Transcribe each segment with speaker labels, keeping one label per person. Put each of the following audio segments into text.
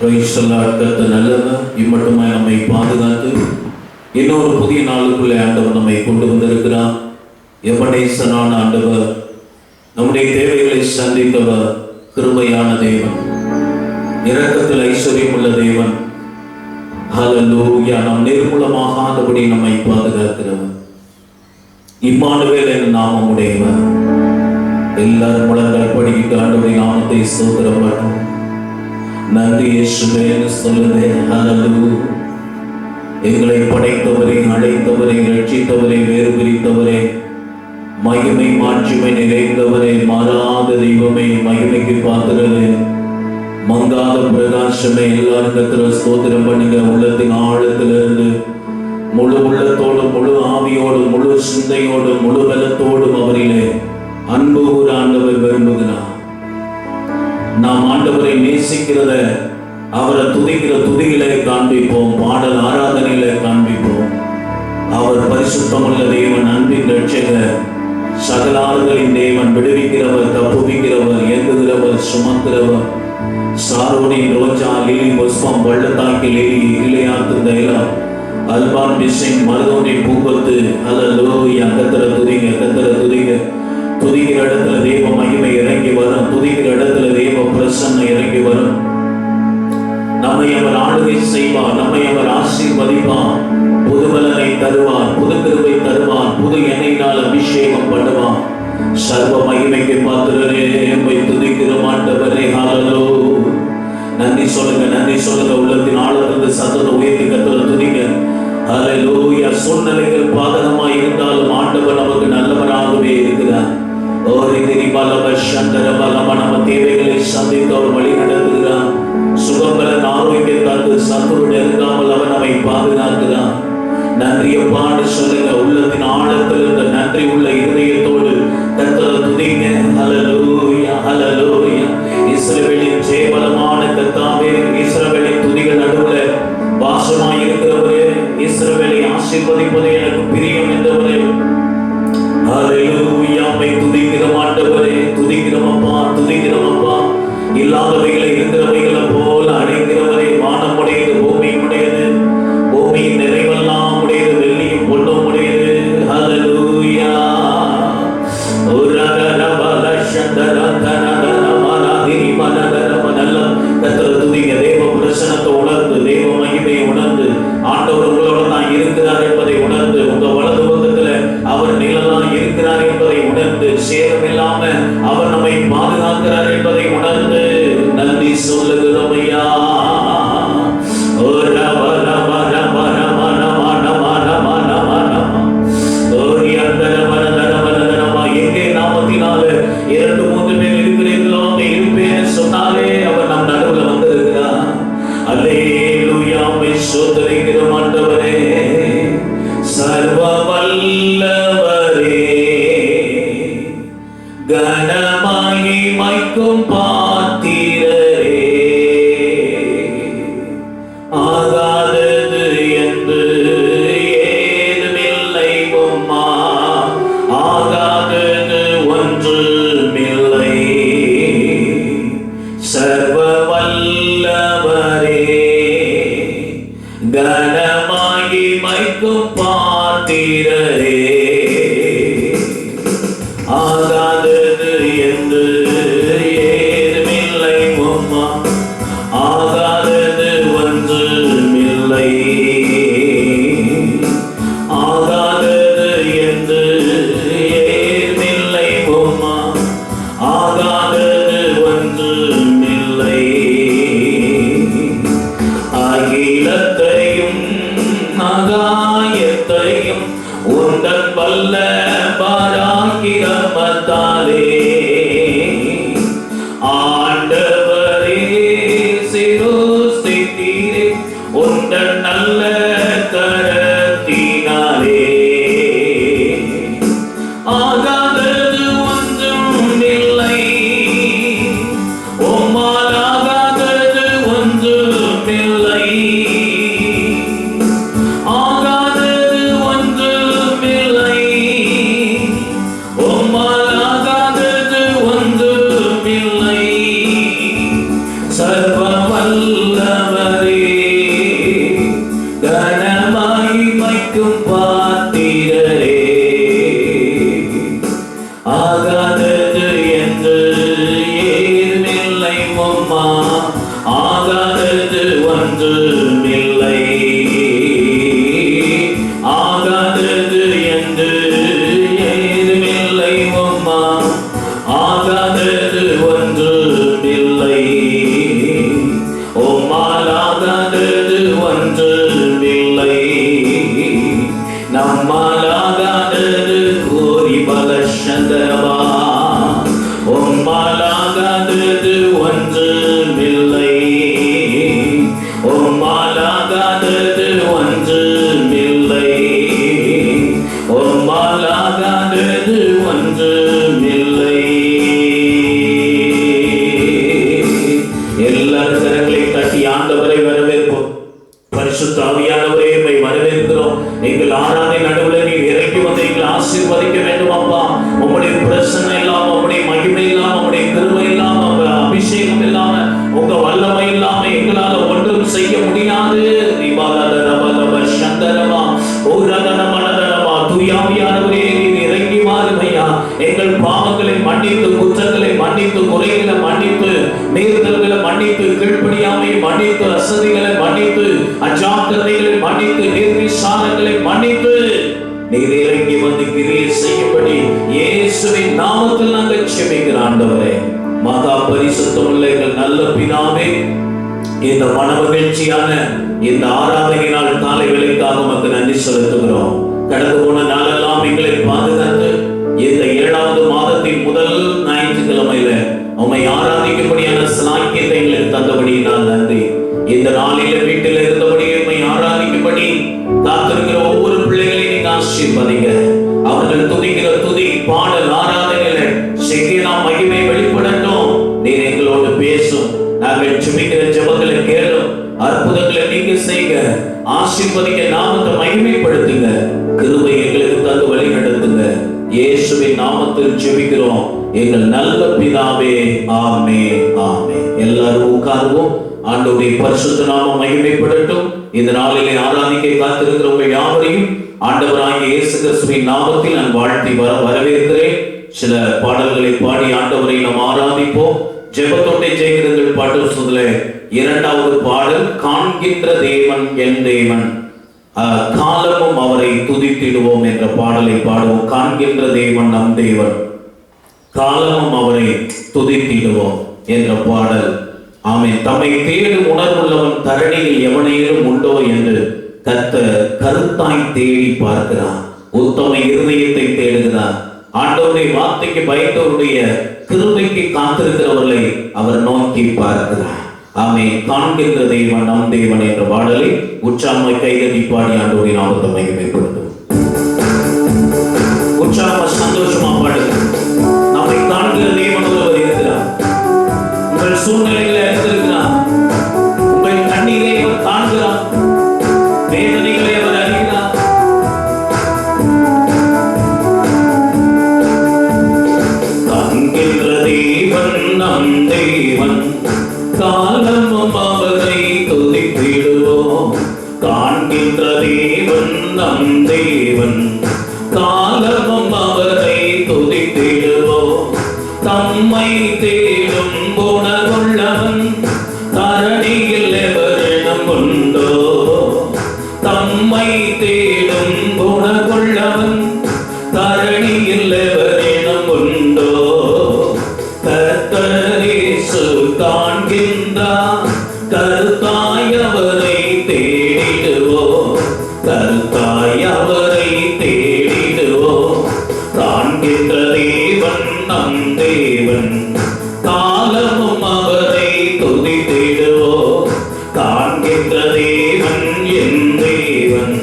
Speaker 1: கர்த்தர் நல்லவர். இம்மட்டுமாய் நம்மை பாதுகாத்து இன்னொரு புதிய நாளுக்குள்ளே ஆண்டவர் நம்மை கொண்டு வந்திருக்கிறார். எபனேசரான ஆண்டவர், நம்முடைய தேவைகளை சந்தித்தவர், கிருபையான தேவன், இரக்கத்தில் ஐஸ்வர்யம் உள்ள தேவன். ஹல்லேலூயா. நம் நிர்மூலமாகாதபடி நம்மை பாதுகாக்கிறவர், இம்மானுவேல் என்ற நாமம் உடையவர். எல்லாரும் முழங்கால் படிக்கிட்டு ஆண்டவருடைய நாமத்தை ஸ்தோத்திரம் பண்ணும். நன்றி இயேசுவே சொல்லுதே. ஹல்லேலூயா. எங்களை படைத்தவரே, அழைத்தவரே, ரட்சித்தவரே, வேறு பிரித்தவரே, மகிமை மாட்சிமை நிறைந்தவரே, மாறாத தெய்வமே, மகிமைக்கு பாத்திரரே, மங்காத பிரகாசமே, எல்லாரும் கர்த்தரை ஸ்தோத்திரம் பண்ணுங்க. உள்ளத்தின் ஆழத்திலிருந்து முழு உள்ளத்தோடும், முழு ஆவியோடும், முழு சிந்தையோடும், முழு பலத்தோடும் அவரிலே அன்பு ஒரு ஆண்டவர் விரும்புகிறார். நாம் ஆண்டவரை நேசிக்கிறத, அவரை துதிக்கிற துதிகளை காண்பிப்போம், பாடல் ஆராதனைகளை காண்பிப்போம். அவர் பரிசுத்தமுள்ள தேவன், அன்பின் ரட்சகர், சகலாறுகளின் தேவன், விடுவிக்கிறவர், தப்புவிக்கிறவர், ஏந்துகிறவர், சுமக்கிறவர், சாரோனின் ரோஜா, லிலி புஷ்பம், பள்ளத்தாக்கி லிலி, இளையாத்து தைலா, அல்பான் பிசிங், மருதோனி பூங்கொத்து. ஹல்லேலூயா. கர்த்தரை துதிங்க, கர்த்தரை துதிங்க. துதிக்கிற இடத்துல தேவ மகிமை இறங்கி வரும். துதிக்கிற இடத்துல தேவ பிரசன்னம் இறங்கி வரும். நம்மை அவர் ஆளுகை செய்வார், நம்மை அவர் ஆசீர்வதிப்பார், புது பலனை தருவார், புது கிருபை தருவார், புது எண்ணெயினால் அபிஷேகம் பண்ணுவார். சர்வ மகிமைக்கு பாத்திரரே, எம்மை துதிக்கிற ஆண்டவரே. ஹல்லேலூயா. நன்றி சொல்லுங்க, நன்றி சொல்லுங்க. உள்ளத்தின் ஆழத்திலிருந்து சத்தத்தை உயர்த்தி கர்த்தரை துதிங்க. ஹல்லேலூயா. சூழ்நிலைகள் பாதகமாய் இருந்தாலும் ஆண்டவர் நமக்கு நல்லவராகவே இருக்கிறார். நம்ம தேவைகளை சந்தித்து அவர் வழி நடத்துகிறார். சுகம்பலன் ஆரோக்கியம் தந்து சத்துரு நெருங்காமல் அவர் நம்மை பாதுகாக்கிறார். நன்றியப்பான்னு சொல்லுங்க. உள்ளத்தின் ஆழத்தில் இருந்த நன்றி உள்ள இதயத்தோடு கர்த்தரை துதிங்க. ஹல்லேலூயா, ஹல்லேலூயா. இஸ்ரவேலின் ஜெயபலமான கர்த்தாவே, இஸ்ரவேலின் துதிகள் நடுவில் வாசமாய் இருக்கிறவரே, இஸ்ரவேலை ஆசீர்வதிப்பதே எனக்கு பிரியம் என்றவரே. ஹல்லேலூயா. மை துதிக்கிற ஆண்டவரே, துதிக்கிறோம் அப்பா, துதிக்கிறோம் அப்பா. இல்லாதவைகளை இருக்கிறவைகளை போல அழைக்கிறவரே. வானம் உடையது, பூமியும் உடையது, பூமியின் நிறைவெல்லாம் உடையது, வெள்ளியும் பொன்னும் உடையது. ஹல்லேலூயா. கர்த்தரை துதிங்க. தேவ பிரசன்னத்தை உணர்ந்து, தேவ மகிமையை உணர்ந்து, ஆண்டவர் உங்களோட தான் இருக்கிறார் என்பதை உணர்ந்து, உங்க வலது பக்கத்துல அவர் நிழலாய் இருக்கிறார் என்பதை உணர்ந்து, சேதம் இல்லாம அவர் நம்மை பாதுகாக்கிறார் என்பதை உணர்ந்து நன்றி சொல்லுகிறோம் ஐயா. எங்கே நாமத்தினால 2-3 பேர் இருக்கிறீர்களோ அங்கே இருப்பேன்னு சொன்னாலே அவர் நம் நடுவில் வந்திருக்கிறார். அல்லேலூயா. மை சோதரிக்கிற ஆண்டவரே, சர்வ வல்லவரே, கனமகிமைக்கும் பாத்திரரே, ஆகாதது என்று ஏதுமில்லை உம்மா, ஆகாதது ஒன்றுமில்லை. சர்வ வல்லவரே, கனமகிமைக்கும் பாத்திரரே, ஆகாதது என்று ஏதுமில்லை உம்மா, ஆகாதது ஒன்றுமில்லை. ஆகாதது என்று ஏதுமில்லை உம்மா, ஆகாதது ஒன்றுமில்லை. அகிலத்தையும் ஆகாயத்தையும் உந்தன் வல்ல பராக்கிரமத்தாலே ஆண்டவரே சிருஷ்டித்தீரே, உந்தன் நல்ல கரத்தினாலே. ஆகாதது ஒன்றுமில்லை, உம்மால் ஆகாதது ஒன்றுமில்லை. ஆகாதது ஒன்றுமில்லை, உம்மால் ஆகாதது ஒன்றுமில்லை. சர்வ வல்ல ஆகாதது ஒன்றுமில்லை, ஆகாதது என்று ஏதுமில்லை அம்மா, ஆகாதது ஒன்றுமில்லை, உம்மால் ஆகாதது ஒன்றுமில்லை, நம்மால் ஆகாதது கோரி பலசந்தரவா, உம்மால் ஆகாதது ஒன்றுமில்லை, உம்மால் ஆகாதது ஒன்றுமில்லை, உம்மால் ஆகாதது ஒன்றுமில்லை. எல்லாரும் கரங்களை தட்டி ஆண்டவரை வரவேற்போம். பரிசுத்த ஆவியானவரே உம்மை வரவேற்கிறோம். எங்கள் ஆராதனை நடுவில் நீர் இறங்கி வந்து எங்களை ஆசீர்வதிக்க வேண்டும் அப்பா. உம்முடைய பிரசன்னம் இல்லாம, உம்முடைய மகிமை இல்லாம, உம்முடைய கிருபை இல்லாம, அபிஷேகம் இல்லாம, உங்க வல்லமை இல்லாம எங்களால ஒன்றும் செய்ய முடியாது. தூயாவியானவரே நீர் இறங்கி மாறுமையா, எங்கள் பாவங்களை மன்னித்து, குற்றங்களை மன்னித்து, குறைகளை மன்னித்து, மீறுதல்களை மன்னித்து, கீழ்ப்படியாமை மன்னித்து, அசதிகளை மன்னித்து, அஜாக்கிரதைகளை மன்னித்து, நிர்விசாரங்களை மன்னித்து நீர் இறங்கி வந்து கிரியை செய்யும்படி இயேசுவின் நாமத்தில் நாங்கள் செபிக்கிற ஆண்டவரே, மகா பரிசுத்தமுள்ள எங்கள் நல்ல பிதாவே, இந்த மனமகிழ்ச்சியான இந்த ஆராதனை நாள் காலை வேளைக்காக உமக்கு நன்றி செலுத்துகிறோம். கடந்து போன நாளெல்லாம் எங்களை பாதுகாத்து இந்த 7வது மாதத்தின் முதல் ஞாயிற்றுக்கிழமையில உம்மை ஆராதிக்கும்படியான சாக்கியத்தை எங்களுக்கு தந்தபடி நான் நன்றி. இந்த நாளில வீட்டில் இருந்தபடி உம்மை ஆராதிக்கும்படி காத்திருக்கிற ஒவ்வொரு பிள்ளைகளையும் நீங்க ஆசீர்வதிங்க. அவர்கள் துதிக்கிற துதி, பாடல், ஆராதனையில நாம் மகிமை வெளிப்படட்டும். நீர் எங்களோடு பேசும். நாங்கள் ஜெபிக்கிற ஜெபங்களை கேளும். அற்புதங்களை நீங்க செய்க. ஆசீர்வதிக்க, நாமத்தை மகிமைப்படுத்துங்க. கிருபை எங்களுக்கு தந்து வழி நடத்துங்க. இயேசுவின் நாமத்தில் ஜெபிக்கிறோம் எங்கள் நல்ல பிதாவே, ஆமென், ஆமென். எல்லாரும் உட்காருவோம். ஆண்டவருடைய பரிசுத்த நாமம் மகிமைப்படட்டும். இந்த நாளிலே ஆராதிக்க காத்திருக்கிறவங்க யாவரையும் ஆண்டவராகிய இயேசு கிறிஸ்துவின் நாமத்தில் நான் வாழ்த்தி வரவேற்கிறேன். சில பாடல்களை பாடி ஆண்டவரை நாம் ஆராதிப்போம். ஜெபத்தோட்டை ஜெயிக்கிறங்கள் பாட்டு சொல்ல 2வது பாடல், காண்கின்ற தேவன் என் தேவன், காலமும் அவரை துதித்திடுவோம் என்ற பாடலை பாடுவோம். காண்கின்ற தேவன் நம் தேவன், காலமும் அவரை துதித்திடுவோம் என்ற பாடல். ஆமென். தம்மை தேடும் உணர்வுள்ளவன் தரணியில் எவனேனும் உண்டோ என்று கர்த்தர் கருத்தாய் தேடி பார்க்கிறார். உத்தம இருதயத்தை தேடுகிறார். ஆண்டவருடைய வார்த்தைக்கு பயந்தவருடைய கிருபைக்கு காத்திருக்கிறவர்களை அவர் நோக்கி பார்க்கிறார். ஆமென். காண்கின்ற தேவன் நம் தேவன் என்ற பாடலை உற்சாகமாய் கைதட்டி பாடி ஆண்டவருடைய நாமத்தை மகிமைப்படுத்தும். உற்சாகமா சந்தோஷமா பாடுங்க. நம்மை காண்கிற தேவன் ஒருவர் இருக்கிறார். உங்கள் சூழ்நிலைகளை அறிந்திருக்கிறார். உங்கள் கண்ணீரை அவர் காண்கிறார். வேதனைகளை அவர் அறிகிறார். காண்கின்ற தேவன் நம் தேவன், காலமும் அவரை துதித்திடுவோம். காண்கின்ற தேவன் நம் தேவன், காலமும் அவரை துதித்திடுவோம். தம்மை தேடும் குணமுள்ளவன் தரணியில் எவரிடம் உண்டோ, தம்மை தேடும் குணமுள்ளவன் தரணியில் எவரிடம் உண்டோ. கர்த்தர் இயேசு காண்கின்றார், கருத்தாய் அவரை தேடிடுவோம், கருத்தாய் அவரை தேடிடுவோம். காண்கின்ற தேவன் நம் தேவன், காலமும் அவரை துதித்திடுவோம். காண்கின்ற தேவன் என் தேவன்,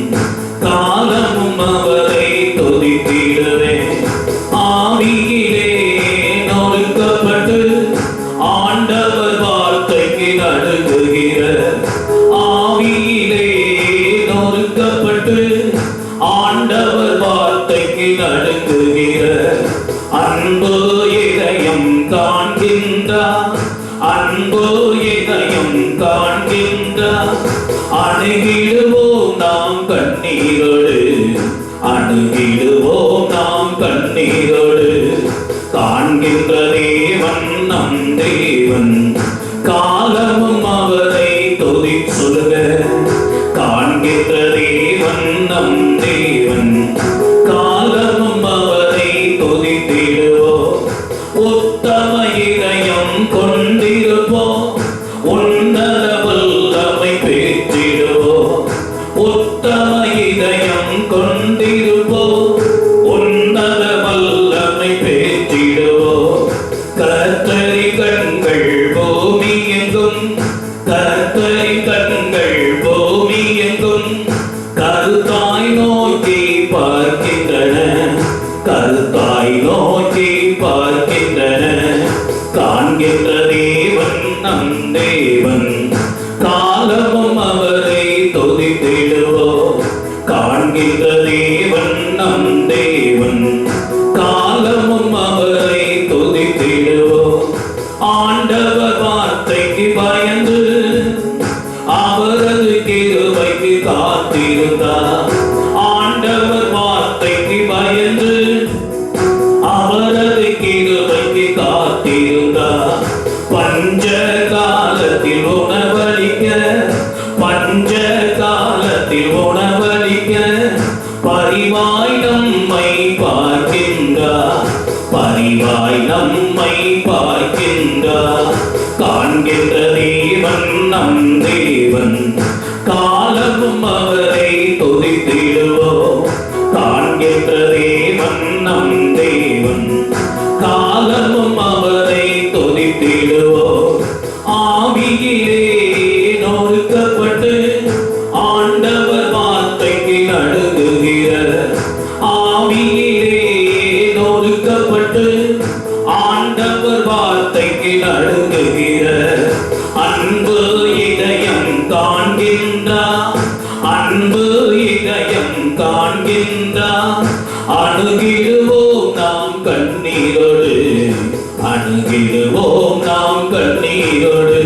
Speaker 1: காலமும் அவரை துதித்திடுவேன். ஆவியிலே நொறுக்கப்பட்டு ஆண்டவர் வார்த்தைக்கு நடுங்குகிற உன்னத வல்லமை பெற்றிடுவோம். உத்தம இதயம் கொண்டிருப்போம். உன்னத வல்லமை பெற்றிடுவோம். கர்த்தரின் கண்கள் பூமி எங்கும், கர்த்தரின் கண்கள் பூமி எங்கும் கருத்தாய் நோக்கி பார்க்கின்றன, கருத்தாய் நோக்கி பார்க்கின்றன. காண்கின்ற தேவன் நம் தேவன், காலமும் அவரை துதித்திடுவோம். காண்கின்ற தேவன் நம் தேவன், காலமும் அவரை துதித்திடுவோம். ஆண்டவர் வார்த்தைக்கு பயந்து அவரது கிருபைக்கு காத்திருந்தார். ஆண்டவர் வார்த்தைக்கு பயந்து அவரது கிருபைக்கு காத்திருந்தார். பஞ்ச காலத்தில் உணவளிக்க, பஞ்ச காலத்தில் உணவளிக்க பரிவாய் நம்மை பார்க்கின்றார், பரிவாய் நம்மை பார்க்கின்றார். காண்கின்ற தேவன் நம் தேவன், காலமும் அவரை துதித்திடுவோம். காண்கின்ற தேவன் நம் தேவன், காலமும் அவரை துதித்திடுவோம். ஆவியிலே நொறுக்கப்பட்டு ஆண்டவர் வார்த்தைக்கு நடுங்குகிற, ஆவியிலே நொறுக்கப்பட்டு ஆண்டவர் வார்த்தைக்கு நடுங்குகிற அன்பு இதயம் காண்கின்றார், அன்பு இதயம் காண்கின்றார். அணுகிடுவோம் நாம் கண்ணீரோடு, அணுகிடுவோம் நாம் கண்ணீரோடு.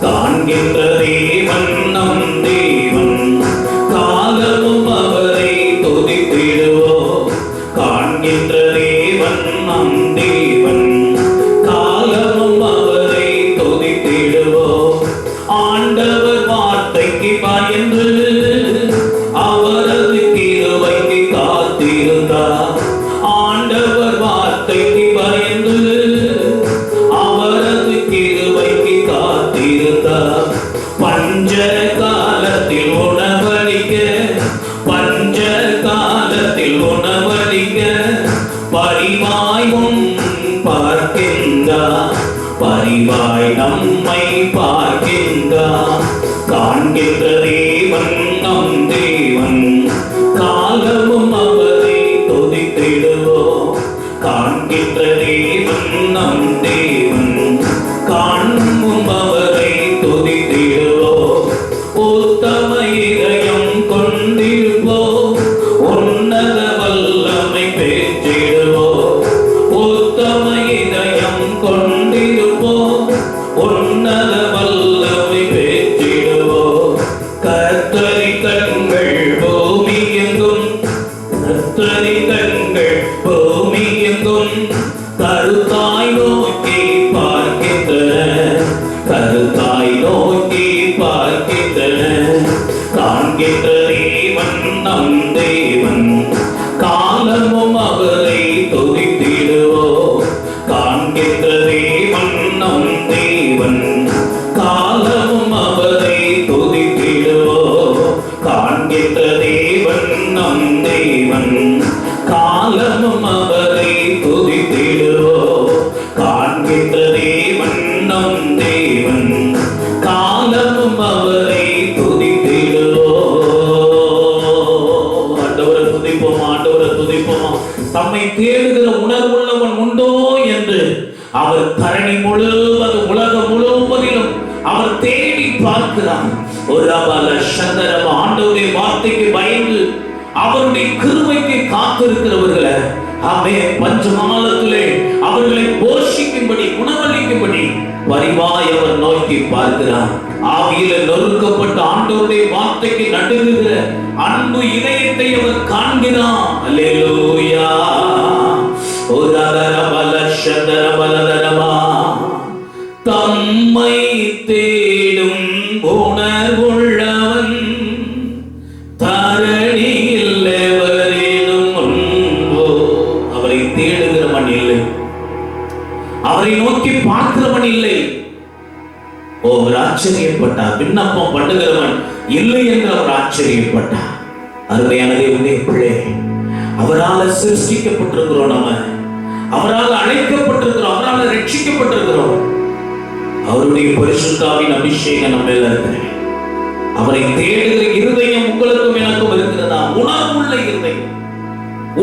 Speaker 1: காண்கின்ற தேவன் நம் தேவன், காலமும் அவரை துதித்திடுவோம். காண்கின்ற தேவன் நம் தேவன், காலமும் அவரை துதித்திடுவோம். ஆண்டவர் வார்த்தைக்கு பயந்து அவரது கிருபைக்கு காத்திருந்தார். ஆண்டவர் வார்த்தைக்கு பயந்து அவரது கிருபைக்கு காத்திருந்தார். பஞ்ச காலத்தில் உணவளிக்க, பஞ்ச காலத்தில் உணவளிக்க பரிவாய் பார்க்கின்றார், பரிவாய் நம்மை பார்க்கின்றார். காண்கின்ற தேவன் நம் தேவன், காலமும் அவரை துதித்திடுவோம். காண்கின்ற தேவன் நம் தேவன், காண்பும் அவரை துதித்திடுவோம். உத்தம இதயம் கொண்டிருப்போம். உன்னத வல்லமை பெற்றிடுவோம். உத்தம இதயம் கொண்டிருப்போம். உன்னத வல்லமை பெற்றிடுவோம். கர்த்தரின் கண்கள் பூமி எங்கும், கர்த்தரின் கண்கள் பூமி எங்கும் கருத்தாய் நோக்கி பார்க்கின்றன, கருத்தாய் நோக்கி பார்க்கின்றன. காண்கின்ற தேவன் நம் தேவன், காலமும் அவரை துதித்திடுவோம். காண்கின்ற தேவன் நம் தேவன், காலமும் அவரை துதித்திடுவோம். காண்கின்ற தேவன் நம் தேவன், காலமும் அவரை துதித்திடுவோம். காண்கின்ற தேவன் நம் தேவன், காலமும் அவரை துதித்திடுவோம். ஆண்டவரை துதிப்போமா, ஆண்டவரை துதிப்போமா. தம்மை தேடுகிற உணர்வுள்ளவன் உண்டோ என்று அவர் தரணி முழுவதும், உலகம் முழுவதிலும் அவர் தேடி பார்க்கிறார். ஒரு அவல சந்தரம் ஆண்டவருடைய வார்த்தைக்கு பயந்து அவருடைய கிருபைக்கு காத்திருக்கிறவர்களை ஆமே பஞ்சகாலத்திலே அவர்களை போஷிக்கும்படி, உணவளிக்கும்படி பரிவாய் அவர் நோக்கி பார்க்கிறார். ஆவியில நொறுக்கப்பட்ட ஆண்டவருடைய வார்த்தைக்கு நடுங்குகிற அன்பு இதயத்தை அவர் காண்கிறார். அல்லேலூயா. தம்மை தேடும் உணர்வுள்ளவன் தரணியில் எவரேனும் உண்டோ? அவரை தேடுகிறவன் இல்லை, அவரை நோக்கி பார்க்கிறவன் இல்லை. ஓ ராஜ ஆச்சரியப்பட்டார். விண்ணப்பம் பண்ணுகிறவன் இல்லை என்று அவர் ஆச்சரியப்பட்டார். அருமையான தேவனுடைய பிள்ளை, அவரால் சிருஷ்டிக்கப்பட்டிருக்கிறோம், நம்ம அவரால் அழைக்கப்பட்டிருக்கிறோம், அவரால் ரட்சிக்கப்பட்டிருக்கிறோம். அவருடைய பரிசுத்தாவின் அபிஷேகம் நம்ம மேல இருக்கிறது. அவரை தேடுகிற இருதயம் உங்களுக்கும் எனக்கும் இருக்கிறதா? உணர்வுள்ள இருதயம்,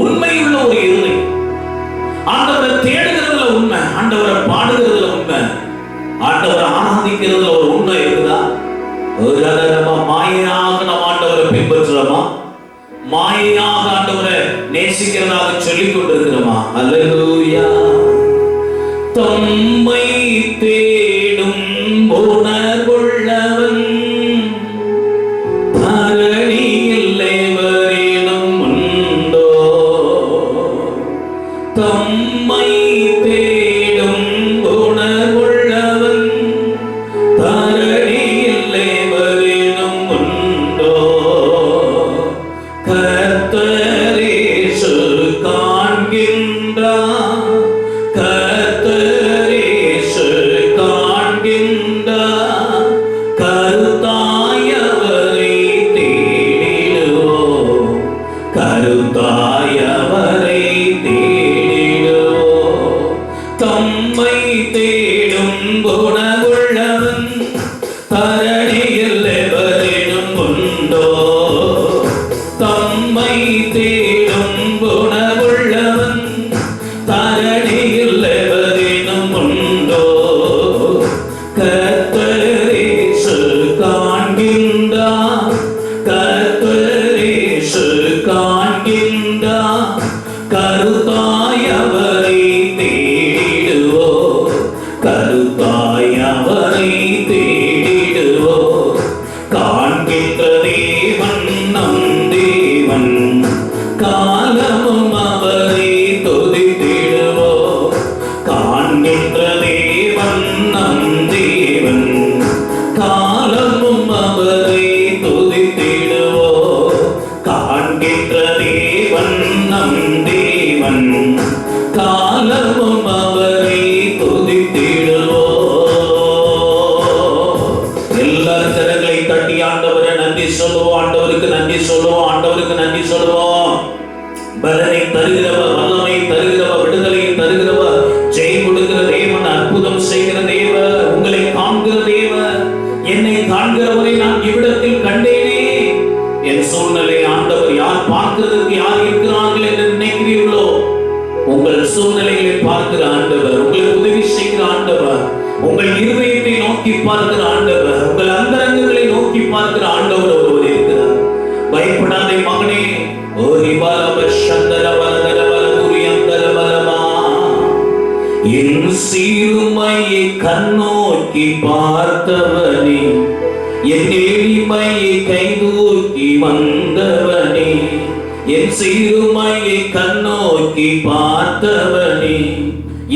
Speaker 1: உண்மையுள்ள ஒரு இருதயம். ஆண்டவரை தேடுகிறதுல உண்மை, ஆண்டவரை பாடுகிறதுல உண்மை, ஆண்டவரை ஆராதிக்கிறதுல ஒரு உண்மை இருக்குதா? மாயையாக நம்ம ஆண்டவரை பின்பற்றுறோமா? மாயையாக ஆண்டவரை நேசிக்கிறதாக சொல்லிக் கொண்டிருக்கிறோமா? அல்லேலூயா. தம்மை தேடும் உணர்வுள்ளவன் தரணியில் எவரேனும் உண்டோ? தம்மை தேடும் உணர்வுள்ளவன் தரணியில் எவரேனும் உண்டோ? கர்த்தர் இயேசு காண்கின்றார், கர்த்தர் இயேசு காண்கின்றார். கருத்தாய் அவரை தேடிடுவோம், கருத்தாய் அவரை தேடிடுவோம். தம்மை தேடும் குணமுள்ளவன் தரணியில் எவரேனும் உண்டோ? தம்மை தேடும் குணமுள்ளவன் தரணியில் எவரேனும் உண்டோ? கர்த்தர் இயேசு காண்கின்றார், கர்த்தர் இயேசு காண்கின்றார். கருத்தாய் அவரை தேடிடுவோம், கருத்தாய் அவரை தேடிடுவோம். காண்கின்ற தேவன் நம் தேவன், காலமும் அவரை துதித்திடுவோம். காண்கின்ற தேவன் நம் தேவன், காலமும் அவரை துதித்திடுவோம். காண்கின்ற தேவன் நம் தேவன், காலமும் அவரை துதித்திடுவோம். எல்லா கரங்களை தட்டி ஆண்டவரை நன்றி சொல்லுவோம், ஆண்டவருக்கு நன்றி சொல்லுவோம், ஆண்டவருக்கு நன்றி சொல்லுவோம். பலனை தருகிறவர், வல்லமை தருகிறவர், விடுதலை தருகிறவர், ஜெயம் கொடுக்கிற தேவன், அற்புதம் செய்கிற தேவன், உங்களை காண்கிற தேவன். என்னை காண்கிறவரை நான் இவ்விடத்தில் கண்டேனே. என் சூழ்நிலை ஆண்டவர் யார் பார்க்கிறதுக்கு யார் இருக்கிறார்கள் என்று நினைக்கிறீர்களோ, உங்கள் சூழ்நிலைகளை பார்க்கிற ஆண்டவர், உங்களுக்கு உதவி செய்கிற ஆண்டவர், உங்கள் இருதயத்தை நோக்கி பார்க்கிற ஆண்டவர், உங்கள் அந்தரங்கங்களை நோக்கி பார்க்கிற ஆண்டவர் ஒருவர் இருக்கிறார். பயப்படாதே மகனே. என் சீருமையை கண்ணோக்கி பார்த்தவனே, என் எளிமையை கைதூக்கி வந்தவனே, என் சீருமையை கண்ணோக்கி பார்த்தவனே,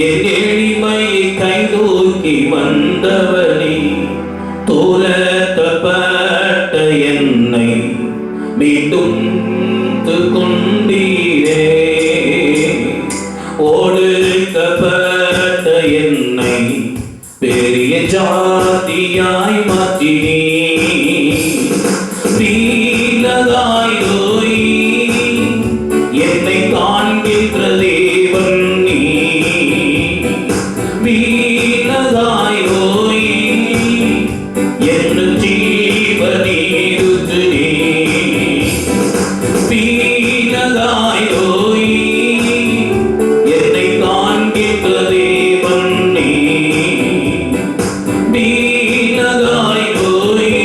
Speaker 1: என் எளிமையை கைதூக்கி வந்தவனே. துரத்தப்பட்ட என்னை மீண்டும் கொண்டீரே, ஒடுக்கப்பட்ட என்னை பெரிய ஜாதியாய் மாற்றினீ. வீணதாய் நோய் என்னை காண்கின்ற தேவன் நீ, வீணதாய் நோய் என்று ஜீவனீருக்கு நீ. வீணதாய் நோய் என்னை காண்கின்ற தேவன் நீ, வீணதாய் நோய்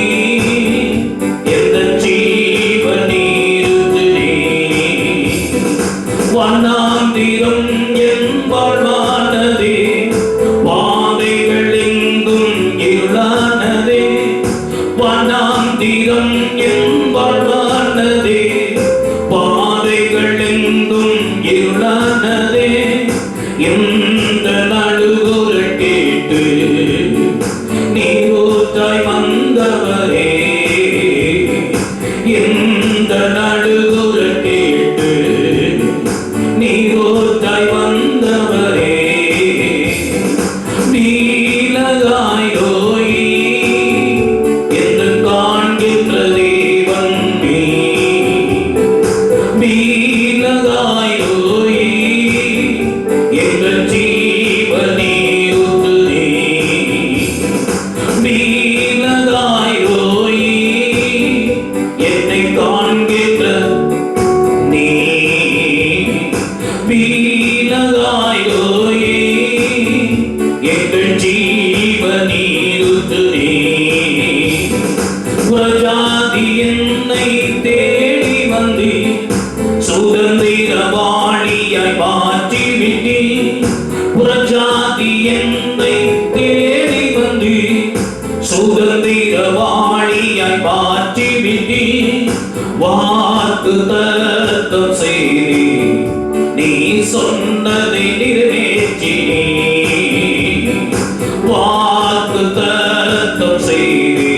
Speaker 1: புறஜாதி என்னை தேடி வந்து சுதந்திரவாளியாய் மாற்றி விட்டி. புறஜாதி என்னை தேடி வந்து சுதந்திரவாளியாய் மாற்றி விட்டி. வாக்கு தத்தம் செய்தி நீ சொன்னதை நிறைவேற்றி. வாக்கு தத்தம் செய்தி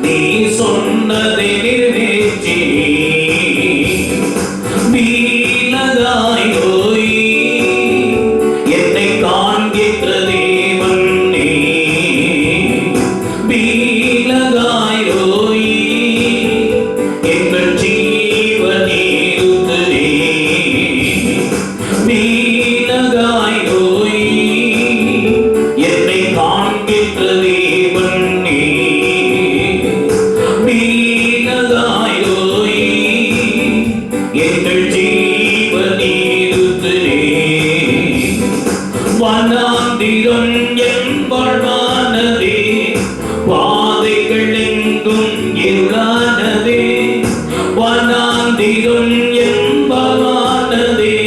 Speaker 1: நீ சொன்னதை நிறைவேற்றி. வீணதாயோய் என்னை காண்கின்ற தேவன் நீ. வீணதாயோய் எங்கள் ஜீவனீருத்து நீ. வீணதாயோய் என்னை காண்கின்ற தேவன் நீ. வீணதாயோய் எங்கள் ஜீவனீருத்து நீ. வனாந்திரம் என் வாழ்வானதே, பாதைகள் எங்கும் இருளானதே. வனாந்திரம் என் வாழ்வானதே,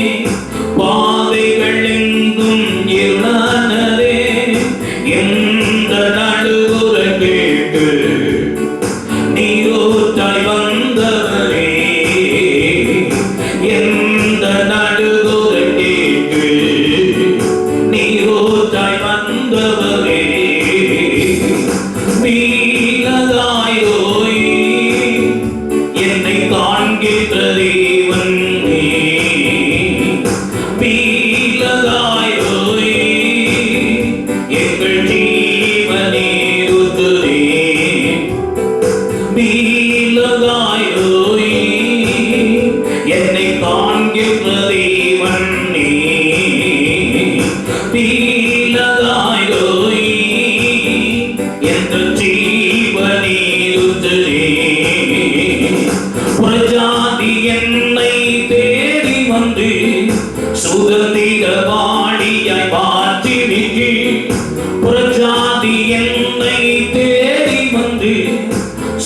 Speaker 1: பாதைகள் எங்கும் இருளானதே. எந்த நடுவுற கேட்டு நீரோற்றாய் வந்தவரே. எந்த நடுவுற கேட்டு நீரோற்றாய் வந்தவரே. வீணதாயோய் என்னை காண்கின்ற தேவன் நீ. வீணதாயோய் எங்கள் ஜீவனீருத்து நீ. வீணதாயோய் என்னை காண்கின்ற தேவன் நீ. வீணதாயோய் எங்கள் ஜீவனீருத்து நீ. புறஜாதி என்னை தேடி வந்து சுதந்திரவாளியாய் மாற்றி விட்டி. புறஜாதி என்னை தேடி வந்து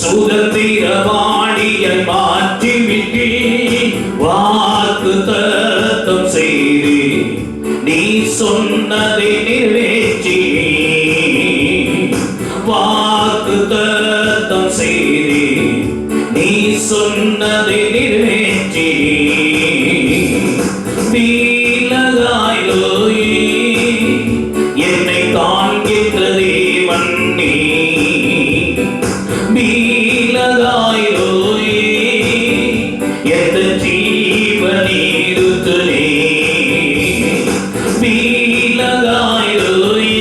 Speaker 1: சுதந்திரவாளியாய் மாற்றி விட்டி. வாக்கு தத்தம் செய்தி நீ சொன்னதை நிறைவேற்றி. வாக்கு தத்தம் செய்தி நீ சொன்னதை நிறைவேற்றி. வீணதாயோய் என்னை காண்கின்ற தேவன் நீ. வீணதாயோய் எந்த ஜீவனீருத்து நீ. வீணதாயோய்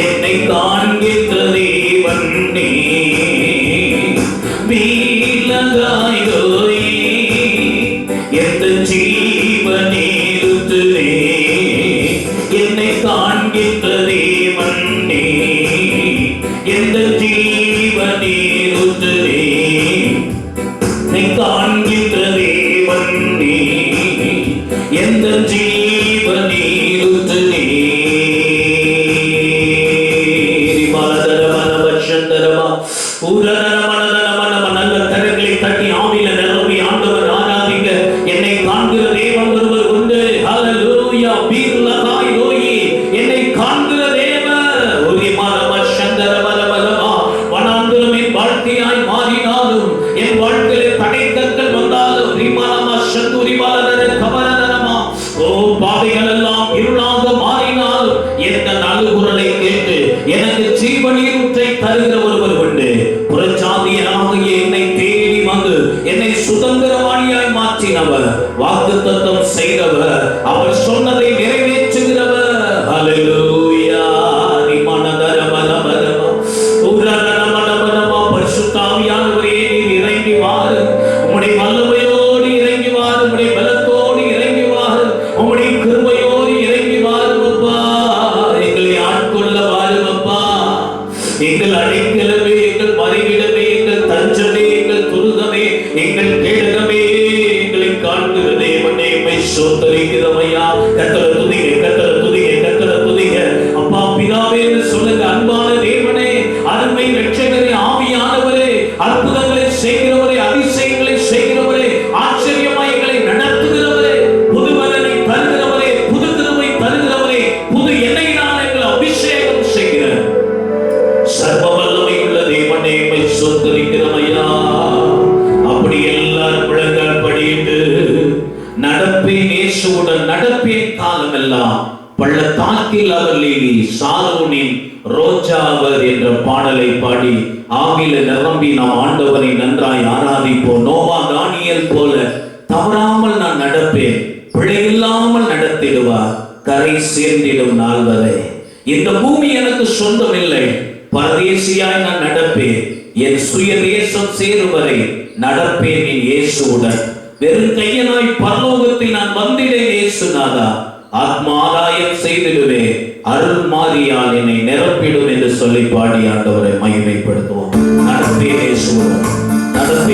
Speaker 1: என்னை காண்கின்ற தேவன் நீ. வீணதாயோய் எந்த ஜீவனீருத்து நீ. என்னை காண்கின்ற தேவன் நீ. எந்த ஜீவனீருத்து நீ. என்னை காண்கின்ற தேவன் நீ. எந்த ஜீவனீருத்து நீ. நல்ல கரங்களை தட்டி ஆவியில நிரம்பி ஆண்டவர் ஆராதிங்க. என்னை காண்கிற தேவன் ஒருவர் உண்டு. ஹல்லேலூயா. வீணதாயோய் என்னை காண்கிற தேவன். வனாந்திரம் என் வாழ்க்கையாய் மாறினாலும், என் வாழ்க்கையிலே தடைக்கற்கள் வந்தாலும், பாதைகள் எல்லாம் இருளாக மாறினாலும் எந்த நலுகுரலை கேட்டு எனக்கு ஜீவனீருற்றை தருகிற ஒருவர் உண்டு. புறஜாதியனாகிய என்னை தேடி வந்து என்னை சுதந்திரவாளியாய் மாற்றினவர், வாக்குத்தத்தம் செய்தவர், அவர் சொன்னதை நிறைவேற்றுகிறவர். ஹல்லேலூயா. பரிசுத்த ஆவியானவரே, நீர் இறங்கி வாரு. உம்முடைய வல்லமையோடு இறங்கி வாரு. உம்முடைய பலத்தோடு இறங்கி வாரு. உம்முடைய கிருபையோடு இறங்கி வாரு அப்பா. எங்களை ஆட்கொள்ள வாரு அப்பா. எங்கள் அடைக்கலமே, எங்கள் மறைவிடமே, எங்கள் தஞ்சமே, எங்கள் துருகமே, எங்கள் கேடகமே, எங்களை காண்கிற தேவனே, உம்மை ஸ்தோத்திரிக்கிறோம் ஐயா. கர்த்தரை துதிங்க, கர்த்தரை துதிங்க, கர்த்தரை துதிங்க. அப்பா பிதாவே என்று சொல்லுங்க. அன்பான தேவனே, அருமை இரட்சகரே, ஆவியான சாக்கில் லீலி சாரோனின் ரோஜாவர் என்ற பாடலை பாடி ஆவில நிரம்பி நாம் ஆண்டவரை நன்றாய் ஆராதிப்போம். நோவா தானியேல் போல தவறாமல் நான் நடப்பேன், பிழையில்லாமல் நடத்திடுவார், கரை சேர்ந்திடும் நாள் வரை. இந்த பூமி எனக்கு சொந்தமில்லை, பரதேசியாய் நான் நடப்பேன், என் சுய தேசம் சேரும் வரை நடப்பேன் என் இயேசுவுடன். வெறும் கையனாய் பரலோகத்தில் நான் வந்திடேன் இயேசுநாதா, ஆத்மாதாயம் செய்திடுவேன், அருள் மாறியால் என்னை நிரப்பிடும் என்று சொல்லி பாடி ஆண்டவரை மகிமைப்படுத்துவோம். நடப்பேன் இயேசுவுடன், நடப்பேன்.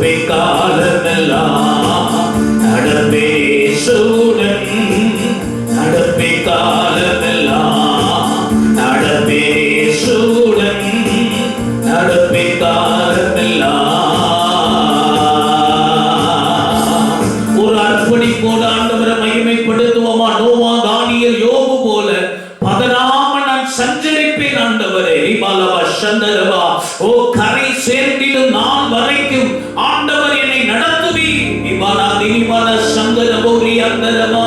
Speaker 1: நடப்பே காலமெல்லாம் நடப்பே இயேசுவுடன் நடப்பே காலமெல்லாம் நடப்பே இயேசுவுடன் நடப்பே காலமெல்லாம். ஒரு அர்ப்பணிப்போடு ஆண்டவரை மகிமைப்படுத்துவோமா? நோவா, தானியேல், யோபு போல பதறாமல் நான் சஞ்சரிப்பேன் ஆண்டவரே. சந்தரவா, ஓ கரை சேர்ந்திடும் நாள் வரைக்கும் ஆண்டவர் என்னை நடத்துவீர். சந்தரபோரி அந்தரமா,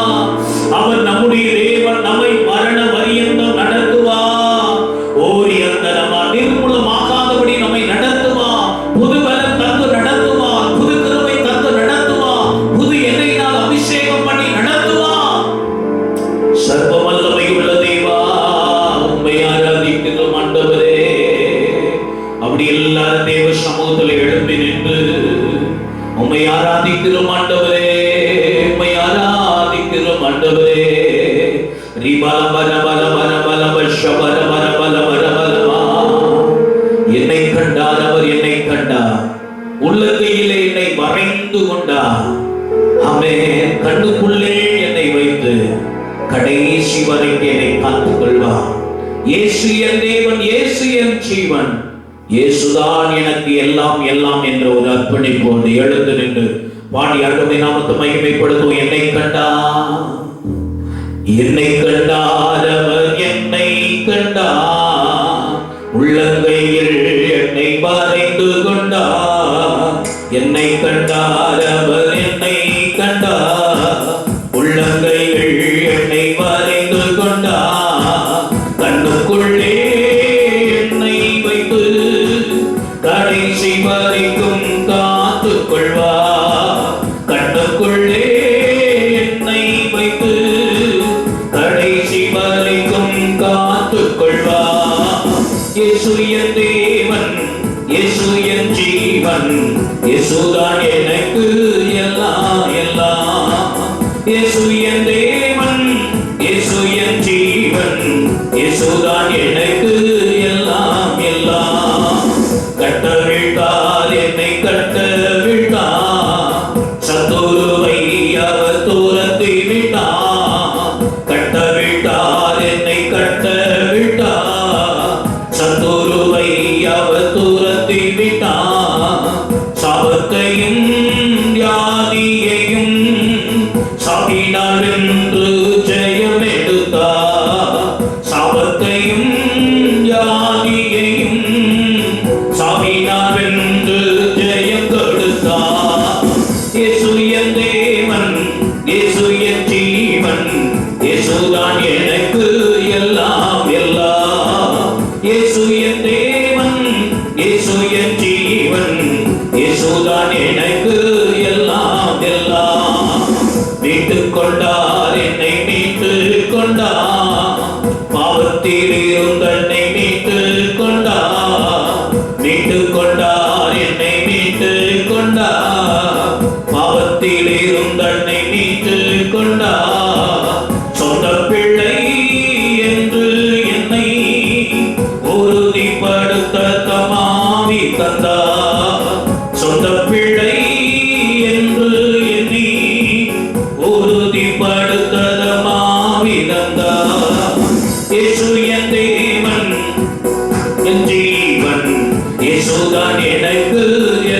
Speaker 1: அவர் நம்முடைய தேவன், நம்மை மரண பரியந்தம் நடத்துவார். ஓரி அந்தரமா, நிர்மூலமாகாதபடி நம்மை நடத்துவார். புது பலம் தந்து நடத்துவார். புது கிருபை தந்து நடத்துவார். புது எண்ணெயினால் அபிஷேகம் பண்ணி நடத்துவார். சர்வ வல்லமை உள்ள தேவா, உம்மை ஆராதிக்கிறோம் ஆண்டவரே. அப்படி எல்லாரும் தேவ சமூகத்தில் எழும்பி நின்று உம்மை ஆராதிக்கிறோம் ஆண்டவரே, உம்மை ஆராதிக்கிறோம் ஆண்டவரே. என்னை கண்டார், அவர் என்னை கண்டார், உள்ளங்கையிலே என்னை வரைந்து கொண்டார். ஆமென். கண்ணுக்குள்ளே என்னை வைத்து கடைசி வரைக்கும் என்னை காத்துக் கொள்வார். இயேசு என் தேவன், இயேசு என் ஜீவன், இயேசுதான் எனக்கு எல்லாம் எல்லாம் என்ற ஒரு அர்ப்பணிப்போடு எழுந்து நின்று பாடி ஆண்டவருடைய நாமத்தை மகிமைப்படுத்தும். என்னை கண்டார், என்னை கண்டார், அவர் என்னை கண்டார், உள்ளங்கையில் என்னை வரைந்து கொண்டார். என்னை கண்டார், அவர் என்னை கண்டார், உள்ளங்கையில் என்னை வரைந்து கொண்டார். கண்ணுக்குள்ளே என்னை வைத்து கடைசி வரைக்கும் காத்துக் கொள்வார். கண்ணுக்குள்ளே என்னை வைத்து கடைசி வரைக்கும் காத்துக் கொள்வார். இயேசு என் தேவன், இயேசு என் ஜீவன், இயேசுதான் எனக்கு எல்லாம் எல்லாம். இயேசு என் தேவன், இயேசு என் ஜீவன், இயேசுதான் எனக்கு எல்லாம் எல்லாம். கட்ட விட்டார், என்னை கட்ட விட்டார், சத்துருவை அவர் துரத்தி விட்டார். கட்ட விட்டார், என்னை கட்ட விட்டார், சத்துருவை அவர் துரத்தி விட்டார். சாபத்தையும் வியாதியையும் சாப்பினார் என்று ஜெயம் எடுத்தார். சாபத்தையும் வியாதியையும் சாப்பினார் என்று ஜெயம் கொடுத்தார். இயேசு என் தேவன், இயேசு என் ஜீவன், இயேசுதான் எனக்கு எல்லாம் எல்லாம். இயேசு என் தேவன், இயேசு என் ஜீவன், இயேசுதான் எனக்கு எல்லாம் எல்லாம். மீட்டுக் கொண்டார், என்னை மீட்டுக் கொண்டார், பாவத்தில் இருந்த என்னை மீட்டுக் கொண்டார். மீட்டுக் கொண்டார், என்னை மீட்டுக் கொண்டார், பாவத்தில் இருந்த என்னை மீட்டுக் கொண்டார். சொந்த பிள்ளை என்று என்னை உறுதிப்படுத்த தமாவி தந்தார். சொந்த பிள்ளை என்று என்னை உறுதிப்படுத்த தமாவி தந்தார். இயேசு என் தேவன், என் ஜீவன், இயேசுதான் எனக்கு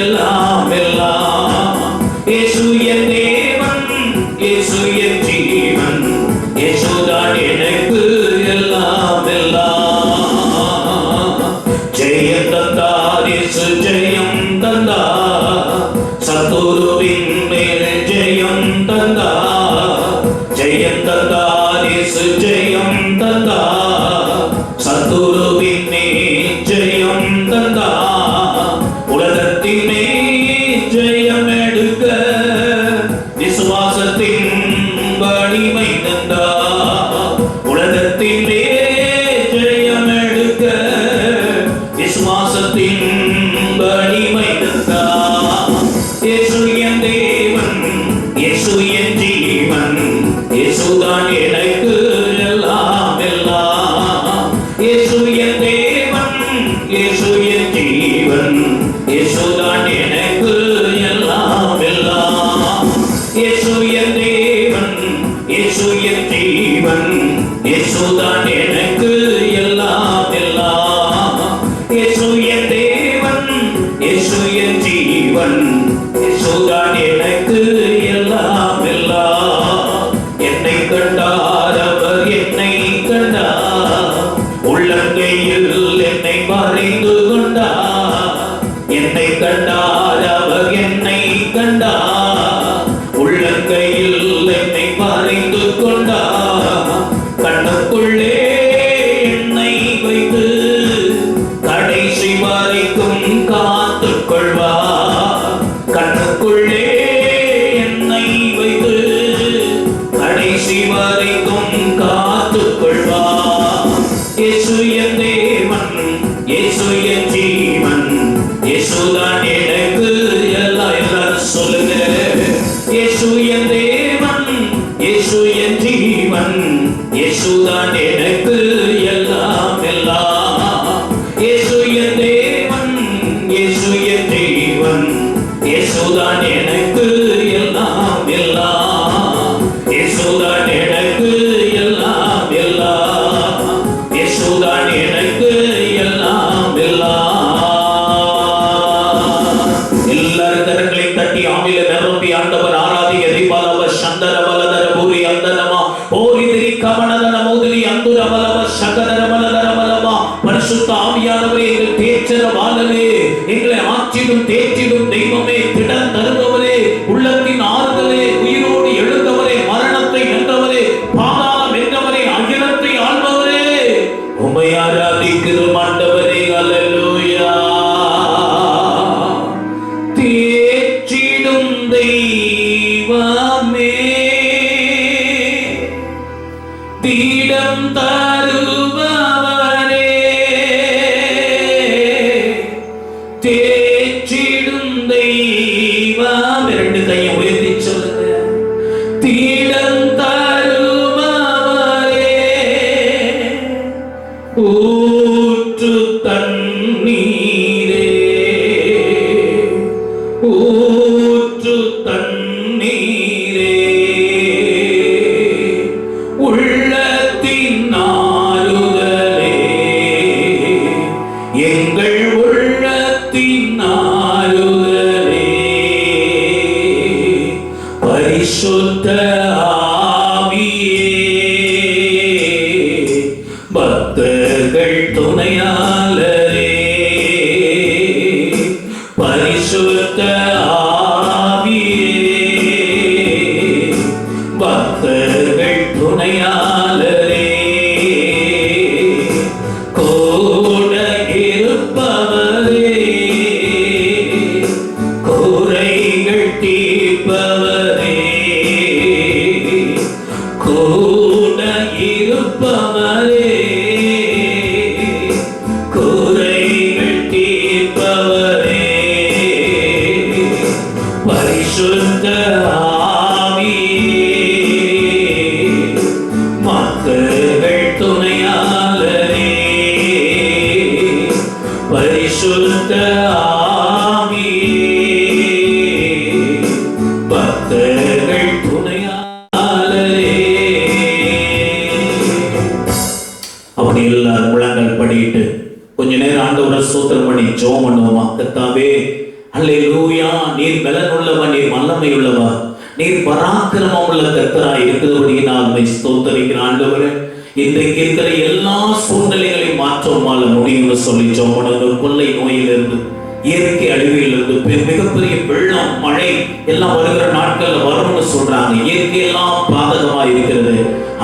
Speaker 1: எல்லாம் எல்லாம். இயேசு என் தேவன், இயேசு என் ஜீவன், இயேசுதான் எனக்கு எல்லாம் எல்லாம். ஜெயம் தந்தார், இயேசு ஜெயம் தந்தார், சத்துருவின் மேல் ஜெயம் தந்தார். ஜெயம் தந்தார், இயேசு ஜெயம் தந்தார், சத்துருவின் மேல் ஜெயம் தந்தார். உலகத்தின் மேல் ஜெயம் எடுக்க விசுவாசத்தின் வலிமை தந்தார். உலகத்தின் மேல் ஜெயம் எடுக்க விசுவாசத்தின் வலிமை தந்தார். இயேசு என் தேவன், இயேசு என் ஜீவன், இயேசுதான் எனக்கு எல்லாம் எல்லாம். இயேசு என் தேவன், இயேசு என் ஜீவன், இயேசுதான் இயேசு என் ஜீவன், இயேசுதான் எனக்கு எல்லாம் எல்லாம். என்னை கண்டார் அவர், என்னை கண்டார், உள்ளங்கையில் என்னை மறைந்து கொண்டார். என்னை கண்டார் அவர், என்னை கண்டார், உள்ளங்கையில் என்னை மறைந்து கொண்டார். கண்ணுக்குள்ளே என்னை வைத்து கடைசி வரைக்கும் காத்துக் கொள்வார். கண்ணுக்குள்ளே என்னை வைத்து கடைசி வரைக்கும் காத்துக் கொள்வார். இயேசு என் தேவன், இயேசு என் ஜீவன், இயேசுதான் எனக்கு எல்லாம். எல்லாரும் சொல்லுங்க. இயேசு என் தேவன், இயேசு என் ஜீவன், இயேசுதான் எனக்கு எல்லாம் எல்லாம். இயேசு என் தேவன், இயேசு என் ஜீவன், இயேசுதான் எனக்கு எல்லாம் எல்லாம். இயேசுதான் எனக்கு எல்லாம் எல்லாம். இயேசுதான் எனக்கு எல்லாம் எல்லாம். எல்லாரும் கரங்களை தட்டி ஆவில நிரம்பி ஆண்டவர் ஆராதிக்க. ரிபாலவ சந்தர பலதர பூரி அந்தனமா ஓரி திரி கமனதன மோதிரி அந்துர பலவ சகதர பலதர பலமா. பரிசுத்த ஆவியானவரே, எங்கள் தேச்சர வாழவே, எங்களை ஆற்றிடும் தேற்றிடும் தெய்வமே, திடன் தருபவரே, உள்ளத்தின் ஆறுதலே, உயிரோடு எழுந்தவரே, மரணத்தை வென்றவரே, பாதாளம் வென்றவரே, அகிலத்தை ஆள்பவரே, உம்மை ஆராதிக்கிறோம் ஆண்டவரே. அல்லேலூயா. தேற்றிடும் தெய்வமே, தீடம் தருபவரே, தேற்றிடும் தெய்வம். இரண்டு கையை உயர்த்தி சொல்லுங்க. தீடம் தருபவரே, ஊற்று தண்ணீரே, ஊற்று தண்ணீரே, உள்ளத்தின் ஆறுதலே, எங்கள் உள்ளத்தின் ஆறுதலே, பரிசுத்த ஆவியே, பக்தர்கள் துணையாளரே, பரிசுத்த ஆவியே, பக்தர்கள் துணையாளரே, கூட இருப்பவரே, குறைகள் தீர்ப்பவரே, கூட இருப்பவரே, குறைகள் தீர்ப்பவரே, பரிசுத்த ஆவியே, மக்கள் துணையாளரே, பரிசுத்த ஆவியே, பக்தர்கள் துணையாளரே. அப்படி எல்லாரும் முழங்கள் படிட்டு கொஞ்ச நேரம் ஆண்டவரை ஸ்தோத்திரம் பண்ணி ஜெபம் பண்ணுவோமா. கர்த்தாவே, அல்லேலூயா, நீர் பலன் உள்ளவா, நீர் வல்லமை உள்ளவா, நீர் பராக்கிரமம் உள்ள கர்த்தராய் இருக்கிறபடியினால் உம்மை ஸ்தோத்திரிக்கிறேன் ஆண்டவரே. இன்றைக்கு இருக்கிற எல்லா சூழ்நிலைகளையும் மாற்றமால முடியும்னு சொல்லி ஜெபம் பண்ணுங்க. கொள்ளை நோயிலிருந்து, இயற்கை அழிவிலிருந்து, மிகப்பெரிய வெள்ளம், மழை எல்லாம் வருகிற நாட்கள்ல வரும்னு சொல்றாங்க. இயற்கை எல்லாம் பாதகமா இருக்கிறது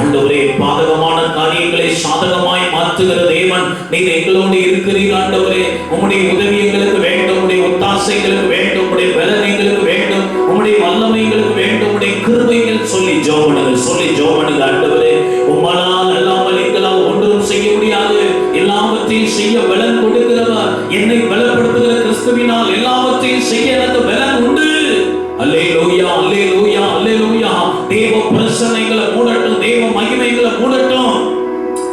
Speaker 1: ஆண்டவரே. பாதகமான காரியங்களை சாதகமாய் மாற்றுகிற தேவன் நீர் எங்களோடு இருக்கிறீர் ஆண்டவரே. உம்முடைய உதவி எங்களுக்கு வேண்டும், உம்முடைய ஒத்தாசை எங்களுக்கு வேண்டும், உம்முடைய பலன் எங்களுக்கு வேண்டும், உம்முடைய வல்லமை எங்களுக்கு வேண்டும், உம்முடைய கிருபைகள் சொல்லி ஜெபம் ஆண்டவரே. உம்மால் அல்லாமல் எங்களால் ஒன்றும் செய்ய முடியாது. எல்லாவற்றையும் செய்ய பலன் கொடுக்கிறவர், என்னை பலப்படுத்துகிற கிறிஸ்துவினால் எல்லாவற்றையும் செய்ய எனக்கு பலன் உண்டு. அல்லேலூயா, அல்லேலூயா, அல்லேலூயா. தேவ பிரசன்னைகளை மூடட்டும், தேவ மகிமைகளை மூடட்டும்.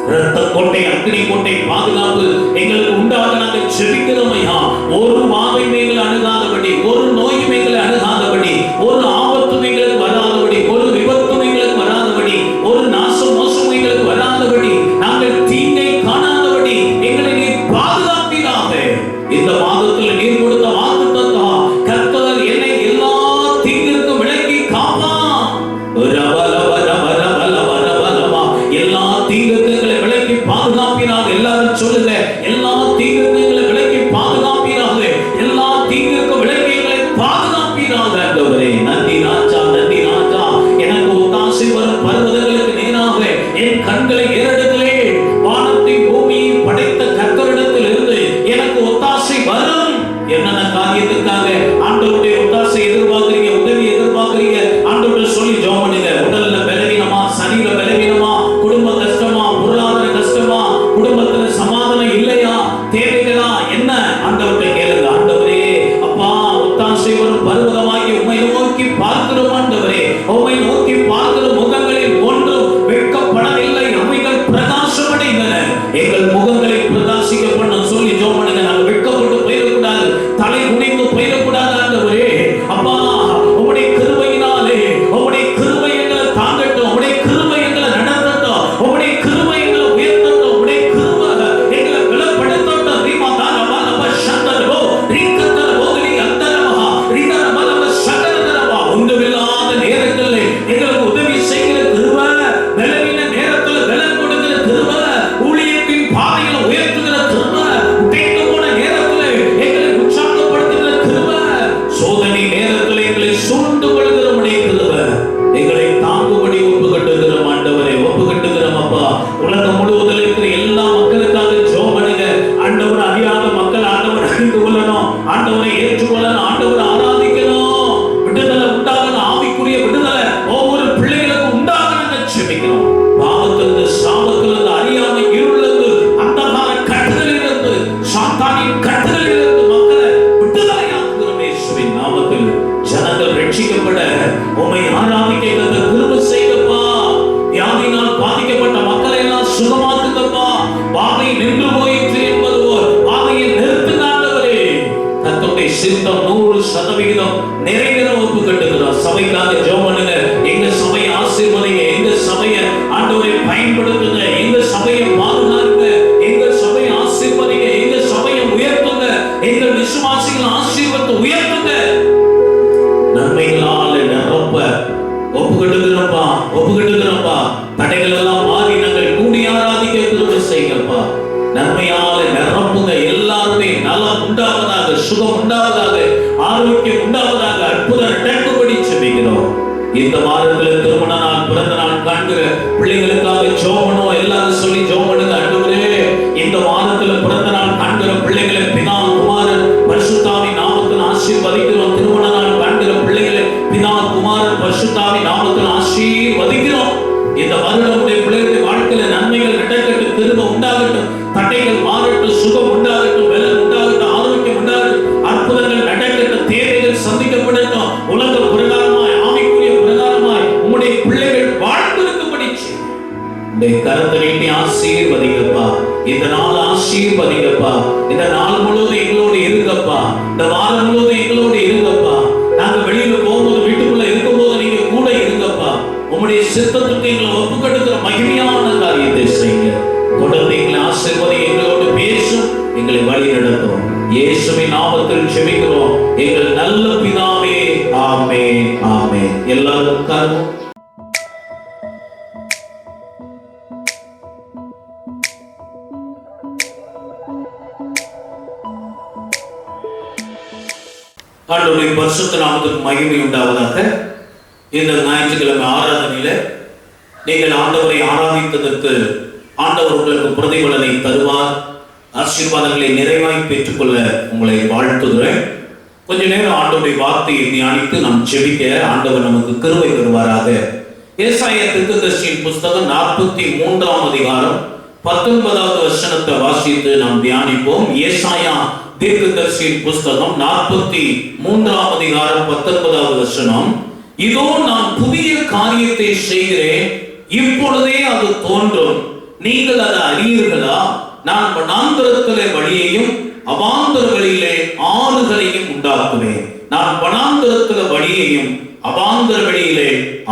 Speaker 1: இரத்த கோட்டை, அக்னி கோட்டை பாதுகாப்பு எங்களுக்கு உண்டாக நாங்கள் ஜெபிக்கிறோம் ஐயா. ஒரு வாதையும் எங்களை அணுகாதபடி, ஒரு நோயும் எங்களை அணுகாதபடி, ஒரு ஆபத்தும் எங்களுக்கு வராதபடி, ஒரு விபத்தும் எங்களுக்கு வராதபடி, ஒரு நாசம் மோசம் எங்களுக்கு வராதபடி, நாங்கள் தீங்கை காணாதபடி எங்களை நீர் பாதுகாப்பீராக. இந்த மாதத்தில் நீர் கொடுத்த வாக்கு ஆண்டவரே. நன்றி ராஜா, நன்றி ராஜா. எனக்கு ஒத்தாசை வரும் பர்வதங்களுக்கு நேராக என் கண்களை ஏறெடுக்கலே. வானத்தையும் பூமியையும் படைத்த கர்த்தரிடத்தில் இருந்து எனக்கு ஒத்தாசை வரும். என்னென்ன காரியத்துக்காக ஆண்டவருடைய ஒத்தாசை எதிர்பார்க்கிறீங்க, உதவி எதிர்பார்க்கிறீங்க, ஆண்டவரை சொல்லி ஜெபம் பண்ணுங்க. உடல்ல பலவீனமா, சரீர பலவீனமா, குடும்ப கஷ்டமா, பொருளாதார கஷ்டமா, குடும்பத்துல சமாதானம் இல்லையா, தேவைகளா, என்ன ஆண்டவரை கேளுங்க. ஆண்டவரே அப்பா, ஒத்தாசை வரும் பர்வதமாகி உம்மை நோக்கி பார்க்கிறோம். ஆண்டவரே உம்மை நோக்கி பார்க்கிற முகங்களில் ஒன்றும் வெட்கப்படவில்லை, அவைகள் பிரகாசமடைந்தன. எங்கள் முகங்களை பிரகாசிக்க பண்ண சொல்லி ஜெபம் பண்ணுங்க. நாங்கள் வெட்கப்பட்டு போயிடக்கூடாது, தலை குனிந்து போயிடக்கூடாது. ஆண்டவரே அப்பா, உம்முடைய கிருபையினாலே உம்முடைய கிருபை எங்களை தாங்கட்டும், உம்முடைய கிருபை எங்களை நடத்தட்டும், உம்முடைய கிருபை எங்களை உயர்த்தட்டும், உம்முடைய கிருபை எங்களை பலப்படுத்தட்டும். ரீமாதானமா நம்ம சந்தரோ ரீகத்தரோ அந்தரமா ரீதரமா நம்ம சகரதரமா. ஒன்றுமில்லாத நேரங்களில் எங்களுக்கு உதவி செய்கிற கிருபை, பலவீன நேரத்தில் பலன் கொடுக்கிற கிருபை, ஊழியத்தின் பாதையில உயர்த்துகிற கிருபை, உடைந்து போன நேரத்தில் எங்களை உற்சாகப்படுத்துகிற கிருபை, சோதனை நேரத்தில் எங்களை சூழ்ந்து கொள்கிற உடைய கிருபை, எங்களை தாங்கும்படி ஒப்பு கட்டுகிறோம். ஆண்டவரை ஒப்பு கட்டுகிறோம். அப்பா, உலகம் முழுவதில் இருக்கிற எல்லா மக்களுக்காக ஜெபம் பண்ணுங்க. ஆண்டவரை அறியாத மக்கள் ஆண்டவரை அறிந்து கொள்ளணும், ஆண்டவரை ஏற்றுக்கொள்ளணும், ஆண்டவரை ஆராதிக்கணும். விடுதலை உண்டாகணும், ஆவிக்குரிய விடுதலை ஒவ்வொரு பிள்ளைகளுக்கும் உண்டாகணும்னு ஜெபிக்கிறோம். பாவத்திலிருந்து, சாபத்திலிருந்து, அறியாமை இருளிலிருந்து, அந்தகார கட்டுகளிலிருந்து, சாத்தானின் கட்டுகளிலிருந்து மக்களை விடுதலையாக்குகிறோம் இயேசுவின் நாமத்தில். ஜனங்கள் ரட்சிக்கப்பட உம்மை ஆராதிக்க கிருபை செய்யப்பா. வியாதியினால் பாதிக்கப்பட்ட மக்களை எல்லாம் சுகமாக்குங்கப்பா. பாதை நின்று போயிற்று என்பது போல் பாதையை நிறுத்துங்க ஆண்டவரே. கர்த்தருடைய சித்தம் 100% நிறைவேற ஒப்பு கட்டுகிறோம். சபைக்காக ஜெபம் பண்ணுங்க. எங்க சபையை ஆசீர்வதிங்க, எங்க சபையை ஆண்டவரை பயன்படுத்துங்க, எங்க சபையை பாதுகாருங்க, எங்க சபையை ஆசீர்வதிங்க, எங்க சபையை உயர்த்துங்க, எங்க விசுவாசிகள் ஆசீர்வாதத்தை உயர்த்துங்க. நன்மைகளால நிரப்ப ஒப்புக்கட்டுகிறோம்ப்பா, ஒப்புக்கட்டுகிறோம்ப்பா. தடைகள் எல்லாம் மாறி நாங்கள் கூடி ஆராதிக்க கிருபை செய்யுங்கப்பா. நன்மையால நிரப்புங்க. எல்லாருமே நலம் உண்டாவதாக, சுகம் உண்டாவதாக, ஆரோக்கியம் உண்டாவதாக, அற்புதம் நடக்கும்படி ஜெபிக்கிறோம். இந்த வாரத்தில் திருமண நாள், பிறந்த நாள் காண்கிற பிள்ளைகளுக்காக ஜெபம் பண்ணுவோம். எல்லாரும் சொல்லி ஜெபம் பண்ணுங்க. ஆண்டவரே, இந்த வாரத்தில் பிறந்த நாள் காண்கிற பிள்ளைகளை பிதா குமாரன் பரிசுத்தாவின் நாமத்தில் ஆசீர்வதிக்கிறோம். திருமண நாள் காண்கிற பிள்ளைகளை பிதா குமாரன் பரிசுத்தாவின் நாமத்தில் ஆசீர்வதிக்கிறோம். இந்த வருடமுடைய பிள்ளைகளுடைய வாழ்க்கையில நன்மைகள் நடக்கட்டும், கிருபை உண்டாகட்டும், தடைகள் மாறட்டும், சுகம் உண்டாகட்டும், பலன் உண்டாகட்டும், ஆரோக்கியம் உண்டாகட்டும், அற்புதங்கள் நடக்கட்டும், தேவைகள் சந்திக்கப்படட்டும். உலக பிரகாரமாய், ஆவிக்குரிய பிரகாரமாய் உம்முடைய பிள்ளைகள் வாழ்ந்திருக்கும்படி உடைய கரத்தை நீட்டி ஆசீர்வதிங்கப்பா. இந்த நாள் ஆசீர்வதிங்கப்பா. இந்த நாள் முழுவதும் எங்களோடு இருங்கப்பா. இந்த வாரம் முழுவதும் எங்களோடு இருங்கப்பா. நாங்க வெளியில போகும்போது, வீட்டுக்குள்ள இருக்கும்போது நீங்க கூட இருங்கப்பா. உம்முடைய சித்தத்துக்கு எங்களை ஒப்பு கட்டுகிற மகிமையான காரியத்தை செய்யுங்க. தொடர்ந்து எங்களை ஆசீர்வதி, எங்களோடு பேசும், எங்களை வழி நடத்தும். இயேசுவின் நாமத்தில் ஜெபிக்கிறோம் எங்கள் நல்ல பிதாவே. ஆமென், ஆமென். எல்லாரும் உட்காருவோம். ஆண்டவருடைய பரிசுத்த நாமத்துக்கு மகிமை உண்டாவதாக. இந்த ஞாயிற்றுக்கிழமை ஆராதனையில நீங்கள் ஆண்டவரை ஆராதித்ததற்கு ஆண்டவர் உங்களுக்கு பிரதிபலனை தருவார். ஆசீர்வாதங்களை நிறைவாய் பெற்றுக்கொள்ள உங்களை வாழ்த்துகிறேன். கொஞ்ச நேரம் ஆண்டவருடைய வார்த்தையை தியானித்து நாம் ஜெபிக்க ஆண்டவர் நமக்கு கிருபை தருவாராக. ஏசாயா தீர்க்கதரிசியின் புஸ்தகம் 43ஆம் அதிகாரம் 19வது வசனத்தை வாசித்து நாம் தியானிப்போம். ஏசாயா தீர்க்கதரிசியின் புஸ்தகம் 43ஆம் அதிகாரம் 19வது வசனம். இதோ நான் புதிய காரியத்தை செய்கிறேன், இப்பொழுதே அது தோன்றும், நீங்கள் அதை அறியீர்களா? நான் வனாந்தரத்திலே வழியையும் அவாந்தரங்களிலே ஆறுகளையும் உண்டாக்குவேன். நான் வனாந்தரத்திலே வழியையும் அவாந்தர வெளியிலே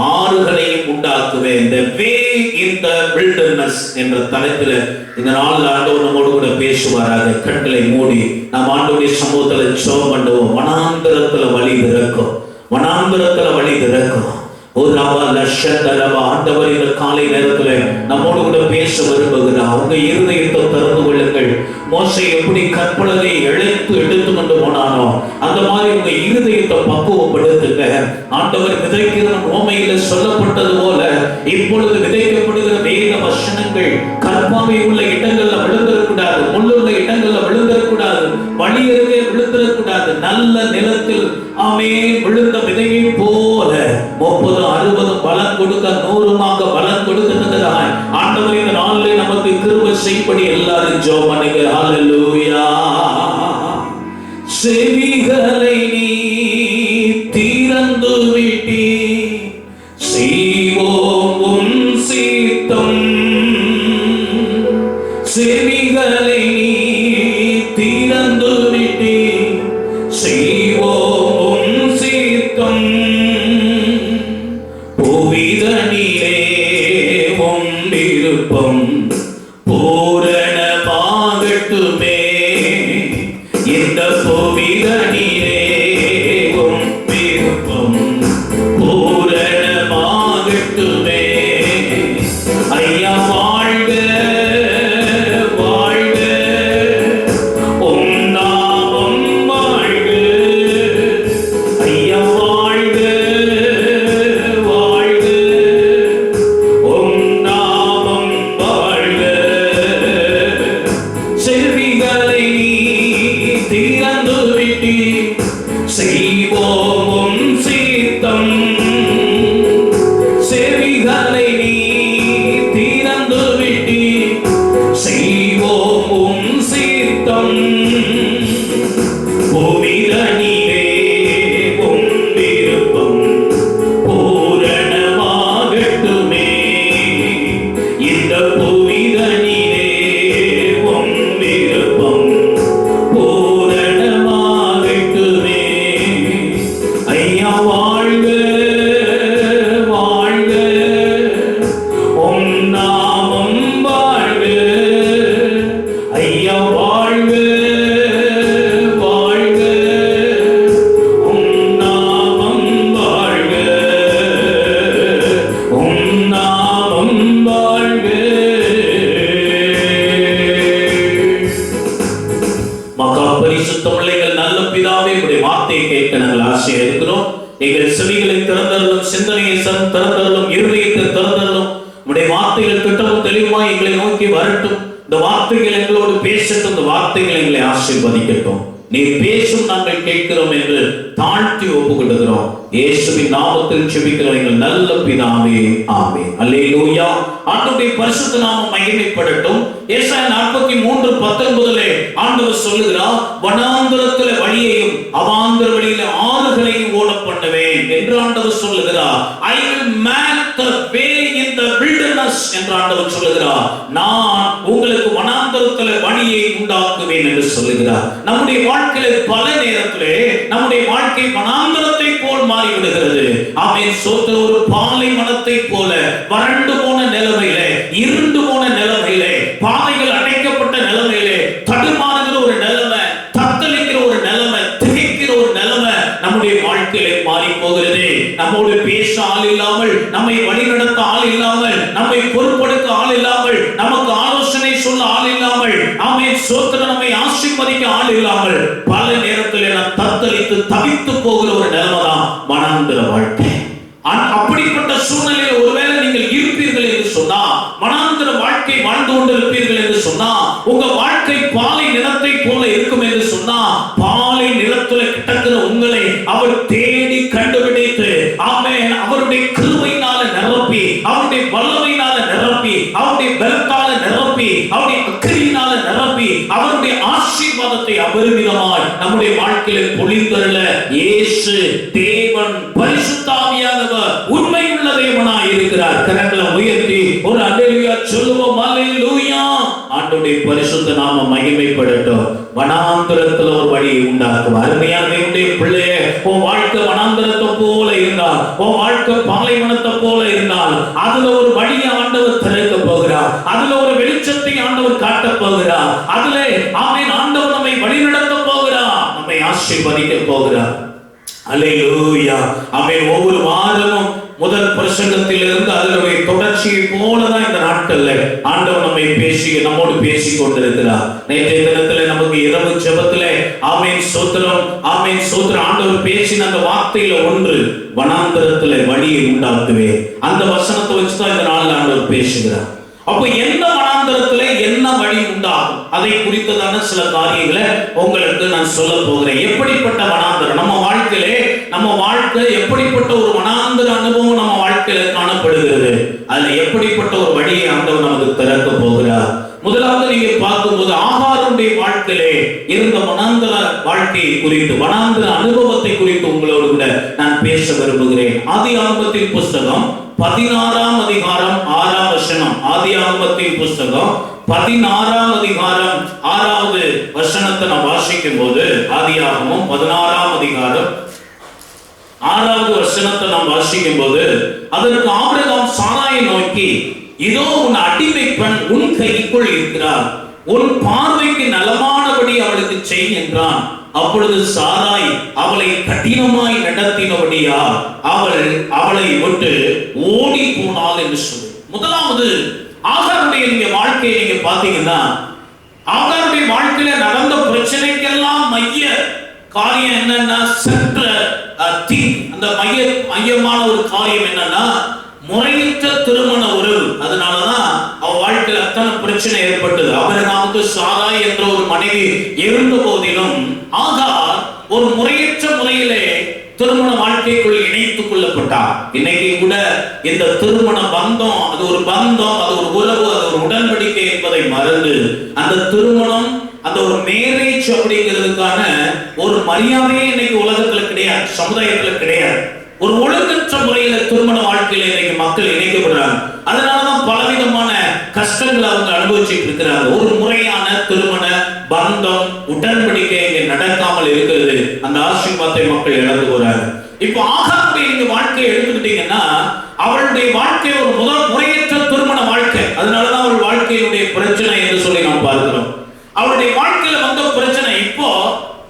Speaker 1: ஆறுகளையும் உண்டாக்குவேன். The way in the wilderness என்ற தலைப்பில் இந்த நாளில் ஆண்டவர் நம்மோடு கூட பேசுவாராக. கண்களை மூடி நாம் ஆண்டவருடைய சமூகத்தில் ஜெபம் பண்ணுவோம். வனாந்தரத்துல வழி திறக்கும், வனாந்தரத்துல வழி திறக்கும். ஆண்டவர் இந்த காலை நேரத்தில் நம்மோடு கூட பேச விரும்புகிறார். உங்க இருதயத்தை திறந்து கொள்ளுங்கள். மோசே எப்படி கற்பலகை எடுத்து கொண்டு போனானோ அந்த மாதிரி உங்க இருதயத்தை பக்குவப்படுத்துங்க. ஆண்டவர் விதைக்கிற ரோமையில சொல்லப்பட்டது போல இப்பொழுது விதைக்கப்படுகிற வேத வசனங்கள் கற்பாவை உள்ள இடங்கள்ல விழுந்துடக்கூடாது, முள்ளுள்ள இடங்கள்ல விழுந்துடக்கூடாது, வழி அருகே விழுந்துடக்கூடாது. நல்ல நிலத்தில் விழுந்த விதையை போல 30, 60 பலன் கொடுக்க 100 பலன் கொடுக்கிறதாய் ஆண்டவர் இந்த நாளிலே நமக்கு கிருபை செய்யும்படி எல்லாரும் ஜெபம் பண்ணுங்க. ஹல்லேலூயா. செவிகளை நீ திறந்து விட்டி செய்வோம் உன் சித்தம். செவிகளை நீ திறந்து விட்டி செய்வோம் உன் சித்தம். புவிதனிலே உன் விருப்பம் பூரணமாகட்டுமே. இந்த புவிதனிலே உன் விருப்பம் பூரணமாகட்டுமே. ஐயா வாழ்க வாழ்க, உம் நாமம் வாழ்க. ஐயா வாழ்க வாழ்க, உம் நாமம் வாழ்க. செவிகளை திறந்து விட்டி செய்வோம் உன் சித்தம். செவிகளை திறந்து விட்டி செய்வோம் உன் சித்தம். புவிதனிலே உன் விருப்பம் பூரணமாகட்டுமே. இந்த புவிதனிலே உன் விருப்பம் பூரணமாகட்டுமே. ஐயா வாழ்க வாழ்க, உம் நாமம் வாழ்க. ஐயா வாழ்க வாழ்க, உம் நாமம் வாழ்க. உம் நாமம் வாழ்க. மகா பரிசுத்த பிள்ளைகள், நல்ல பிதாவே, உடைய வார்த்தையை கேட்க நாங்கள் ஆசையா இருக்கிறோம். எங்கள் செவிகளை திறந்தருளும், சிந்தனையை திறந்தருளும், இருதயத்தை திறந்தருளும். உடைய வார்த்தைகள் திட்டமும் தெளிவுமாய் எங்களை நோக்கி வரட்டும். இந்த வார்த்தைகள் எங்களோடு பேசட்டும். இந்த வார்த்தைகள் எங்களை ஆசீர்வதிக்கட்டும். நீர் பேசும் நாங்கள் கேட்கிறோம் என்று தாழ்த்தி ஒப்புக்கொள்கிறோம். இயேசுவின் நாமத்தில் ஜெபிக்கிறோம் எங்கள் நல்ல பிதாவே, ஆமென். அல்லேலூயா. ஆண்டவருடைய பரிசுத்த நாமம் மகிமைப்படட்டும். ஏசாயா 43:19 ஆண்டவர் சொல்லுகிறார், வனாந்தரத்திலே வழியையும் அவாந்தர வழியிலே ஆறுகளையும் ஓட பண்ணுவேன் என்று ஆண்டவர் சொல்லுகிறார். I will make the way in the wilderness என்று ஆண்டவர் சொல்லுகிறார். நான் உங்களுக்கு வனாந்தரத்திலே வழியை உண்டாக்குவேன் என்று சொல்லுகிறார். நம்முடைய வாழ்க்கையில பல நேரத்திலே நம்முடைய வாழ்க்கை வனாந்தரத்தை போல் மாறிவிடுகிறது. ஆமென். சோத்திர ஒரு பாலைவனத்தை போல வறண்டு போன நிலைமையிலே, இருண்டு போன நிலைமையிலே, பாதைகள் அடைக்கப்பட்ட நிலைமையிலே, தடுமாறுகிற ஒரு நிலைமை, தத்தளிக்கிற ஒரு நிலைமை, திகைக்கிற ஒரு நிலைமை நம்முடைய வாழ்க்கையிலே மாறி போகிறது. நம்மோடு பேச ஆள் இல்லாமல், நம்மை வழிநடத்த ஆள் இல்லாமல், நம்மை பொறுப்படுத்த ஆள் இல்லாமல், நமக்கு ஆலோசனை சொல்ல ஆள் இல்லாமல், ஆமென், சோத்திர நம்மை ஆசீர்வதிக்க ஆள் இல்லாமல் பல நேரத்தில் நாம் தத்தளித்து தவித்து போகிற ஒரு நிலைமைதான் வனாந்தர வாழ்க்கை. அப்படிப்பட்ட சூழ்நிலையில் ஒருவேளை நீங்கள் இருப்பீர்கள் என்று சொன்னா, வனாந்தர வாழ்க்கை வாழ்ந்து கொண்டு இருப்பீர்கள் என்று சொன்னா, உங்க வாழ்க்கை பாலை நிலத்தை போல இருக்கும் என்று சொன்னா, பாலை நிலத்துல கிடக்கிற உங்களை அவர் தேடி கண்டுபிடித்து, ஆமென், அவருடைய கிருபையினால நிரப்பி, அவருடைய வல்லமையினால நிரப்பி, அவருடைய பலத்தால நிரப்பி, அவருடைய அக்கறையினால நிரப்பி, அவருடைய ஆசீர்வாதத்தை அபரிமிதமாய் நம்முடைய வாழ்க்கையில பொழிந்தருள இயேசு தேவன் பரிசுத்த ஆவியானவர் உண்மை உள்ள தேவனாய் இருக்கிறார். கரங்களை உயர்த்தி ஒரு அல்லேலூயா சொல்லுவோம். அல்லேலூயா. ஆண்டவருடைய பரிசுத்த நாமம் மகிமைப்படட்டும். வனாந்தரத்துல ஒரு வழியை உண்டாக்குவார். அருமையான தேவனுடைய பிள்ளையே, உன் வாழ்க்கை வனாந்தரத்தை போல இருந்தால், உன் வாழ்க்கை பாலைவனத்தை போல இருந்தால், அதுல ஒரு வழியை ஆண்டவர் திறக்க போகிறார். அதுல ஒரு வெளிச்சத்தை ஆண்டவர் காட்ட போகிறார். அதுல ஆமென், ஆண்டவர் நம்மை வழிநடத்த போகிறார், நம்மை ஆசீர்வதிக்க போகிறார். அல்லேலூயா. ஆமென். ஒவ்வொரு வாரமும் முதல் பிரசங்கத்திலிருந்து அதனுடைய தொடர்ச்சியை போலதான் இந்த நாட்கள்ல ஆண்டவர் நம்மோடு பேசி கொண்டிருக்கிறார். நேற்றைய தினத்துல நமக்கு இரவு ஜெபத்துல ஆமென் ஸ்தோத்திரம், ஆமென் ஸ்தோத்திரம், ஆண்டவர் பேசின அந்த வார்த்தையில ஒன்று, வனாந்தரத்துல வழியை உண்டாக்குவேன். அந்த வசனத்தை வச்சுதான் இந்த நாள் ஆண்டவர் பேசுகிறார். அப்போ எந்த வனாந்தரத்துல என்ன வழி உண்டாகும் அதை குறித்ததான சில காரியங்களை உங்களுக்கு நான் சொல்ல போகிறேன். எப்படிப்பட்ட வனாந்தரம் நம்ம வாழ்க்கை எப்படிப்பட்ட ஒரு வனாந்தர அனுபவம் நம்ம வாழ்க்கையில காணப்படுகிறது, அதுல எப்படிப்பட்ட ஒரு வழியை ஆண்டவர் நமக்கு திறக்க போகிறார். முதலாவது நீங்க பார்க்கும்போது ஆகாருடைய வாழ்க்கையிலே இருந்த வனாந்தர வாழ்க்கையை குறித்து, வனாந்தர அனுபவத்தை குறித்து உங்களோடு கூட நான் பேச விரும்புகிறேன். ஆதியாகமத்தின் புஸ்தகம் 16ஆம் அதிகாரம் 6ஆம் வசனம். ஆதியாகமத்தின் புஸ்தகம் 16ஆம் அதிகாரம் 6வது வசனத்தை நான் வாசிக்கும் போது, ஆதியாகமம் 16ஆம் அதிகாரம் 6வது வசனத்தை நாம் வாசிக்கும் போது, அதற்கு ஆபிரகாம் சாராயை நோக்கி, இதோ உன் அடிமை பெண் உன் கைக்குள் இருக்கிறார், உன் பார்வைக்கு நலமானபடி அவளுக்கு செய் என்றான். அப்பொழுது சாராய் அவளை கடினமாய் நடத்தினபடியா அவளை விட்டு ஓடி போனாள் என்று சொல்லு. முதலாவது ஆகாருடைய நீங்க வாழ்க்கையை நீங்க பாத்தீங்கன்னா, ஆகாருடைய வாழ்க்கையில நடந்த பிரச்சனைக்கெல்லாம் மைய காரியம் என்னன்னா, அந்த மையமான ஒரு காரியம் என்னன்னா, முறையற்ற திருமண உறவு. அதனாலதான் அவ வாழ்க்கையில் அத்தனை பிரச்சனை ஏற்பட்டது. ஆபிரகாமுக்கு சாராய் என்ற ஒரு மனைவி இருந்த போதிலும் ஆகார் ஒரு முறையற்ற முறையிலே திருமண வாழ்க்கைக்குள் இணைத்துக் கொள்ளப்பட்டார். இன்னைக்கு கூட இந்த திருமண பந்தம், அது ஒரு பந்தம், அது ஒரு உறவு, அது ஒரு உடன்படிக்கை என்பதை மறந்து அந்த திருமணம், அந்த ஒரு மேரேஜ் அப்படிங்கிறதுக்கான ஒரு மரியாதையே இன்னைக்கு உலகத்துல கிடையாது, சமுதாயத்துல கிடையாது. ஒரு ஒழுங்கற்ற முறையில திருமண வாழ்க்கையில இன்னைக்கு மக்கள் இணைக்கப்படுறாங்க. அதனாலதான் பலவிதமான கஷ்டங்களை அவங்க அனுபவிச்சுட்டு இருக்கிறாங்க. ஒரு முறையான திருமண பந்தம், உடன்படிக்கை நடக்காமல் இருக்கிறது. அந்த ஆசீர்வாதத்தை மக்கள் இழந்து போறாங்க. இப்போ ஆகாருடைய இந்த வாழ்க்கையை எடுத்துக்கிட்டீங்கன்னா, அவளுடைய வாழ்க்கை ஒரு முறையற்ற திருமண வாழ்க்கை. அதனாலதான் அவள் வாழ்க்கையினுடைய பிரச்சனை என்று சொல்லி நாம் பார்க்கிறோம். அவளுடைய வாழ்க்கையில வந்த பிரச்சனை, இப்போ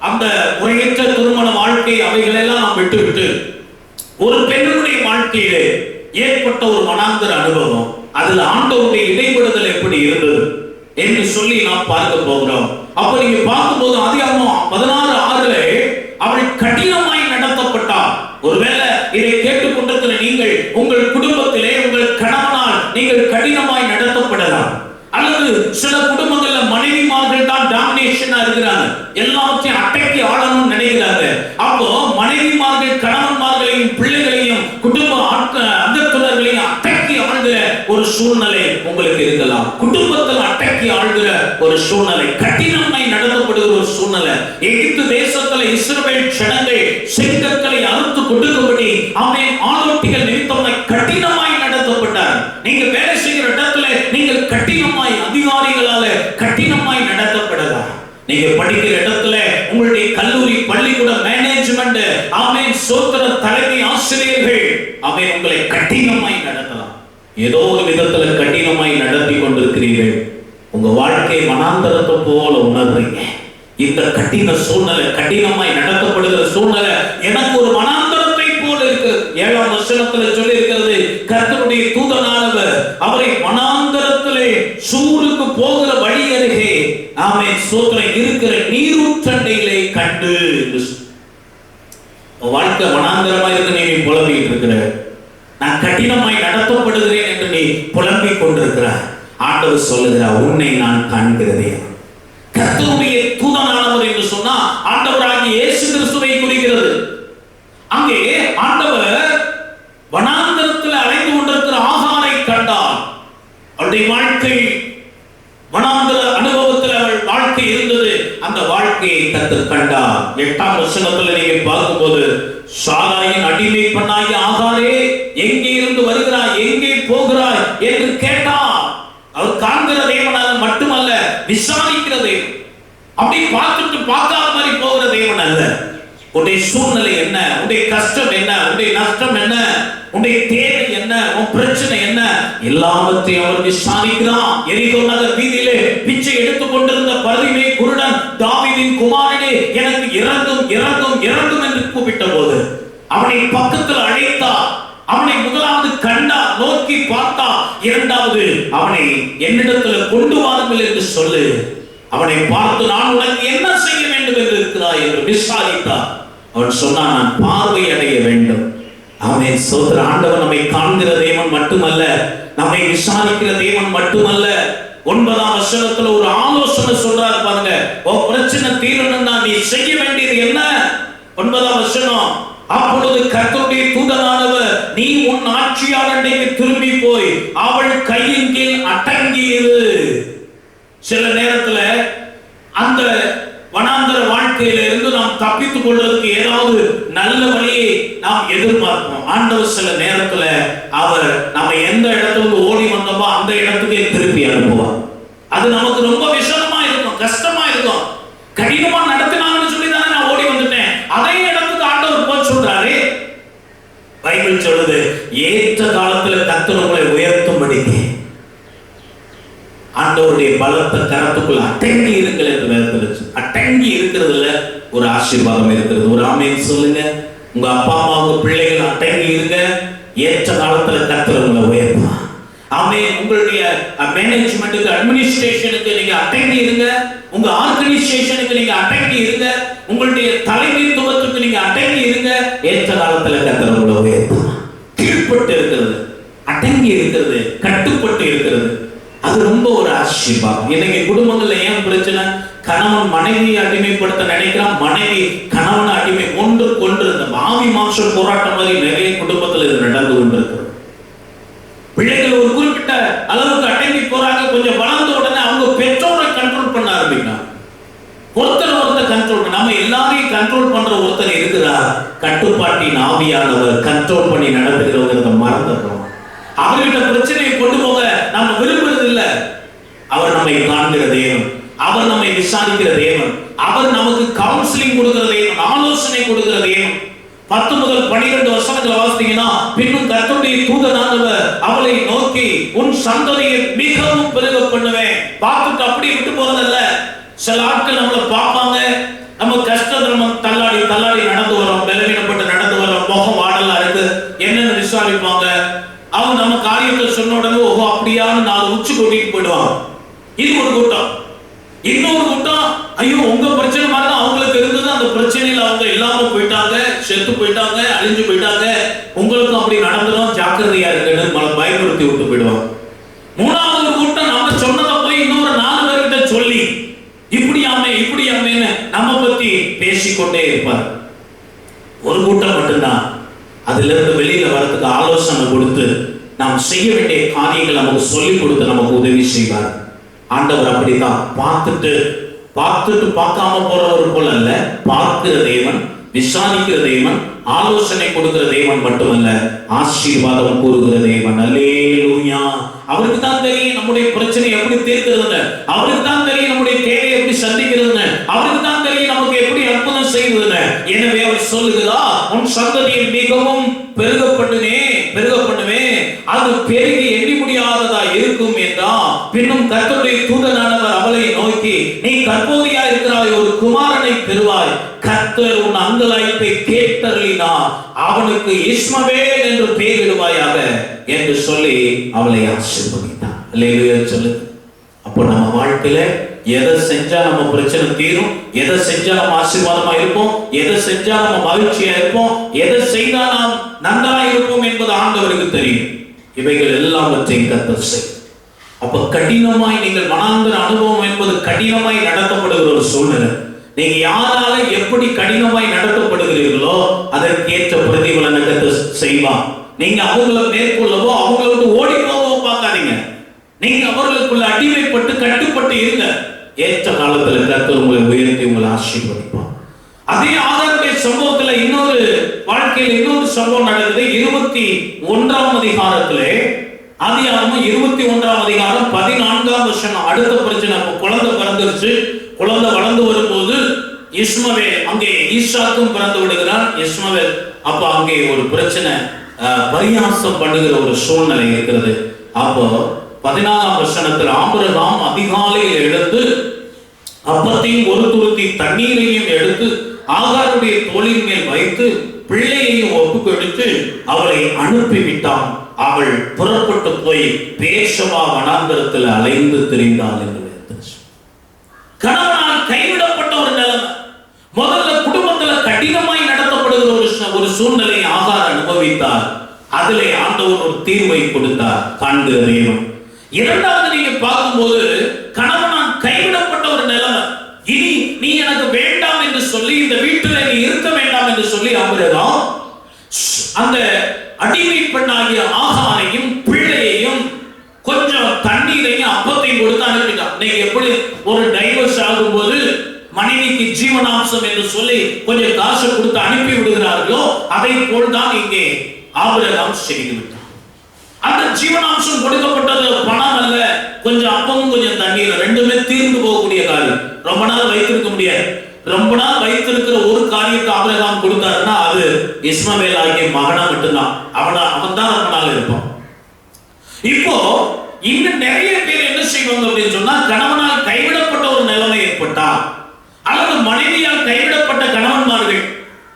Speaker 1: அந்த முறையற்ற திருமண வாழ்க்கை அவைகளெல்லாம் நாம் விட்டு ஒரு பெண்ணுடைய வாழ்க்கையிலே ஏற்பட்ட ஒரு வனாந்தர அனுபவம், அதுல ஆண்டவருடைய இடைபடுதல் எப்படி இருந்தது என்று சொல்லி நாம் பார்க்க போகிறோம். அப்ப நீங்க பார்க்கும்போது ஆதியாகமம் 16:6 அவள் கடினமாய் நடத்தப்பட்டார். ஒருவேளை இதை கேட்டுக்கொண்டிருக்கிற நீங்கள் உங்கள் குடும்பத்திலே உங்கள் கணவனால் நீங்கள் கடினமாய் நடத்தப்படலாம். அல்லது சில குடும்பங்கள்ல மனைவிமார்கள் தான் டாமினேஷனா இருக்கிறாங்க, எல்லாத்தையும் அடக்கி ஆளணும்னு நினைக்கிறாங்க. அப்போ மனைவிமார்கள் கணவன்மார்களையும் பிள்ளைகளையும் குடும்ப அங்கத்தினர்களையும் அடக்கி ஆளுகிற ஒரு சூழ்நிலை உங்களுக்கு இருக்கலாம். குடும்பத்தில் அடக்கி ஆளுகிற ஒரு சூழ்நிலை, கடினமாய் நடத்தப்படுகிற ஒரு சூழ்நிலை. எகிப்து தேசத்துல இஸ்ரவேல் ஜனங்கள் செங்கற்களை அறுத்து கொடுக்கும்படி அவன் ஆளோட்டிகள் நிமித்தமாய் கடினமாய் நடத்தப்பட்டார். நீங்க வேலை செய்கிற இடத்துல நீங்கள் கடினமாய் அதிகாரிகளால கடினமாய் நடத்தப்படலாம். நீங்க படிக்கிற இடத்துல உங்களுடைய கல்லூரி பள்ளிக்கூட மேனேஜ்மெண்ட், ஆமென் சோத்திர தலைமை ஆசிரியர்கள், அவன் உங்களை கடினமாய் நடத்தலாம். ஏதோ ஒரு விதத்துல கடினமாய் நடத்தி கொண்டிருக்கிறீர்கள். உங்க வாழ்க்கை வனாந்தரத்தை போல உணர்றீங்க. இந்த கடின சூழ்நிலை, கடினமாய் நடத்தப்படுகிற சூழ்நிலை எனக்கு ஒரு வனாந்தரத்தை போல இருக்கு. 7ஆம் வசனத்துல சொல்லி இருக்கிறது, கர்த்தருடைய தூதனானவர் அவரை வனாந்தரத்திலே சூருக்கு போகிற வழி அருகே ஆமென் சோத்திரம் இருக்கிற நீரூற்றண்டையிலே கண்டு. வாழ்க்கை வனாந்தரமா இருக்கு, நீ புலம்பிட்டு இருக்கிற, நான் கடினமாய் நடத்தப்படுகிறேன் என்று நீ புலம்பிக் கொண்டிருக்கிறார். ஆண்டவர் சொல்லுகிறார், உன்னை நான் காண்கிறதே. கர்த்தருடைய தூதனானவர் என்று சொன்னா ஆண்டவராகிய இயேசு கிறிஸ்துவை குறிக்கிறது. அங்கே ஆண்டவர் வனாந்தரத்தில் அலைந்து கொண்டிருக்கிற ஆகாரை கண்டார். அவருடைய வாழ்க்கை வனாந்தர அனுபவத்தில் அவள் வாழ்க்கை இருந்தது. அந்த வாழ்க்கையை கர்த்தர் கண்டார். 8ஆம் வசனத்தில் நீங்க பார்க்கும்போது, சாராயின் அடிமை பெண்ணாகிய ஆகாரே, எங்கே இருந்து வருகிறாய், எங்கே போகிறாய் என்று கேட்டார். அவர் காண்கிற தேவனாக மட்டுமல்ல, விசாரிக்கிற தேவன். அப்படி பார்த்துட்டு பார்க்காத மாதிரி போகிற தேவன் அல்ல. உன்னுடைய சூழ்நிலை என்ன, உன்னுடைய கஷ்டம் என்ன, உன்னுடைய நஷ்டம் என்ன, உன்னுடைய தேவை என்ன, உன் பிரச்சனை என்ன, எல்லாவற்றையும் அவர் விசாரிக்கிறான். எரிகோ நகர் வீதியிலே பிச்சை எடுத்துக் கொண்டிருந்த பரிமே குருடன், தாவீதின் குமாரனே எனக்கு இறங்கும் இறங்கும் இறங்கும் என்று கூப்பிட்ட போது அவனை பக்கத்தில் அழைத்தார். அவனை முதலாவது அவனை என்னிடத்துல கொண்டு வாருங்கள் என்று சொல்லு. அவனை பார்த்து, நான் உனக்கு என்ன செய்ய வேண்டும் என்று இருக்கிறாய் என்று விசாரித்தார். அவன் சொன்னான், நான் பார்வை அடைய வேண்டும். ஆமென். சோதர ஆண்டவர் நம்மை காண்கிற தேவன் மட்டுமல்ல, நம்மை விசாரிக்கிற தேவன் மட்டுமல்ல. 9ஆம் வசனத்துல ஒரு ஆலோசனை சொல்றாரு பாருங்க. உன் பிரச்சனை தீரணும்னா நீ செய்ய வேண்டியது என்ன? 9ஆம் வசனம், அப்பொழுது கர்த்தருடைய தூதனானவர், நீ உன் ஆட்சியாளனுக்கு திரும்பி போய் அவள் கையின் கீழ் அடங்கி இரு. சில நேரத்துல அந்த வனாந்தர வாழ்க்கையில இருந்து நாம் தப்பித்துக் கொள்வதற்கு ஏதாவது நல்ல வழியை நாம் எதிர்பார்ப்போம். ஆண்டவர் சில நேரத்துல அவர் நம்ம எந்த இடத்துல ஓடி வந்தோமோ அந்த இடத்துக்கே திருப்பி அனுப்புவார். அது நமக்கு ரொம்ப விஷமமா இருக்கும், கஷ்டமா இருக்கும். கடினமா நடத்தினாங்கன்னு சொல்லி தானே நான் ஓடி வந்துட்டேன், அதே இடத்துக்கு ஆண்டவர் போய் சொல்றாரு. பைபிள் சொல்லுது, ஏற்ற காலத்துல கர்த்தர் உங்களை உயர்த்தும்படிக்கு ஆண்டவருடைய பலத்த கரத்துக்குள் அடங்கி இருங்கள் என்று வேதத்தில் அடங்கி இருக்கிறதுல ஒரு ஆசீர்வாதம் இருக்கிறது. ஒரு ஆமென் சொல்லுங்க. உங்க அப்பா அம்மா உங்க பிள்ளைகள் அடங்கி இருங்க, ஏற்ற காலத்துல கர்த்தர் உங்களை உயர்த்துவார். ஆமென். உங்களுடைய மேனேஜ்மென்ட்டுக்கு, அட்மினிஸ்ட்ரேஷனுக்கு நீங்க அடங்கி இருங்க, உங்க ஆர்கனைசேஷனுக்கு நீங்க அடங்கி இருங்க, உங்களுடைய தலைமைத்துவத்துக்கு நீங்க அடங்கி இருங்க, ஏற்ற காலத்துல கர்த்தர் உங்களை உயர்த்துவார். கீழ்பட்டு இருக்கிறது, அடங்கி இருக்கிறது, கட்டுப்பட்டு இருக்கிறது, அது ரொம்ப ஒரு ஆசீர்வாதம். இன்னைக்கு குடும்பங்கள்ல ஏன் பிரச்சனை? கணவன் மனைவியை அடிமைப்படுத்த நினைக்கிறான், மனைவி கணவனை அடிமை கொண்டு இந்த ஆவி மாச போராட்டம் மாதிரி நிறைய குடும்பத்தில் இது நடந்து கொண்டிருக்கிறது. பிள்ளைகள் ஒரு குறிப்பிட்ட அளவுக்கு அடங்கி போறாங்க, கொஞ்சம் வளர்ந்த உடனே அவங்க பெற்றோரை கண்ட்ரோல் பண்ண ஆரம்பிக்கிறாங்க. ஒருத்தர் கண்ட்ரோல், நம்ம எல்லாரையும் கண்ட்ரோல் பண்ற ஒருத்தர் இருக்கிறார், கட்டுப்பாட்டின் ஆவியானவர் கண்ட்ரோல் பண்ணி நடத்துகிறவங்க மறந்துடுறோம். அவர்கிட்ட பிரச்சனையை கொண்டு போக நம்ம விரும்புறது இல்லை. அவர் நம்மை காண்கிற தேவன், அவர் நம்மை விசாரிக்கிற தேவன், அவர் நமக்கு கவுன்சிலிங் கொடுக்கிற தேவன், ஆலோசனை கொடுக்கிற தேவன். 10 முதல் 12 வசனங்களை வாசித்தீங்கன்னா, பின்னும் கர்த்தருடைய தூதனானவர் அவளை நோக்கி, உன் சந்ததியை மிகவும் பெருக பண்ணுவேன். பார்த்துட்டு அப்படியே விட்டு போறதல்ல. சில ஆட்கள் நம்மளை பார்ப்பாங்க, நம்ம கஷ்டத்தை நம்ம தள்ளாடி நடந்து வரோம், பலவீனப்பட்டு நடந்து வரோம், முகம் வாடலா இருக்கு, என்னன்னு விசாரிப்பாங்க. அவங்க நம்ம காரியத்தை சொன்ன உடனே ஓஹோ அப்படியான்னு 4 உச்சி கொட்டிட்டு போயிடுவாங்க. இது ஒரு கூட்டம். இன்னொரு கூட்டம், ஐயோ உங்க பிரச்சனை மாதிரி தான் அவங்களுக்கு இருந்தது, அந்த பிரச்சனையில அவங்க இல்லாம போயிட்டாங்க, செத்து போயிட்டாங்க, அழிஞ்சு போயிட்டாங்க, உங்களுக்கும் அப்படி நடந்துடும், ஜாக்கிரதையா இருக்குன்னு நம்மளை பயமுறுத்தி விட்டு போயிடுவாங்க. 3வது கூட்டம், நம்ம சொன்னதை போய் இன்னொரு 4 பேர்கிட்ட சொல்லி இப்படியாமேன்னு நம்ம பத்தி பேசிக்கொண்டே இருப்பார். ஒரு கூட்டம் மட்டும்தான் அதுல இருந்து வெளியில வரதுக்கு ஆலோசனை கொடுத்து நாம் செய்ய வேண்டிய காரியங்கள் நமக்கு சொல்லிக் கொடுத்து நமக்கு உதவி செய்வார். ஆண்டவர் அப்படித்தான் பார்த்துட்டு பார்க்காம போறவர் போல அல்ல, பார்க்கிற தேவன், விசாரிக்கிற தேவன், ஆலோசனை கொடுக்கிற தேவன் மட்டுமல்ல, ஆசீர்வாதம் கூறுகிற தேவன். அல்லேலூயா. அவருக்கு தான் தெரியும் நம்முடைய பிரச்சனை எப்படி தீர்க்கிறதுன்னு, அவருக்கு தான் தெரியும் நம்முடைய தேவையை எப்படி சந்திக்கிறதுன்னு, அவருக்கு தான் தெரியும் நமக்கு எப்படி அற்புதம் செய்வதுன்னு. எனவே அவர் சொல்லுகிறார், உன் சந்ததியை மிகவும் பெருக பண்ணுவேன், அது பெருகி எண்ணி முடியாததா இருக்கும் என்றால், பின்னும் கர்த்தருடைய தூதனானவர் அவளை நோக்கி, நீ கர்ப்பவதியாய் இருக்கிறாய், ஒரு குமாரனை பெறுவாய், கர்த்தர் உன் அங்கலாய்ப்பை கேட்டருளினார், அவனுக்கு இஸ்மவேல் என்று பெயரிடுவாயாக என்று சொல்லி அவளை ஆசீர்வதித்தார். அல்லேலூயா சொல்லு. அப்போ நம்ம வாழ்க்கையில எதை செஞ்சா நம்ம பிரச்சனை தீரும், எதை செஞ்சா நம்ம ஆசீர்வாதமா இருப்போம், எதை செஞ்சா நம்ம மகிழ்ச்சியா இருப்போம், எதை செய்தா நாம் நன்றாக இருப்போம் என்பது ஆண்டவருக்கு தெரியும். இவைகள் எல்லாவற்றையும் கர்த்தர் செய்யும். அப்ப கடினமாய் நீங்கள் வனாந்தர அனுபவம் என்பது கடினமாய் நடத்தப்படுகிற ஒரு சூழ்நிலை. நீங்க யாரால எப்படி கடினமாய் நடத்தப்படுகிறீர்களோ அதற்கேற்ற பிரதிபலனை கர்த்தர் செய்வார். நீங்க அவங்களை மேற்கொள்ளவோ அவங்களோட ஓடி போகவோ பார்க்காதீங்க. நீங்க அவர்களுக்குள்ள அடிமைப்பட்டு கட்டுப்பட்டு இருங்க. ஏற்ற காலத்துல கர்த்தர் உங்களை உயர்த்தி உங்களை ஆசீர்வதிப்பார். அதே ஆதாரடைய சம்பவத்துல இன்னொரு வாழ்க்கையில் இன்னொரு சம்பவம் நடக்குது. 21ஆம் அதிகாரத்திலே, ஆதியாகமம் 21ஆம் அதிகாரம் 14ஆம் வசனம். அடுத்த பிரச்சனை, குழந்தை பிறந்துருச்சு. குழந்தை வளர்ந்து வரும்போது இஸ்மவேல், அங்கே ஈசாக்கும் பிறந்து விடுகிறான் இஸ்மவேல். அப்ப அங்கே ஒரு பிரச்சனை, பரியாசம் பண்ணுகிற ஒரு சூழ்நிலை இருக்கிறது. அப்போ 14ஆம் வசனத்தில், ஆபிரகாம் அதிகாலையில் எழுந்து அப்பத்தையும் ஒரு துருத்தி தண்ணீரையும் எடுத்து ஆகாருடைய தோளின் மேல் வைத்து பிள்ளையையும் ஒப்புக்கொடுத்து அவளை அனுப்பிவிட்டான். அவள் புறப்பட்டு போய் பேர்ஷபா வனாந்தரத்தில் அலைந்து திரிந்தாள் என்று கணவனால் கைவிடப்பட்ட ஒரு நிலைமை. முதல்ல குடும்பத்தில் கடினமாய் நடத்தப்படுகிற ஒரு சூழ்நிலை ஆகார் அனுபவித்தார். அதிலே ஆண்டவர் ஒரு தீர்வை கொடுத்தார் காண்கிற தெய்வம். இரண்டாவது நீங்க பார்க்கும்போது கணவனால் கைவிடப்பட்ட ஒரு நிலைமை. இனி நீ எனக்கு வேண்டாம் என்று சொல்லி, இந்த வீட்டில் நீ இருக்க வேண்டாம் என்று சொல்லி ஆபிரகாம் அந்த அடிமை பெண்ணாகிய ஆகாரையும் பிள்ளையையும் கொஞ்சம் தண்ணீரையும் அப்பத்தையும் கொடுத்து அனுப்பிட்டான். நீங்க எப்படி ஒரு டைவர்ஸ் ஆகும்போது மனைவிக்கு ஜீவனாம்சம் என்று சொல்லி கொஞ்சம் காசு கொடுத்து அனுப்பி விடுகிறார்களோ அதை போல்தான் இங்கே ஆபிரகாம் செய்து விட்டான். அந்த ஜீவனாம்சம் கொடுக்கப்பட்டது பணம் அல்ல, கொஞ்சம் அப்பமும் கொஞ்சம் தண்ணீர், ரெண்டுமே தீர்ந்து போகக்கூடிய காரியம். ரொம்ப நாள் வைத்திருக்க முடியாது. ரொம்ப நாள் வைத்திருக்கிற ஒரு காரியத்தை ஆபிரகாம் கொடுத்தாருன்னா அது இஸ்மவேல் ஆகிய மகனா மட்டும்தான். அவன் தான் ரொம்ப நாள் இருப்பான். இப்போ இன்னும் நிறைய பேர் என்ன செய்வாங்க அப்படின்னு சொன்னா, கணவனால் கைவிடப்பட்ட ஒரு நிலைமை ஏற்பட்டா அல்லது மனைவியால் கைவிடப்பட்ட கணவன்மார்கள்,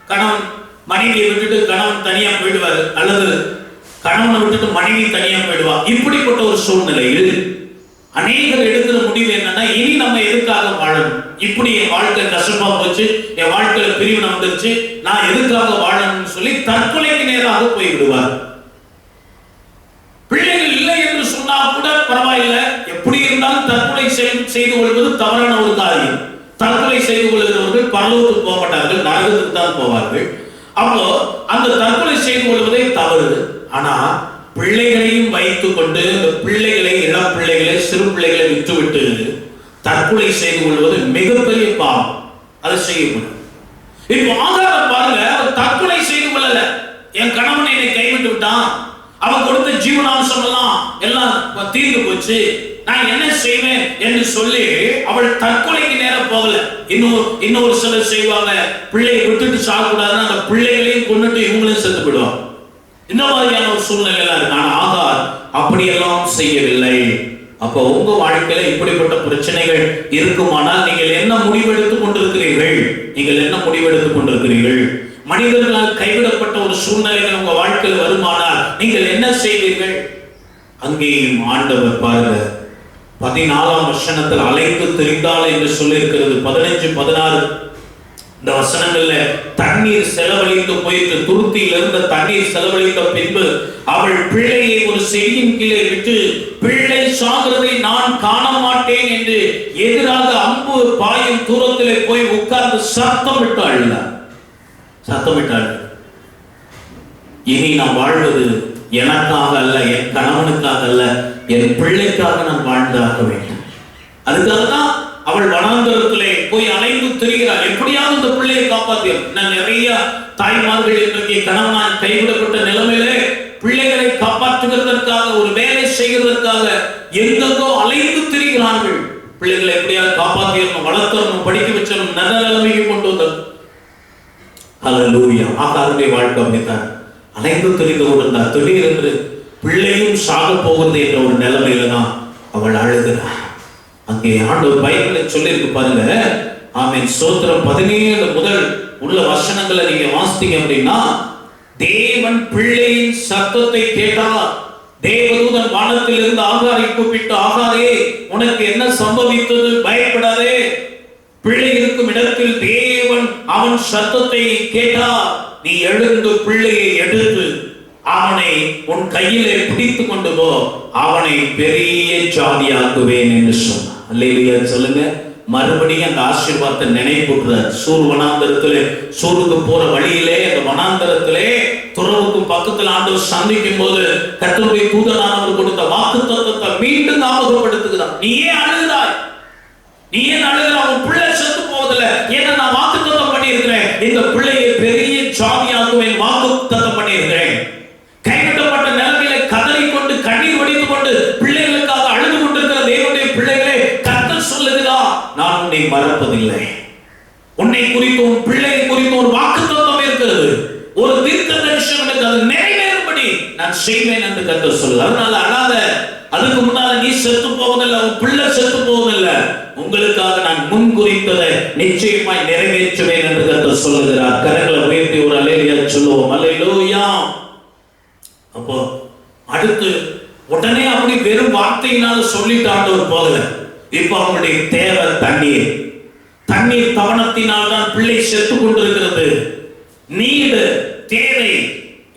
Speaker 1: கணவன் மனைவியை விட்டுட்டு கணவன் தனியா போயிடுவாரு அல்லது கணவனை விட்டுட்டு மனைவி தனியா போயிடுவா. இப்படிப்பட்ட ஒரு சூழ்நிலையில் அநேகர் எடுக்கிற முடிவு என்னன்னா, இனி நம்ம எதுக்காக வாழணும், இப்படி என் வாழ்க்கை கஷ்டமா போச்சு, என் வாழ்க்கையில பிரிவினை வந்துருச்சு, நான் எதுக்காக வாழணும்னு சொல்லி தற்கொலைக்கு நேராக போய்விடுவார். பிள்ளைகள் இல்லை என்று சொன்னா கூட பரவாயில்லை, எப்படி இருந்தாலும் தற்கொலை செய்து கொள்வது தவறான ஒரு காரியம். தற்கொலை செய்து கொள்கிறவர்கள் பரலோகத்துக்கு போக மாட்டார்கள், நரகத்துக்கு தான் போவார்கள். அப்போ அந்த தற்கொலை செய்து கொள்வதே தவறு. ஆனா பிள்ளைகளையும் வைத்துக் கொண்டு பிள்ளைகளை, இளம் பிள்ளைகளை, சிறு பிள்ளைகளை விட்டுவிட்டு தற்கொலை செய்து கொள்வது மிகப்பெரிய பாவம். அதை செய்யப்படும். இப்போ ஆகார பாருங்க, தற்கொலை செய்து கொள்ளல, என் கணவனை என்னை கைவிட்டு விட்டான், அவன் கொடுத்த ஜீவனாம்சம் எல்லாம் தீர்ந்து போச்சு, நான் என்ன செய்வேன் என்று சொல்லி அவள் தற்கொலைக்கு நேரம் போகல. இன்னொரு சிலர் செய்வாங்க, பிள்ளையை விட்டுட்டு சாகக்கூடாதுன்னு அந்த பிள்ளைகளையும் கொண்டுட்டு இவங்களையும் செத்து விடுவாங்க. இந்த மாதிரியான ஒரு சூழ்நிலை இருக்கு. ஆனா ஆகார் அப்படியெல்லாம் செய்யவில்லை. அப்போ உங்க வாழ்க்கையில இப்படிப்பட்ட பிரச்சனைகள் இருக்குமானால் நீங்கள் என்ன முடிவெடுத்துக் கொண்டிருக்கிறீர்கள்? நீங்கள் என்ன முடிவெடுத்துக் கொண்டிருக்கிறீர்கள்? மனிதர்களால் கைவிடப்பட்ட ஒரு சூழ்நிலைகள் உங்க வாழ்க்கையில் வருமானால் நீங்கள் என்ன செய்வீர்கள்? அங்கேயும் ஆண்டவர் பாருங்க, 14ஆம் வசனத்தில் அலைந்து திரிந்தாள் என்று சொல்லி இருக்கிறது. 15, 16 இந்த வசனங்கள்ல தண்ணீர் செலவழித்து போயிட்டு, துருத்தியில் இருந்த தண்ணீர் செலவழித்த பின்பு அவள் பிள்ளையை ஒரு செடியின் கீழே விட்டு, பிள்ளை சாகிறதை நான் காண மாட்டேன் என்று எதிராக அம்பு பாயும் தூரத்திலே போய் உட்கார்ந்து சத்தமிட்டாள். இனி நான் வாழ்வது எனக்காக அல்ல, என் கணவனுக்காக அல்ல, என் பிள்ளைக்காக நான் வாழ்ந்தாக வேண்டும். அதுக்காக தான் அவள் வனாந்தரத்திலே போய் அலைந்து திரிகிறாள். எப்படியாவது இந்த பிள்ளையை காப்பாற்றியும். நிறைய தாய்மார்கள் இன்றைக்கு கணவனால் கைவிடப்பட்ட நிலைமையிலே பிள்ளைகளை காப்பாற்றுகிறதற்காக, ஒரு வேலை செய்கிறதற்காக எங்கெங்கோ அலைந்து திரிகிறார்கள். பிள்ளைகளை எப்படியாவது காப்பாற்றியணும், வளர்த்தணும், படிக்க வச்சணும், நல்ல நிலைமைக்கு கொண்டு வந்தோம். ஹல்லேலூயா. ஆகாருடைய வாழ்க்கை அப்படித்தான். அலைந்து திரிந்து கொண்டிருந்தார். திடீரென்று பிள்ளையும் சாக போகிறது என்ற ஒரு நிலைமையில தான் அவள் அழுகிறார். அங்கே ஆண்டவர் பைபிளில் சொல்லி இருக்கு பாருங்க. ஆமென், ஸ்தோத்திரம். 17 முதல் உள்ள வசனங்களை நீங்க வாசித்தீங்க அப்படின்னா, தேவன் பிள்ளையின் சத்தத்தை கேட்டார். தேவதூதன் வானத்தில் இருந்து ஆகாரை கூப்பிட்டு, ஆகாரே உனக்கு என்ன சம்பவித்தது, பயப்படாதே, பிள்ளை இருக்கும் இடத்தில் தேவன் அவன் சத்தத்தை கேட்டார், நீ எழுந்து பிள்ளையை எடுத்து அவனை உன் கையிலே பிடித்துக் கொண்டு போ, அவனை பெரிய ஜாதியாக்குவேன் என்று சொன்னார். அல்லேலூயா சொல்லுங்க. மறுபடியும் அந்த ஆசீர்வாதத்தை நினைவுற்றார். சூர் வனாந்தரத்திலே, சூருக்கு போற வழியிலே, அந்த வனாந்தரத்திலே துறவுக்கும் பக்கத்தில் ஆண்டவர் சந்திக்கும் போது கர்த்தருடைய தூதனானவர் கொடுத்த வாக்குத்தத்தத்தை மீண்டும் ஞாபகப்படுத்துகிறார். நீ ஏன் அழுகிறாய்? நீ ஏன் அழுகிறாய்? உன் பிள்ளை செத்து போவதில்லை. ஏன்னா நான் வாக்குத்தத்தம் பண்ணியிருக்கிறேன், இந்த பிள்ளையை பெரிய ஜாதியாக்குவேன் வாக்குத்தத்தம் பண்ணியிருக்கிறேன். கைவிடப்பட்ட நிலைமையில கதறிக்கொண்டு கண்ணீர் வடித்துக் கொண்டு பிள்ளைகளுக்காக அழுது கொண்டிருக்கிற தேவனுடைய பிள்ளைகளே, கர்த்தர் சொல்லுகிறார், நான் உன்னை மறப்பதில்லை. உன்னை குறித்து, உன் பிள்ளை குறித்து ஒரு வாக்குத்தத்தம் இருக்கிறது, ஒரு தீர்க்கதரிசனம் இருக்கிறது, அது நிறைவேறும்படி நான் செய்வேன் என்று கர்த்தர் சொல்லுகிறார். அதனால அழாத. அதுக்கு முன்னால நீ செத்து போவதில்லை, உன் பிள்ளை செத்து போவதில்லை, உங்களுக்காக நான் முன் குறித்ததை நிச்சயமாய் நிறைவேற்றுவேன் என்று கர்த்தர் சொல்லுகிறார். கரங்களை உயர்த்தி ஒரு அல்லேலூயா சொல்லுவோம். அல்லேலூயா. அப்போ அடுத்து உடனே அப்படி வெறும் வார்த்தையினால சொல்லிட்டு ஆண்டவர் போகல. இப்ப அவங்களுடைய தேவை தண்ணீர். தண்ணீர் தவணத்தினால் தான் பிள்ளை செத்து கொண்டிருக்கிறது. நீடு தேவை.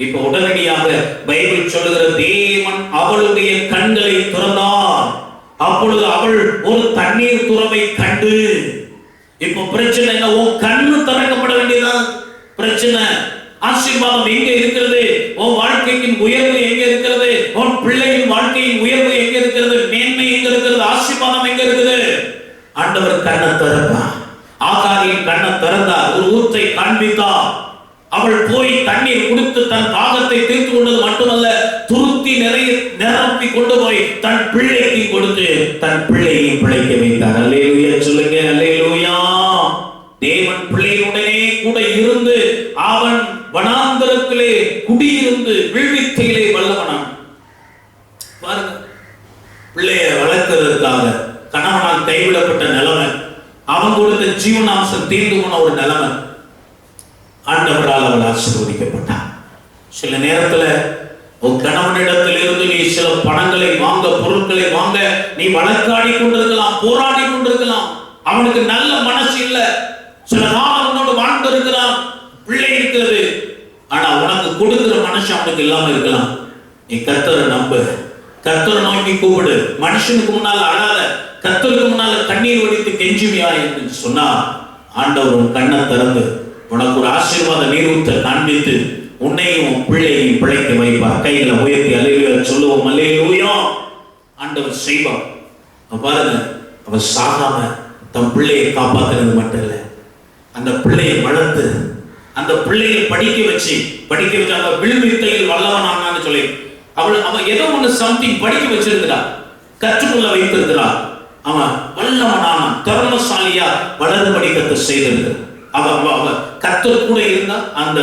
Speaker 1: இப்ப உடனடியாக பைபிள் சொல்லுகிற தேவன் அவளுடைய கண்களை திறந்தார். அப்பொழுது அவள் ஒரு தண்ணீர் துறவை கண்டு. இப்ப பிரச்சனை என்ன? உன் கண்ணு திறக்கப்பட வேண்டியதான் பிரச்சனை. ஆசீர்வாதம் எங்க இருக்கிறது? உன் வாழ்க்கையின் உயர்வு எங்க இருக்கிறது? உன் பிள்ளையின் வாழ்க்கையின் உயர்வு எங்க இருக்கிறது? மேன்மை எங்க இருக்கிறது? ஆசீர்வாதம் எங்க இருக்குது? ஆண்டவர் கண்ணை திறந்தார். ஆகாரின் கண்ணை திறந்தார். ஒரு ஊற்றை காண்பித்தார். அவள் போய் தண்ணீர் குடித்து தன் தாகத்தை தீர்த்து கொண்டது மட்டுமல்ல, துருத்தி நிறைய நிரப்பி கொண்டு போய் தன் பிள்ளைக்கு கொடுத்து தன் பிள்ளையை பிழைக்க வைத்தார். அல்லேலூயா சொல்லுங்க, அல்லேலூயா. தேவன் பிள்ளையுடனே கூட இருந்து அவன் வனாந்தரத்திலே குடியிருந்து விழ்வித்தையிலே வல்லவனான். பாருங்க, பிள்ளைய வளர்க்கிறதுக்காக கணவனால் கைவிடப்பட்ட நிலைமை, அவன் கொடுத்த ஜீவனாம்சம் தீர்ந்து போன ஒரு நிலைமை. ஆண்டவரால் அவள் ஆசீர்வதிக்கப்பட்டார். சில நேரத்துல உன் கணவனிடத்தில் இருந்து நீ சில பணங்களை வாங்க, பொருட்களை வாங்க நீ வழக்காடி கொண்டிருக்கலாம், போராடி கொண்டிருக்கலாம். அவனுக்கு நல்ல மனசு இல்ல. சில காலம் உன்னோடு வாழ்ந்து இருக்கிறான், பிள்ளை இருக்கிறது. ஆனா உனக்கு கொடுக்கிற மனசு அவனுக்கு இல்லாம இருக்கலாம். நீ கர்த்தரை நம்பு, கர்த்தரை நோக்கி கூப்பிடு. மனுஷனுக்கு முன்னால அழாத, கர்த்தருக்கு முன்னால கண்ணீர் வடித்து கெஞ்சுவியா என்று சொன்னா ஆண்டவர் உன் கண்ணை திறந்து உனக்கு ஒரு ஆசீர்வாத நீரூற்றை காண்பித்து உன்னையும் பிள்ளையையும் பிழைக்க வைப்பார். கைகளை உயர்த்தி அல்லேலூயா சொல்லுவோம். அல்லேலூயா. ஆண்டவர் செய்வார். பாருங்க, அவர் சாகாம தன் பிள்ளையை காப்பாத்துறது மட்டும் இல்லை, அந்த பிள்ளையை வளர்த்து அந்த பிள்ளையை படிக்க வச்சு அந்த விழுவித்தையில் வல்லவனான்னு சொல்லி அவன் ஏதோ ஒண்ணு சம்திங் படிக்க வச்சிருக்கிறான், கற்றுக்கொள்ள வைத்திருக்கிறான். அவன் வல்லவனான திறமசாலியா வளரும்படி கர்த்தர் செய்திருக்கிறார். அவ கர்த்தர் கூட இருந்தா அந்த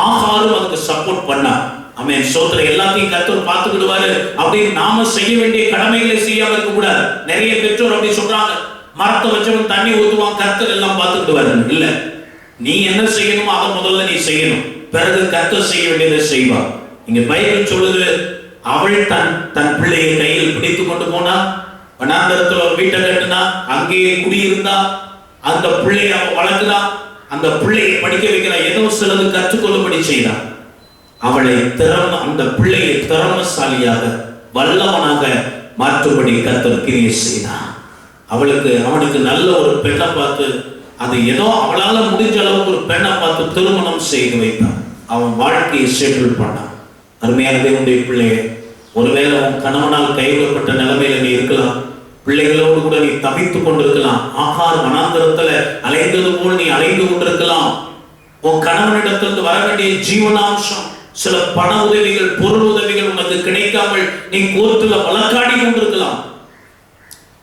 Speaker 1: ஆகாரம் அதுக்கு சப்போர்ட் பண்ணா. ஆமென், சோதனை எல்லாத்தையும் கர்த்தர் பார்த்துக்கிடுவாரு அப்படின்னு நாம செய்ய வேண்டிய கடமைகளை செய்யாம இருக்க கூடாது. நிறைய பெற்றோர் அப்படி சொல்றாங்க, மரத்தை வச்சவன் தண்ணி ஊத்துவான், கர்த்தர் எல்லாம் பார்த்துக்கிடுவாரு. இல்ல, நீ என்ன செய்யணுமோ அதை முதல்ல நீ செய்யணும், பிறகு கர்த்தர் செய்ய வேண்டியதை செய்வா. இங்க பைபிள் சொல்லுது, அவள் தன் பிள்ளையை கையில் பிடித்து கொண்டு போனா, வனாந்தரத்துல ஒரு வீட்டை கட்டினா, அங்கேயே குடியிருந்தா, அந்த பிள்ளையை அவன் வளர்க்குறா, அந்த பிள்ளையை படிக்க வைக்கிறா, ஏதோ சிலது கற்றுக்கொள்ளும்படி செய்தான். அவளை அந்த பிள்ளையை திறமசாலியாக வல்லவனாக மாற்றும்படி கர்த்தர் கிரியை செய்தான். அவனுக்கு நல்ல ஒரு பெண்ணை பார்த்து, அது ஏதோ அவளால முடிஞ்ச அளவுக்கு ஒரு பெண்ணை பார்த்து திருமணம் செய்து வைத்தான். அவன் வாழ்க்கையை செட்டில் பண்ணான். அருமையான தேவனுடைய பிள்ளையை, ஒருவேளை உன் கணவனால் கைவிடப்பட்ட நிலைமையில நீ இருக்கலாம், பிள்ளைகளோடு கூட நீ தவித்துக் கொண்டிருக்கலாம், ஆகார் வனாந்தரத்துல அலைந்தது போல் நீ அலைந்து கொண்டிருக்கலாம். உன் கணவனிடத்திலிருந்து வர வேண்டிய ஜீவனாம்சம், சில பண உதவிகள், பொருள் உதவிகள் உனக்கு கிடைக்காமல் நீ கோர்ட்டுல வழக்காடி கொண்டிருக்கலாம்.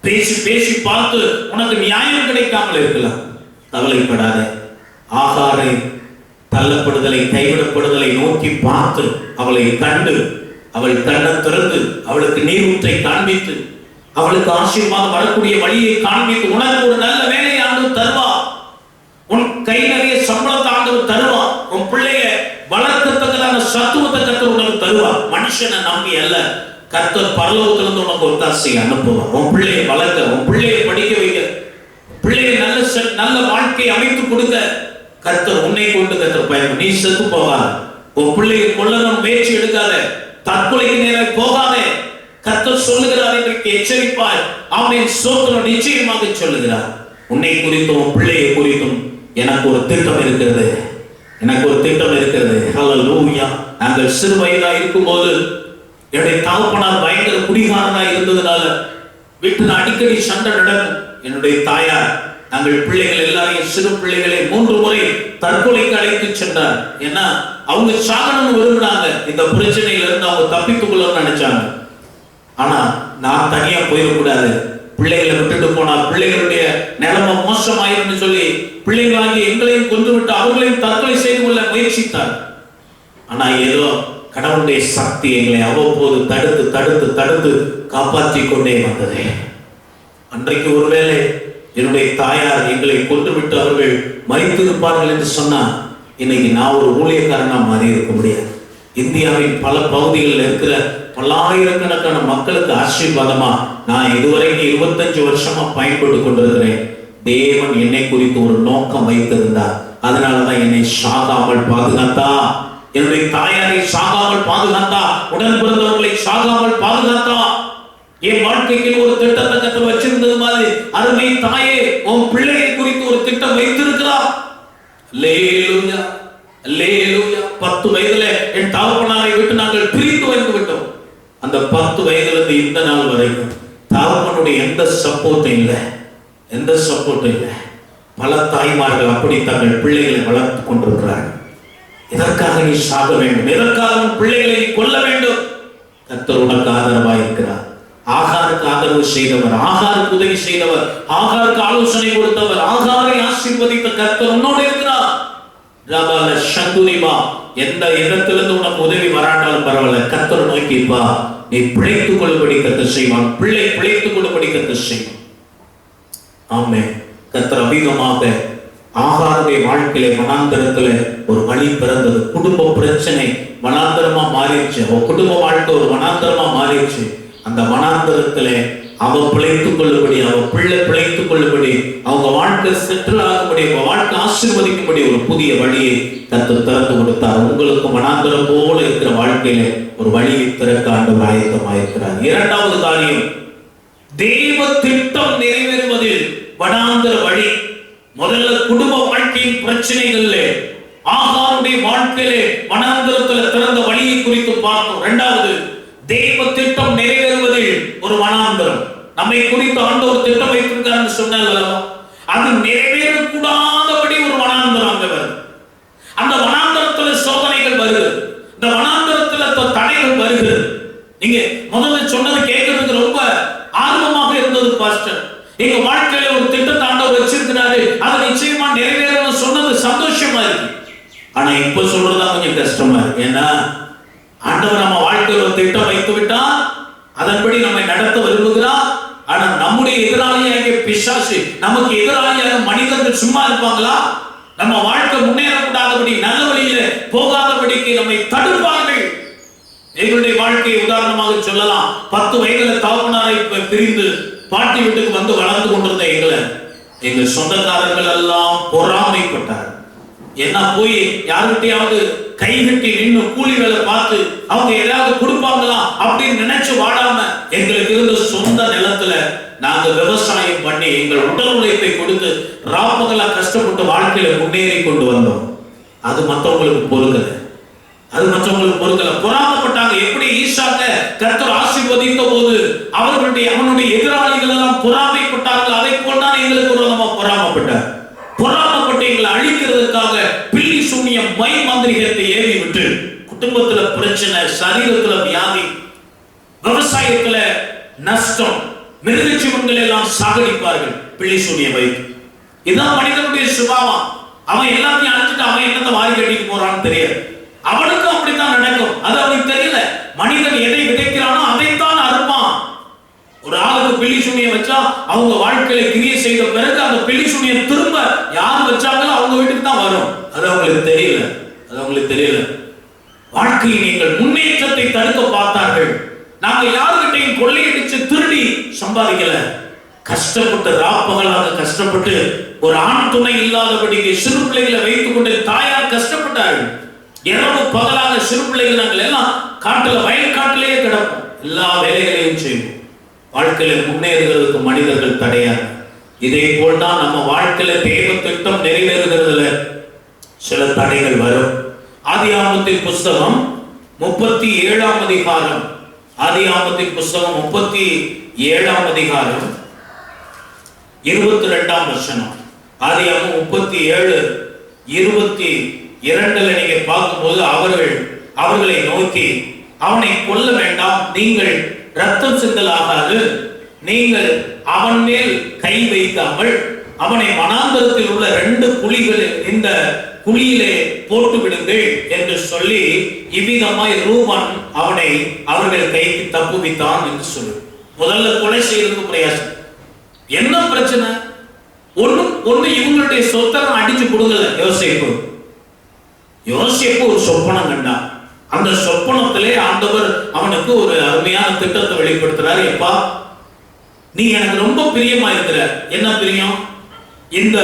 Speaker 1: பேசி பேசி பார்த்து உனக்கு நியாயம் கிடைக்காமல் இருக்கலாம். கவலைப்படாத. ஆகாரை தள்ளப்படுதலை, கைவிடப்படுதலை நோக்கி பார்த்து அவளை கண்டு, அவள் கண்ணை திறந்து அவளுக்கு நீரூற்றை காண்பித்து, அவளுக்கு ஆசீர்வாதம் வரக்கூடிய வழியை காண்பித்து, உனக்கு ஒரு நல்ல வேலையை ஆண்டவர் தருவா, உன் கை நிறைய சம்பளத்தை ஆண்டவர் தருவா, உன் பிள்ளைய வளர்க்கத்தக்கதான சத்துவத்தை கர்த்தர் உனக்கு தருவா. மனுஷனை நம்பி அல்ல, கர்த்தர் பரலோகத்திலிருந்து உனக்கு ஒரு தாசையை அனுப்புவார். உன் பிள்ளையை வளர்க்க, உன் பிள்ளையை படிக்க வைக்க, பிள்ளையை நல்ல வாழ்க்கையை அமைத்து கொடுக்க கர்த்தர் உன்னை கொண்டு கர்த்தர் பயன்படும். நீ செத்து போகாத, உன் பிள்ளையை கொல்லணும் முயற்சி எடுக்காத, தற்கொலைக்கு நேராக போகாதே. கர்த்தர் சொல்லுகிறார், இன்றைக்கு எச்சரிப்பாய். ஆமென், ஸ்தோத்திரம். நிச்சயமாக சொல்லுகிறார், உன்னை குறித்தும் உன் பிள்ளையை குறித்தும் எனக்கு ஒரு திட்டம் இருக்கிறது, எனக்கு ஒரு திட்டம் இருக்கிறது. ஹல்லேலூயா. நாங்கள் சிறு வயதா இருக்கும்போது என்னுடைய தகப்பனார் பயங்கர குடிகாரனா இருந்ததுனால வீட்டுல அடிக்கடி சண்டை நடக்கும். என்னுடைய தாயார் நாங்கள் பிள்ளைகள் எல்லாரையும், சிறு பிள்ளைகளை 3 முறை தற்கொலைக்கு அழைத்து சென்றார். ஏன்னா அவங்க சாகணும்னு விரும்பினாங்க, இந்த பிரச்சனையில இருந்து அவங்க தப்பித்துக் கொள்ளணும்னு நினைச்சாங்க. ஆனா நான் தனியா போயிடக்கூடாது, பிள்ளைகளை விட்டுட்டு போனா பிள்ளைகளுடைய நிலைமை மோசமாயிருந்து சொல்லி பிள்ளைகளாகி எங்களையும் கொண்டு விட்டு அவர்களையும் தற்கொலை செய்து கொள்ள முயற்சித்தார். ஆனா ஏதோ கடவுளுடைய சக்தி எங்களை அவ்வப்போது தடுத்து தடுத்து தடுத்து காப்பாற்றி கொண்டே வந்தது. அன்றைக்கு ஒருவேளை என்னுடைய தாயார் எங்களை கொண்டு விட்டு அவர்கள் மறித்திருப்பார்கள் என்று சொன்னா, இன்னைக்கு நான் ஒரு ஊழியக்காரனா மாறி இருக்க முடியாது. இந்தியாவின் பல பகுதிகளில் இருக்கிற பல பல்லாயிரக்கணக்கான மக்களுக்கு ஆசீர்வாதமா நான் இதுவரைக்கும் 25 வருஷமா பயன்பட்டு கொண்டிருக்கிறேன். தேவன் என்னை குறித்து ஒரு நோக்கம் வைத்திருந்தார். அதனாலதான் என்னை சாகாமல் பாதுகாத்தா, என்னுடைய தாயாரை சாகாமல் பாதுகாத்தா, உடன் பிறந்தவர்களை சாகாமல் பாதுகாத்தா. என் வாழ்க்கைக்கு ஒரு திட்டத்தை கத்தர் வச்சிருந்தது மாதிரி அருமை தாயே உன் பிள்ளையை குறித்து ஒரு திட்டம் வைத்திருக்கிறார். அல்லேலூயா, அல்லேலூயா. 10 வயதுல என் தகப்பனாரை விட்டு நாங்கள் பிரித்து வைத்து விட்டோம். அந்த 10 வயதிலிருந்து இந்த நாள் வரைக்கும் தகப்பனுடைய எந்த சப்போர்ட்டும் இல்லை, எந்த சப்போர்ட்டும் இல்லை. பல தாய்மார்கள் அப்படி தங்கள் பிள்ளைகளை வளர்த்து கொண்டிருக்கிறார்கள். எதற்காக நீ சாக வேண்டும்? எதற்காக உன் பிள்ளைகளை கொல்ல வேண்டும்? கர்த்தர் உனக்கு ஆதரவாக இருக்கிறார். ஆகாருக்கு ஆதரவு செய்தவர், ஆகாருக்கு உதவி செய்தவர், ஆகாருக்கு ஆலோசனை கொடுத்தவர், ஆகாரை ஆசீர்வதித்த கர்த்தர் உன்னோடு இருக்கிறார். ரபால சந்துரிபா, எந்த இடத்திலிருந்து உனக்கு உதவி வராட்டாலும் பரவாயில்ல, கர்த்தர் நோக்கிப்பா, நீ பிழைத்துக் கொள்ளும்படி கர்த்தர் செய்வான். பிள்ளை பிழைத்துக் கொள்ளும்படி கர்த்தர் செய்வான். ஆமென். கர்த்தர் அதிகமாக ஆகாருடைய வாழ்க்கையில வனாந்தரத்துல ஒரு வழி பிறந்தது. குடும்ப பிரச்சனை வனாந்தரமா மாறிடுச்சு. அவன் குடும்ப வாழ்க்கை ஒரு வனாந்தரமா மாறிடுச்சு. அந்த வனாந்தரத்துல அவ பிழைத்துக் கொள்ளும்படி, அவ பிள்ளை பிழைத்துக் கொள்ளும்படி, அவங்க வாழ்க்கை செட்டில் ஆகும்படி, அவங்க வாழ்க்கை ஆசீர்வதிக்கும்படி ஒரு புதிய வழியை கர்த்தர் திறந்து கொடுத்தார். உங்களுக்கு வனாந்தரம் போல இருக்கிற வாழ்க்கையில ஒரு வழியை திறக்க ஆண்டவர் ஆயத்தமாயிருக்கிறார். இரண்டாவது காரியம், தேவ திட்டம் நிறைவேறுவதில் வனாந்தர வழி. முதல்ல குடும்ப வாழ்க்கையின் பிரச்சனைகள்ல ஆகாருடைய வாழ்க்கையிலே வனாந்தரத்துல திறந்த வழியை குறித்து பார்த்தோம். இரண்டாவது, தேவ திட்டம் நிறைவேறுவதில் ஒரு வனாந்தரம். நம்மை குறித்து ஆண்டவர் திட்டம் வைத்திருக்காருன்னு சொன்னால, அது நிறைவேறக்கூடாதபடி ஒரு வனாந்தரம் அங்க வருது. அந்த வனாந்தரத்துல சோதனைகள் வருகிறது, இந்த வனாந்தரத்துல தடைகள் வருகிறது. நீங்க முதல்ல சொன்னது கேட்கறதுக்கு ரொம்ப ஆர்வமாக இருந்தது பாஸ்டர். எங்க வாழ்க்கையில ஒரு திட்டத்தை ஆண்டவர் வச்சிருக்கிறாரு, அது நிச்சயமா நிறைவேறணும் சொன்னது சந்தோஷமா இருக்கு. ஆனா இப்ப சொல்றதா கொஞ்சம் கஷ்டமா இருக்கு. ஏன்னா ஆண்டவர் நம்ம வாழ்க்கையில் ஒரு திட்டம் வைத்து விட்டா, அதன்படி நம்மை நடத்த விரும்புகிறார். ஆனா நம்முடைய எதிராளியாக பிசாசு, நமக்கு எதிராளியாக மனிதர்கள் சும்மா இருப்பாங்களா? நம்ம வாழ்க்கை முன்னேறக்கூடாதபடி, நல்ல வழியில போகாதபடிக்கு நம்மை தடுப்பார்கள். எங்களுடைய வாழ்க்கையை உதாரணமாக சொல்லலாம். 10 வயதுல தகப்பனாரை பிரிந்து பாட்டி வீட்டுக்கு வந்து வளர்ந்து கொண்டிருந்த எங்க சொந்தக்காரர்கள் எல்லாம் பொறாமைப்பட்டார். என்ன போய் யாருக்கிட்டையாவது கைகட்டி நின்று கூலி வேலை பார்த்து அவங்க ஏதாவது கொடுப்பாங்களா அப்படின்னு நினைச்சு வாடாம, எங்களுக்கு இருந்த சொந்த நிலத்துல நாங்க விவசாயம் பண்ணி எங்கள் உடல் உழைப்பை கொடுத்து ராப்பகலா கஷ்டப்பட்டு வாழ்க்கையில முன்னேறி கொண்டு வந்தோம். அது மற்றவங்களுக்கு பொறுக்கல, அது மற்றவங்களுக்கு பொறுக்கல. பொறாமப்பட்டாங்க. எப்படி ஈசாக்க கர்த்தர் ஆசீர்வதித்த போது அவனுடைய எதிராளிகள் எல்லாம் பொறாமைப்பட்டார்கள், அதை போல்தான் எங்களுக்கு விரோதமா பொறாமப்பட்டார். பொறாமப்பட்டு எங்களை அழிக்கிறதுக்காக பில்லி சூனியம் மை மாந்திரிகத்தை ஏவி விட்டு குடும்பத்துல பிரச்சனை, சரீரத்துல வியாதி, விவசாயத்துல நஷ்டம், மிருகஜீவன்கள் எல்லாம் சாகடிப்பார்கள் பில்லி சூனியம் வைத்து. இதுதான் மனிதனுடைய சுபாவம். அவன் எல்லாத்தையும் அழிச்சிட்டு அவன் என்னத்தை வாரி கட்டிட்டு போறான்னு தெரியாது. அவனுக்கும் அப்படித்தான் நடக்கும். அது அவனுக்கு தெரியல. மனிதன் எதை விதைக்கிறானோ அதைத்தான் அறுப்பான். ஒரு ஆளுக்கு பில்லி சூனியம் வச்சா அவங்க வாழ்க்கையில கிரியை செய்த பிறகு அந்த பில்லி சூனியம் திரும்ப யார் வச்சாங்களோ அவங்க வீட்டுக்கு தான் வரும். அது அவங்களுக்கு தெரியல, அது அவங்களுக்கு தெரியல. வாழ்க்கையில் நீங்கள் முன்னேற்றத்தை தடுக்க பார்த்தார்கள். நாங்க யாருக்கிட்டையும் கொள்ளையடிச்சு திருடி சம்பாதிக்கல. கஷ்டப்பட்டு ராப்பகலாக கஷ்டப்பட்டு ஒரு ஆண் துணை இல்லாதபடிக்கு சிறு பிள்ளைகளை வைத்துக் கொண்டு தாயார் கஷ்டப்பட்டார்கள். இரவு பகலாக சிறு பிள்ளைகள் நாங்கள் எல்லாம் காட்டுல, வயல் காட்டிலேயே கிடப்போம். எல்லா வேலைகளையும் செய்வோம். வாழ்க்கையில முன்னேறுகிறதுக்கு மனிதர்கள் தடையாக. இதே போல்தான் நம்ம வாழ்க்கையில தேவ திட்டம் நிறைவேறுகிறதுல சில தடைகள் வரும். ஆதியாகமத்தின் புஸ்தகம் 37ஆம் அதிகாரம், ஆதியாகமத்தின் புஸ்தகம் 37ஆம் அதிகாரம் 22ஆம் வசனம். ஆதியாகமம் 37:22 நீங்க பார்க்கும்போது அவர்களை நோக்கி, அவனை கொல்ல வேண்டாம், நீங்கள் ரத்தம் சிந்தலாகாது, நீங்கள் அவன் மேல் கை வைக்காமல் அவனை வனாந்தரத்தில் உள்ள 2 குழிகள் இந்த குழியிலே போட்டு விடுங்கள் என்று சொல்லி இவ்விதமாய் ரூபன் அவனை அவர்கள் கைக்கு தப்புவித்தான் என்று சொல்லு. முதல்ல கொலை செய்யறதுக்கு பிரயாசம். என்ன பிரச்சனை? ஒண்ணு இவங்களுடைய சொத்தெல்லாம் அடிச்சு கொடுங்கல. யோசேப்பு ஒரு சொப்பனம் கண்டான். அந்த சொப்பனத்திலே ஆண்டவர் அவனுக்கு ஒரு அருமையான திட்டத்தை வெளிப்படுத்துறாரு. எப்பா, நீ எனக்கு ரொம்ப பிரியமா இருக்கிற. என்ன பிரியம்? இந்த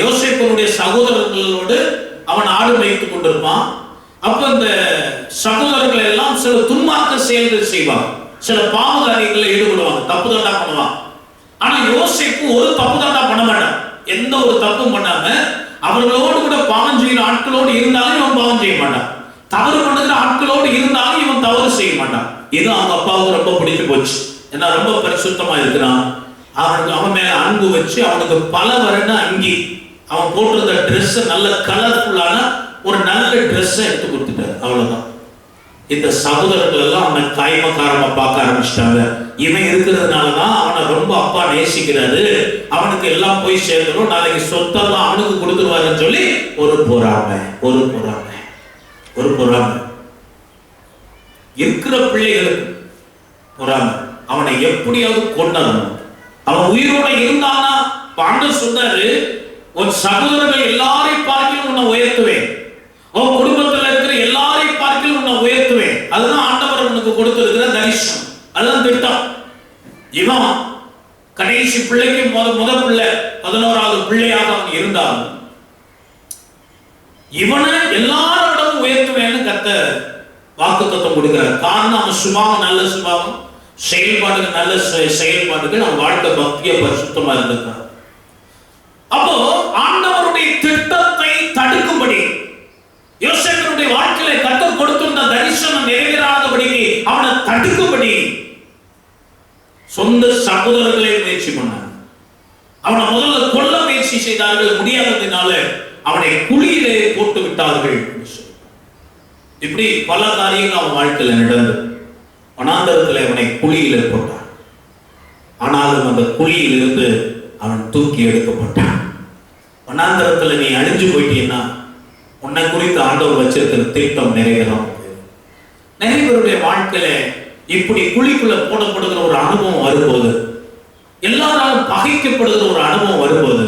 Speaker 1: யோசேப்பினுடைய சகோதரர்களோடு அவன் ஆடு மேய்த்துக் கொண்டிருப்பான். அப்ப இந்த சகோதரர்கள் எல்லாம் சில துன்மார்க்க செயல்கள் செய்வாங்க, சில பாவ காரியங்களில் ஈடுபடுவாங்க, தப்பு தண்டா பண்ணுவான். ஆனா யோசேப்பு ஒரு தப்பு தண்டா பண்ண மாட்டான். எந்த ஒரு தப்பும் பண்ணாம அவர்களோடு கூட பாவம் செய்கிற ஆட்களோடு இருந்தாலும் இவன் பாவம் செய்ய மாட்டான். தவறு பண்ணுகிற ஆட்களோடு இருந்தாலும் இவன் தவறு செய்ய மாட்டான். இது அவங்க அப்பாவுக்கு ரொம்ப பிடிச்சு போச்சு. ஏன்னா ரொம்ப பரிசுத்தமா இருக்கிறான். அவன் மேல அன்பு வச்சு அவனுக்கு பல வருட அங்கி, அவன் போட்டிருந்த ட்ரெஸ் நல்ல கலர்ஃபுல்லான ஒரு நல்ல ட்ரெஸ் எடுத்து கொடுத்துட்டாரு. அவ்வளவுதான். இந்த சகோதரர்கள் எல்லாம் அவனை காய்மக்காரமா பார்க்க ஆரம்பிச்சிட்டாங்க. இவன் இருக்கிறதுனாலதான் அவனை ரொம்ப அப்பா நேசிக்கிறாரு, அவனுக்கு எல்லாம் போய் சேர்ந்துடும், நாளைக்கு சொத்தெல்லாம் அவனுக்கு கொடுத்துருவாருன்னு சொல்லி ஒரு பொறாமை இருக்கிற பிள்ளைகளுக்கு பொறாமை. அவனை எப்படியாவது கொண்டணும். அவன் உயிரோட இருந்தானா ஆண்டவர் சொன்னாரு, உன் சகோதரர்கள் எல்லாரையும் பார்க்கிலும் உன்னை உயர்த்துவேன், உன் குடும்பத்தில் இருக்கிற எல்லாரையும் பார்க்கிலும் உன்னை உயர்த்துவேன். அதுதான் ஆண்டவர் உனக்கு கொடுத்திருக்கிற தரிசனம், அதுதான் திட்டம். இவன் கடைசி பிள்ளைக்கு முதல் பிள்ளை, 11வது பிள்ளையாக அவன் இருந்தான். இவனை எல்லாரோடவும் உயர்த்துவேன்னு கர்த்தர் வாக்குத்தத்தம் கொடுக்கிறார். காரணம் அவன் சுபாவம் நல்ல சுபாவம், செயல்பாடுகள் நல்ல செயல்பாடுகள், அவன் வாழ்க்கை பக்திய பரிசுத்தமா இருந்திருக்கான். அப்போ ஆண்டவருடைய திட்டத்தை தடுக்கும்படி, யோசேப்பினுடைய வாழ்க்கையில கர்த்தர் கொடுத்திருந்த தரிசனம் நிறைவேறாதபடிக்கு அவனை தடுக்கும்படி சொந்த சகோதரர்களை முயற்சி பண்ணாங்க. அவனை முதல்ல கொல்ல முயற்சி செய்தார்கள். முடியாததினால அவனை குழியிலே போட்டு விட்டார்கள். இப்படி பல காரியங்கள் அவன் வாழ்க்கையில நடந்தது. வனாந்தரத்தில் அவனை குழியில போட்டான். ஆனாலும் அந்த குழியில் இருந்து அவன் தூக்கி எடுக்கப்பட்டான். வனாந்தரத்தில் நீ அழிஞ்சு போயிட்டீங்கன்னா உன்னை குறித்து ஆண்டவர் வச்சிருக்கிற திட்டம் நிறைவேறும். நிறைய பேருடைய வாழ்க்கையில இப்படி குழிக்குள்ள போடப்படுகிற ஒரு அனுபவம் வரும்போது, எல்லாராலும் பகைக்கப்படுகிற ஒரு அனுபவம் வரும்போது,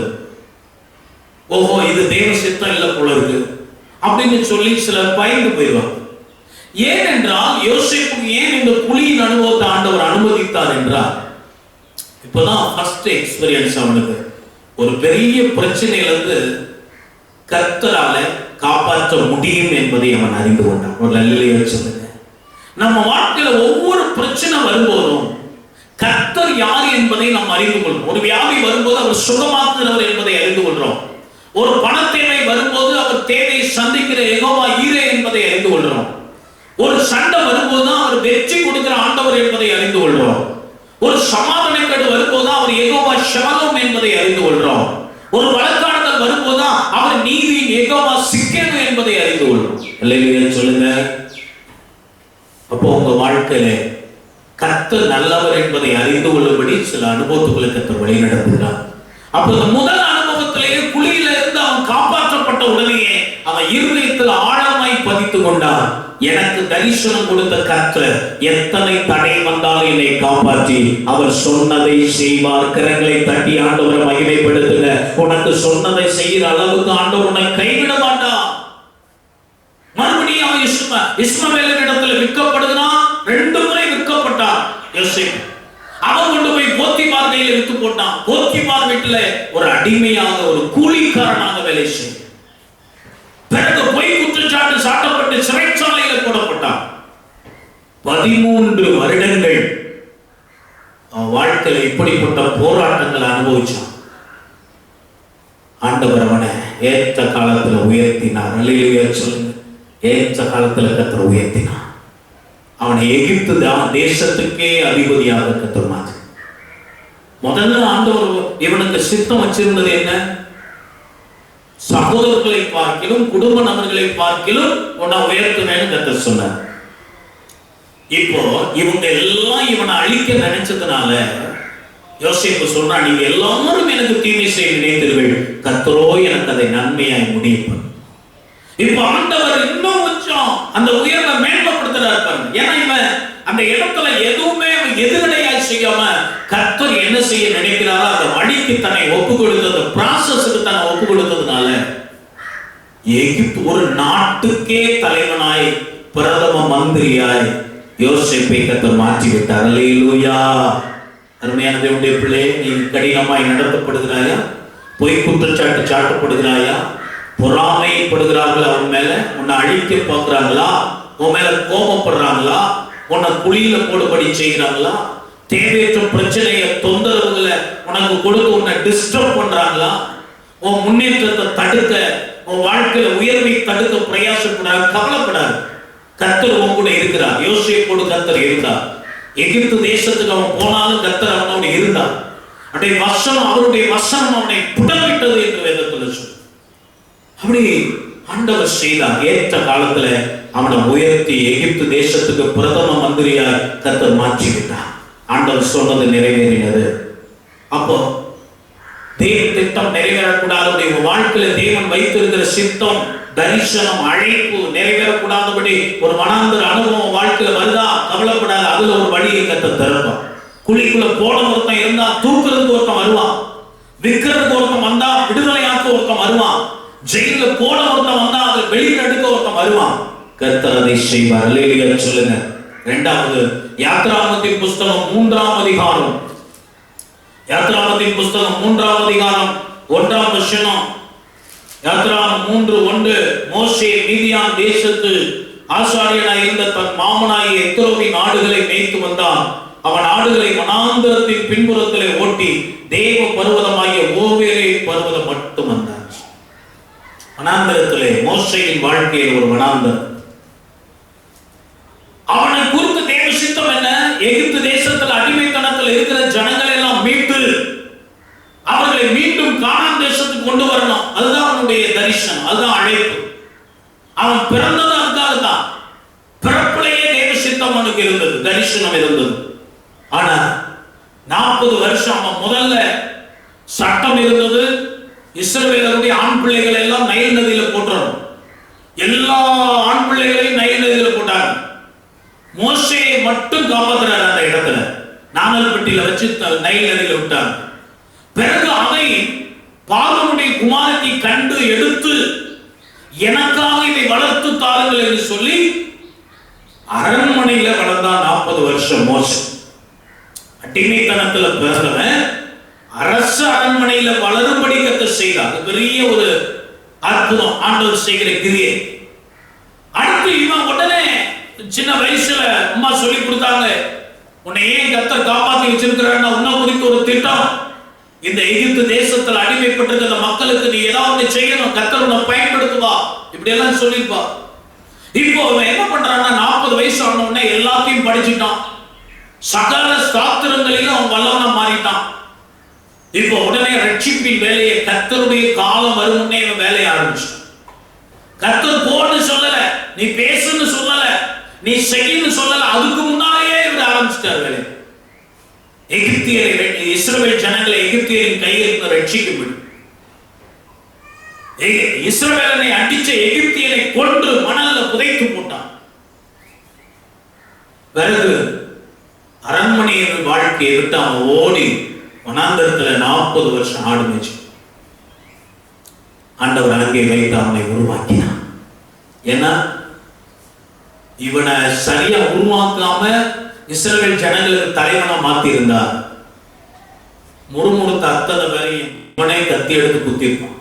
Speaker 1: ஓஹோ இது தேவ சித்தம் இல்லை போல இருக்கு அப்படின்னு சொல்லி சிலர் பயந்து போயிடுவாங்க. ஏனென்றால் யோசேப்புக்கு ஏன் இந்த குழியின் அனுபவத்தை ஆண்டவர் அனுமதித்தார் என்றால், இப்பதான் ஃபர்ஸ்ட் எக்ஸ்பீரியன்ஸ் அவனுக்கு. ஒரு பெரிய பிரச்சனையிலிருந்து கர்த்தரால காப்பாற்ற முடியும் என்பதை அவன் அறிந்து கொண்டான். ஒரு நல்ல சொல்லுங்க, நம்ம வாழ்க்கையில ஒவ்வொரு பிரச்சனை வரும்போதும் கர்த்தர் யார் என்பதை நாம் அறிந்து கொள்றோம். ஒரு வியாதி வரும்போது அவர் சுகமாக்குகிறவர் என்பதை அறிந்து கொள்றோம். ஒரு பண தேவை வரும்போது அவர் தேவையை சந்திக்கிற யெகோவா ஈரே என்பதை அறிந்து கொள்றோம். ஒரு சண்டை வரும்போது அவர் வெற்றி கொடுக்கிற ஆண்டவர் என்பதை அறிந்து கொள்றோம். ஒரு சமாதானக்கேடு வரும்போது அவர் யெகோவா ஷலோம் என்பதை அறிந்து கொள்றோம். ஒரு வழக்காடுதல் வரும்போது அவர் நீதியின் யெகோவா சிக்கேனு என்பதை அறிந்து கொள்றோம். அல்லேலூயா சொல்லுங்க. அப்போ உங்க வாழ்க்கையில கர்த்தர் நல்லவர் என்பதை அறிந்து கொள்ளும்படி சில அனுபவத்துக்களை கர்த்தர் வழி நடத்துகிறார். அப்ப இந்த முதல் அனுபவத்திலேயே குழியில இருந்து அவன் காப்பாற்றப்பட்ட உடனேயே அவன் இருதயத்தில் ஆழமாய் பதித்துக் கொண்டான். எனக்கு தரிசனம் கொடுத்த கர்த்தர் எத்தனை தடை வந்தாலும் என்னை காப்பாற்றி அவர் சொன்னதை செய்வார். கரங்களை தட்டி ஆண்டவரை மகிமைப்படுத்துங்க. உனக்கு சொன்னதை செய்கிற அளவுக்கு ஆண்டவர் உன்னை கைவிட மாட்டான். மறுபடியும் அவன் இஸ்மவேலின் இடத்துல விற்கப்படுகிறான். 2 முறை விற்கப்பட்டான் யோசேப்பு. அவன் கொண்டு போய் போத்திபார் கையில வித்து போட்டான். போத்திபார் வீட்டுல ஒரு அடிமையாக, ஒரு கூலிக்காரனாக வேலை செய்ய, பிறகு பொய் குற்றச்சாட்டு சாட்டப்பட்டு சிறைச்சாலையில போடப்பட்டான். 13 வருடங்கள் அவன் வாழ்க்கையில இப்படிப்பட்ட போராட்டங்களை அனுபவிச்சான். ஆண்டவர் அவனை ஏற்ற காலத்துல உயர்த்தினார். அல்லேலூயா சொல்லுங்க. ஏற்ற காலத்துல கர்த்தர் உயர்த்தினார். அவனை எகிப்து தேசத்துக்கே அதிபதியாக கர்த்தர் மாற்றினார். முதல்ல ஆண்டவர் இவனுக்கு சித்தம் வச்சிருந்தது என்ன? சகோதரர்களை பார்க்கிலும் குடும்ப நபர்களை பார்க்கிலும் உன்னை உயர்த்துவேன்னு கர்த்தர் சொன்னார். இப்போ இவங்க எல்லாம் இவனை அழிக்க நினைச்சதுனால யோசேப்பு சொல்றான், நீங்க எல்லாரும் எனக்கு தீமை செய்ய நினைத்தீர்கள், கர்த்தரோ எனக்கு அதை நன்மையாய் முடியும். இப்ப ஆண்டவர் இன்னும் கொஞ்சம் அந்த உயர்வை மேம்படுத்துறார் பாருங்க. ஏன்னா இவன் அந்த இடத்துல எதுவுமே எதிரடையாய் செய்யாம கர்த்தர் என்ன செய்ய நினைக்கிறாரோ அந்த வழிக்கு தன்னை ஒப்பு கொடுத்தது, ப்ராசஸுக்கு தன்னை ஒப்பு கொடுத்ததுனால எகிப்து ஒரு நாட்டுக்கே தலைவனாய் பிரதம மந்திரியாய் யோசேப்பை கர்த்தர் மாற்றி விட்டார். அல்லேலூயா. அருமையான தேவனுடைய பிள்ளை, நீ கடினமாய் நடத்தப்படுகிறாயா? பொய் குற்றச்சாட்டு சாட்டப்படுகிறாயா? பொறாமைப்படுகிறார்களா? அவன் மேல உன்னை அழிக்க பார்க்கிறாங்களா? உன் மேல கோபப்படுறாங்களா? உன்னை குழியில போடுபடி செய்கிறாங்களா? தேவையற்ற பிரச்சனைய தொந்தரவுகளை உனக்கு கொடுத்து உன்னை டிஸ்டர்ப் பண்றாங்களா? உன் முன்னேற்றத்தை தடுக்க, உன் வாழ்க்கையில உயர்வை தடுக்க பிரயாசப்படாது. கவலைப்படாது. கர்த்தர் உன் கூட இருக்கிறார். யோசேப்போடு கர்த்தர் இருந்தார். எகிப்து தேசத்துக்கு அவன் போனாலும் கர்த்தர் அவனோடு இருந்தார். அவருடைய வசனம் அவனை புடமிட்டது என்று வேதத்தில் சொல்லு. அப்படி ஆண்டவர் செய்தார். ஏற்ற காலத்துல அவனை உயர்த்தி எகிப்து தேசத்துக்கு பிரதம மந்திரியாய் கர்த்தர் மாற்றி விட்டார். ஆண்டவர் சொன்னது நிறைவேறினது. அப்போ தேவ திட்டம் நிறைவேறக்கூடாது. வாழ்க்கையில தேவன் வைத்திருக்கிற சித்தம், தரிசனம், அழைப்பு நிறைவேறக்கூடாதபடி ஒரு வனாந்தர அனுபவம் வாழ்க்கையில வருதா? கவலைப்படாத. அதுல ஒரு வழியை கர்த்தர் திறப்பார். குழிக்குள்ள போட ஒருத்தன் இருந்தா தூக்குறதுக்கு ஒருத்தன் வருவான். விற்கிறதுக்கு ஒருத்தன் வந்தா விடுதலையாக்க ஒருத்தன் வருவான். ஜெயில போட ஒருத்தன் வந்தா அதை வெளியில் எடுக்க ஒருத்தன் வருவான். கர்த்தர் அதை செய்வார். அல்லேலூயா சொல்லுங்க. இரண்டாவது, யாத்ராகமத்தின் புஸ்தகம் 3ஆம் அதிகாரம். யாத்ராகமத்தின் புஸ்தகம் 3ஆம் அதிகாரம் 1ஆம் வசனம். யாத்ராகமம் 3:1. மோசே மீதியான் தேசத்து ஆசாரியனாய் இருந்த தன் மாமனாகிய எத்திரோவின் ஆடுகளை மேய்த்து வந்தான். அவன் ஆடுகளை வனாந்தரத்தின் பின்புறத்திலே ஓட்டி தேவ பர்வதமாகிய ஓவேரை பர்வதம் மட்டும் வந்தான். வனாந்தரத்திலே மோசேயின் வாழ்க்கையில் ஒரு வனாந்தரம். அவனை குறித்து தேவ சித்தம் என்ன? எகிப்து தேசத்தில் அடிமைத்தனத்தில் இருக்கிற ஜனங்களை எல்லாம் மீட்டு அவர்களை மீண்டும் கானான் தேசத்துக்கு கொண்டு வரணும். அதுதான் அவனுடைய தரிசனம், அதுதான் அழைப்பு. அவன் பிறந்தது அதுக்காக தான். பிறப்பிலேயே தேவ சித்தம் அவனுக்கு இருந்தது, தரிசனம் இருந்தது. ஆனா 40 வருஷம் அவன் முதல்ல சட்டம் இருந்தது. இஸ்ரவேலருடைய ஆண் பிள்ளைகள் எல்லாம் நைல் நதியில போட்டுறணும். எல்லா ஆண் பிள்ளைகளையும் நைல் நதியில போட்டாங்க. மோசேயை மட்டும் காப்பாத்துறாரு. அந்த இடத்துல நாணல் பெட்டியில வச்சு நைல் நதியில விட்டாங்க. பிறகு அதை பார்வோனுடைய குமாரத்தை கண்டு எடுத்து எனக்காக இதை வளர்த்து தாருங்கள் என்று சொல்லி அரண்மனையில வளர்ந்தான் 40 வருஷம் மோசே. அடிமைத்தனத்துல பிறந்தவன் அரச அரண்மனையில வளரும்படி கர்த்தர் செய்தார். பெரிய ஒரு அற்புதம் ஆண்டவர் செய்கிற கிரியை. அடுத்து இவன் உடனே சின்ன வயசுல அம்மா சொல்லி கொடுத்தாங்க, உன்னை ஏன் கர்த்தர் காப்பாத்தி வச்சிருக்கிறான்னா உன்னை குறித்து ஒரு திட்டம். இந்த எகிப்து தேசத்தில் அடிமைப்பட்டிருக்கிற மக்களுக்கு நீ ஏதாவது செய்யணும், கர்த்தர் உன்னை பயன்படுத்துவா, இப்படி எல்லாம் சொல்லிப்பா. இப்போ அவன் என்ன பண்றான்னா 40 வயசு ஆன உடனே எல்லாத்தையும் படிச்சுட்டான். சகல ஸ்தாத்திரங்களிலும் அவன் வல்லவனா மாறிட்டான். இப்போ உடனே ரட்சிப்பின் வேலையை கர்த்தருடைய காலம் வரும் முன்னே இவன் வேலையை ஆரம்பிச்சான். கர்த்தர் போன்னு சொல்லல, நீ பேசுன்னு சொல்லல, நீ செய்யன்னு சொல்லல, அதுக்கு முன்னாலேயே இவர் ஆரம்பிச்சிட்டார் வேலை. எகிப்தியரை, இஸ்ரவேல் ஜனங்களை எகிப்தியரின் கையில் ரட்சிக்கப்படும். இஸ்ரவேலனை அடிச்ச எகிப்தியரை கொன்று மணல்ல புதைத்து போட்டான். பிறகு அரண்மனையின் வாழ்க்கையை விட்டு அவன் ஓடி வனாந்தரத்துல 40 வருஷம் ஆடு மேய்ச்சி ஆண்டவர் அங்கே வைத்து அவனை உருவாக்கினான். ஏன்னா இவனை சரியா உருவாக்காம இஸ்ரவேல் ஜனங்களுக்கு தலைவனா மாத்தி இருந்தார். முறுமுறுத்த அத்தனை பேரையும் இவனே கத்தி எடுத்து குத்திருப்பான்.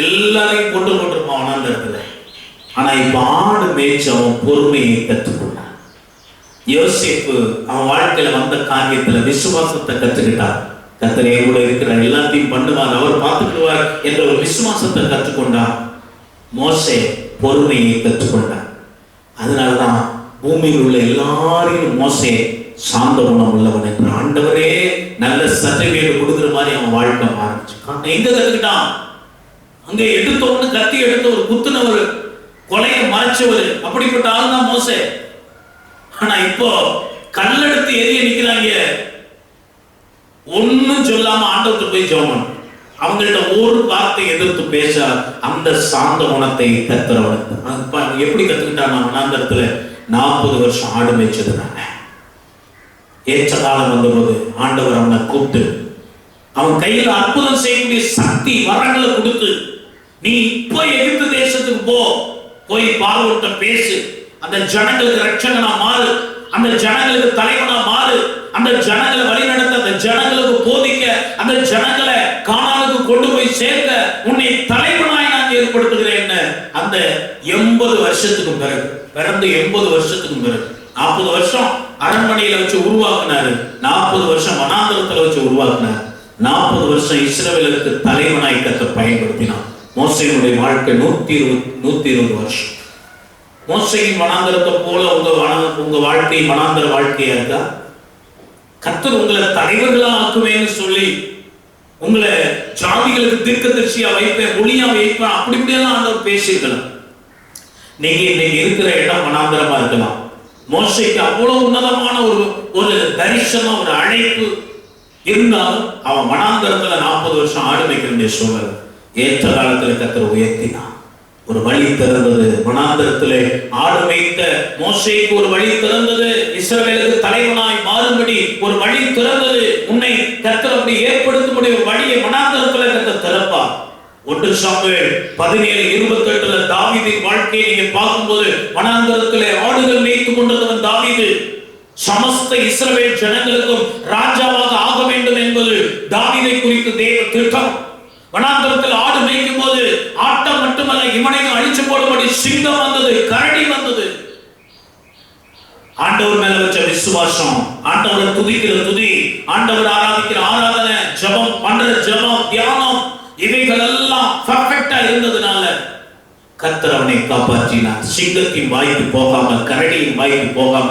Speaker 1: எல்லாரையும் கொண்டு போட்டிருப்பான் வனாந்தரத்துல. ஆனா இப்ப ஆடு மேய்ச்சி அவன் பொறுமையை கற்றுக்கொண்டான். யோசேப்பு அவன் வாழ்க்கையில வந்த காரியத்துல விசுவாசத்தை கற்றுக்கிட்டார். கர்த்தர் என் கூட இருக்கிற எல்லாத்தையும் பண்ணுவார், அவர் பார்த்துக்கிடுவார் என்ற ஒரு விசுவாசத்தை கற்றுக்கொண்டார். மோசே பொறுமையை கற்றுக்கொண்டார். அதனாலதான் பூமியில் உள்ள எல்லாரையும் மோசே சாந்த குணம் உள்ளவன் என்று ஆண்டவரே நல்ல சர்டிபிகேட் கொடுக்குற மாதிரி அவன் வாழ்க்கை ஆரம்பிச்சு. எங்க கத்துக்கிட்டான்? அங்க எடுத்தோன்னு கத்தி எடுத்த ஒரு குத்துனவர், கொலையை மறைச்சவர், அப்படிப்பட்ட ஆள் தான் மோசே. ஆனா இப்போ கல்லெடுத்து எரிய நிக்கிறாங்க, ஒன்னும் சொல்லாம ஆண்டவர்கிட்ட போய் ஜெபம். அவங்கள்ட்ட ஒரு வார்த்தை எதிர்த்து பேச அந்த சாந்த குணத்தை கத்துறவன் எப்படி கத்துக்கிட்டான்? வனாந்தரத்துல 40 வருஷம் ஆடு மேய்ச்சதுனால ஏற்ற காலம் வந்தபோது ஆண்டவர் அவனை கூப்பிட்டு அவன் கையில் அற்புதம் செய்யக்கூடிய சக்தி வரங்களை கொடுத்து நீ இப்போ எகிப்து தேசத்துக்கு போய் பார்வோன்ட்ட பேசு, அந்த ஜனங்களுக்கு ரட்சகனா மாறு, அந்த ஜனங்களுக்கு தலைவனா மாறு, அந்த ஜனங்களை வழிநடத்த, அந்த ஜனங்களுக்கு போதிக்க, அந்த ஜனங்களை கானானுக்கு கொண்டு போய் சேர்க்க உன்னை தலைவனாய் நான் ஏற்படுத்துகிறேன். அந்த 80 வருஷத்துக்கு பிறகு, பிறந்து 80 வருஷத்துக்கு பிறகு 40 வருஷம் அரண்மனையில வச்சு உருவாக்குனாரு, 40 வருஷம் வனாந்தரத்துல வச்சு உருவாக்குனார், 40 வருஷம் இஸ்ரவேலுக்கு தலைவனாய் கர்த்தர் பயன்படுத்தினார். மோசேயினுடைய வாழ்க்கை 120 வருஷம். மோசேயின் வனாந்தரத்தை போல உங்க வாழ்க்கை வனாந்தர வாழ்க்கையா இருக்கா? கர்த்தர் உங்களை தலைவர்களா ஆக்குவேன்னு சொல்லி உங்களை ஜாதிகளுக்கு தீர்க்கதரிசியா வைப்பேன், ஒளியா வைப்பேன், அப்படி இப்படியெல்லாம் ஆண்டவர் பேசியிருக்கலாம். நீங்க இன்னைக்கு இருக்கிற இடம் வனாந்தரமா இருக்கலாம். மோசேக்கு அவ்வளவு உன்னதமான ஒரு தரிசனம், ஒரு அழைப்பு இருந்தாலும் அவன் வனாந்தரத்துல 40 வருஷம் ஆடு வைக்க வேண்டிய சூழல். ஏற்ற காலத்துல கர்த்தர் உயர்த்தினான், ஒரு வழி திறந்தது. வனாந்தரத்திலே ஆடு வைத்த மோசேக்கு ஒரு வழி திறந்தது, இஸ்ரவேலுக்கு தலைவனாய் மாறும்படி ஒரு வழி திறந்தது. உன்னை கர்த்தர் அப்படி ஏற்படுத்தும்படி ஒரு வழியை வனாந்தரத்துல கர்த்தர் திறப்பார். 1 சாமுவேல் 17:28 தாவீதின் வாழ்க்கையை நீங்க பார்க்கும்போது, வனாந்தரத்திலே ஆடுகள் மேய்த்து கொண்டிருந்தவன் தாவீது. சமஸ்த இஸ்ரவேல் ஜனங்களுக்கும் ராஜாவாக ஆக வேண்டும் என்பது தாவீதை குறித்து தேவ திட்டம். வனாந்தரத்தில் ஆடு மேய்க்கும் போது ஆட்டம் மட்டுமல்ல, இவனையும் அழிச்சு போடும்படி சிங்கம் வந்தது, கரடி வந்தது. ஆண்டவர் மேல வச்ச விசுவாசம், ஆண்டவரை துதிக்கிற துதி, ஆண்டவர் ஆராதிக்கிற ஆராதனை, ஜெபம் பண்ற ஜெபம், தியானம், இவைகள் எல்லாம் பெர்ஃபெக்ட்டா இருந்ததுனால கர்த்தர் அவனை காப்பாற்றினார். சிங்கத்தின் வாய்க்கு போகாம, கரடியின் வாய்க்கு போகாம,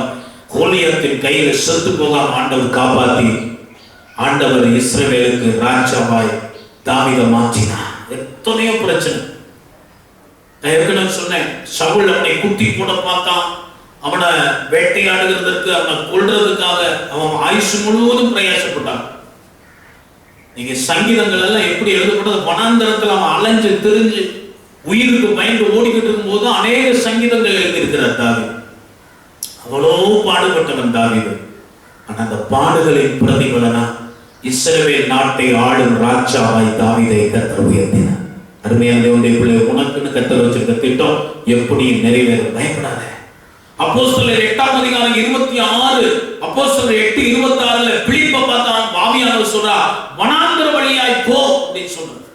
Speaker 1: கோலியத்தின் கையில செத்து போகாம ஆண்டவர் காப்பாற்றி ஆண்டவர் இஸ்ரவேலுக்கு ராஜாவாய் தாவீதை மாற்றினார். எத்தனையோ பிரச்சனை. நான் ஏற்கனவே சொன்னேன், சவுல் அவனை குத்தி போட பார்த்தான், அவனை வேட்டையாடுகிறதுக்கு, அவனை கொல்றதுக்காக அவன் ஆயுசு முழுவதும் பிரயாசப்பட்டான். நீங்க சங்கீதங்கள் எல்லாம் எப்படி எழுதப்பட்டது, வனாந்தரத்தில் அவன் அலைஞ்சு திரிஞ்சு உயிருக்கு பயந்து ஓடிக்கிட்டு இருக்கும் போது அநேக சங்கீதங்கள் எழுதியிருக்கிறார் தாவீது. அவ்வளோ பாடுபட்டவன் தாவீது. ஆனா அந்த பாடுகளின் பிரதிபலனா இஸ்ரவேல் நாட்டை ஆளும் ராஜாவாய் தாவீதை கர்த்தர் உயர்த்தினார். அருமையான தேவனுடைய பிள்ளை, உனக்குன்னு கர்த்தர் வச்சிருக்க திட்டம் எப்படி நிறைவேறும், பயப்படாத. அப்போஸ்தலர் 8ஆம் அதிகாரம் 26, அப்போஸ்தலர் 8:26 பிலிப்பை பார்த்தான், ஆவியானவர் சொல்றார், வனாந்தர வழியாய் போ அப்படின்னு சொல்றார்.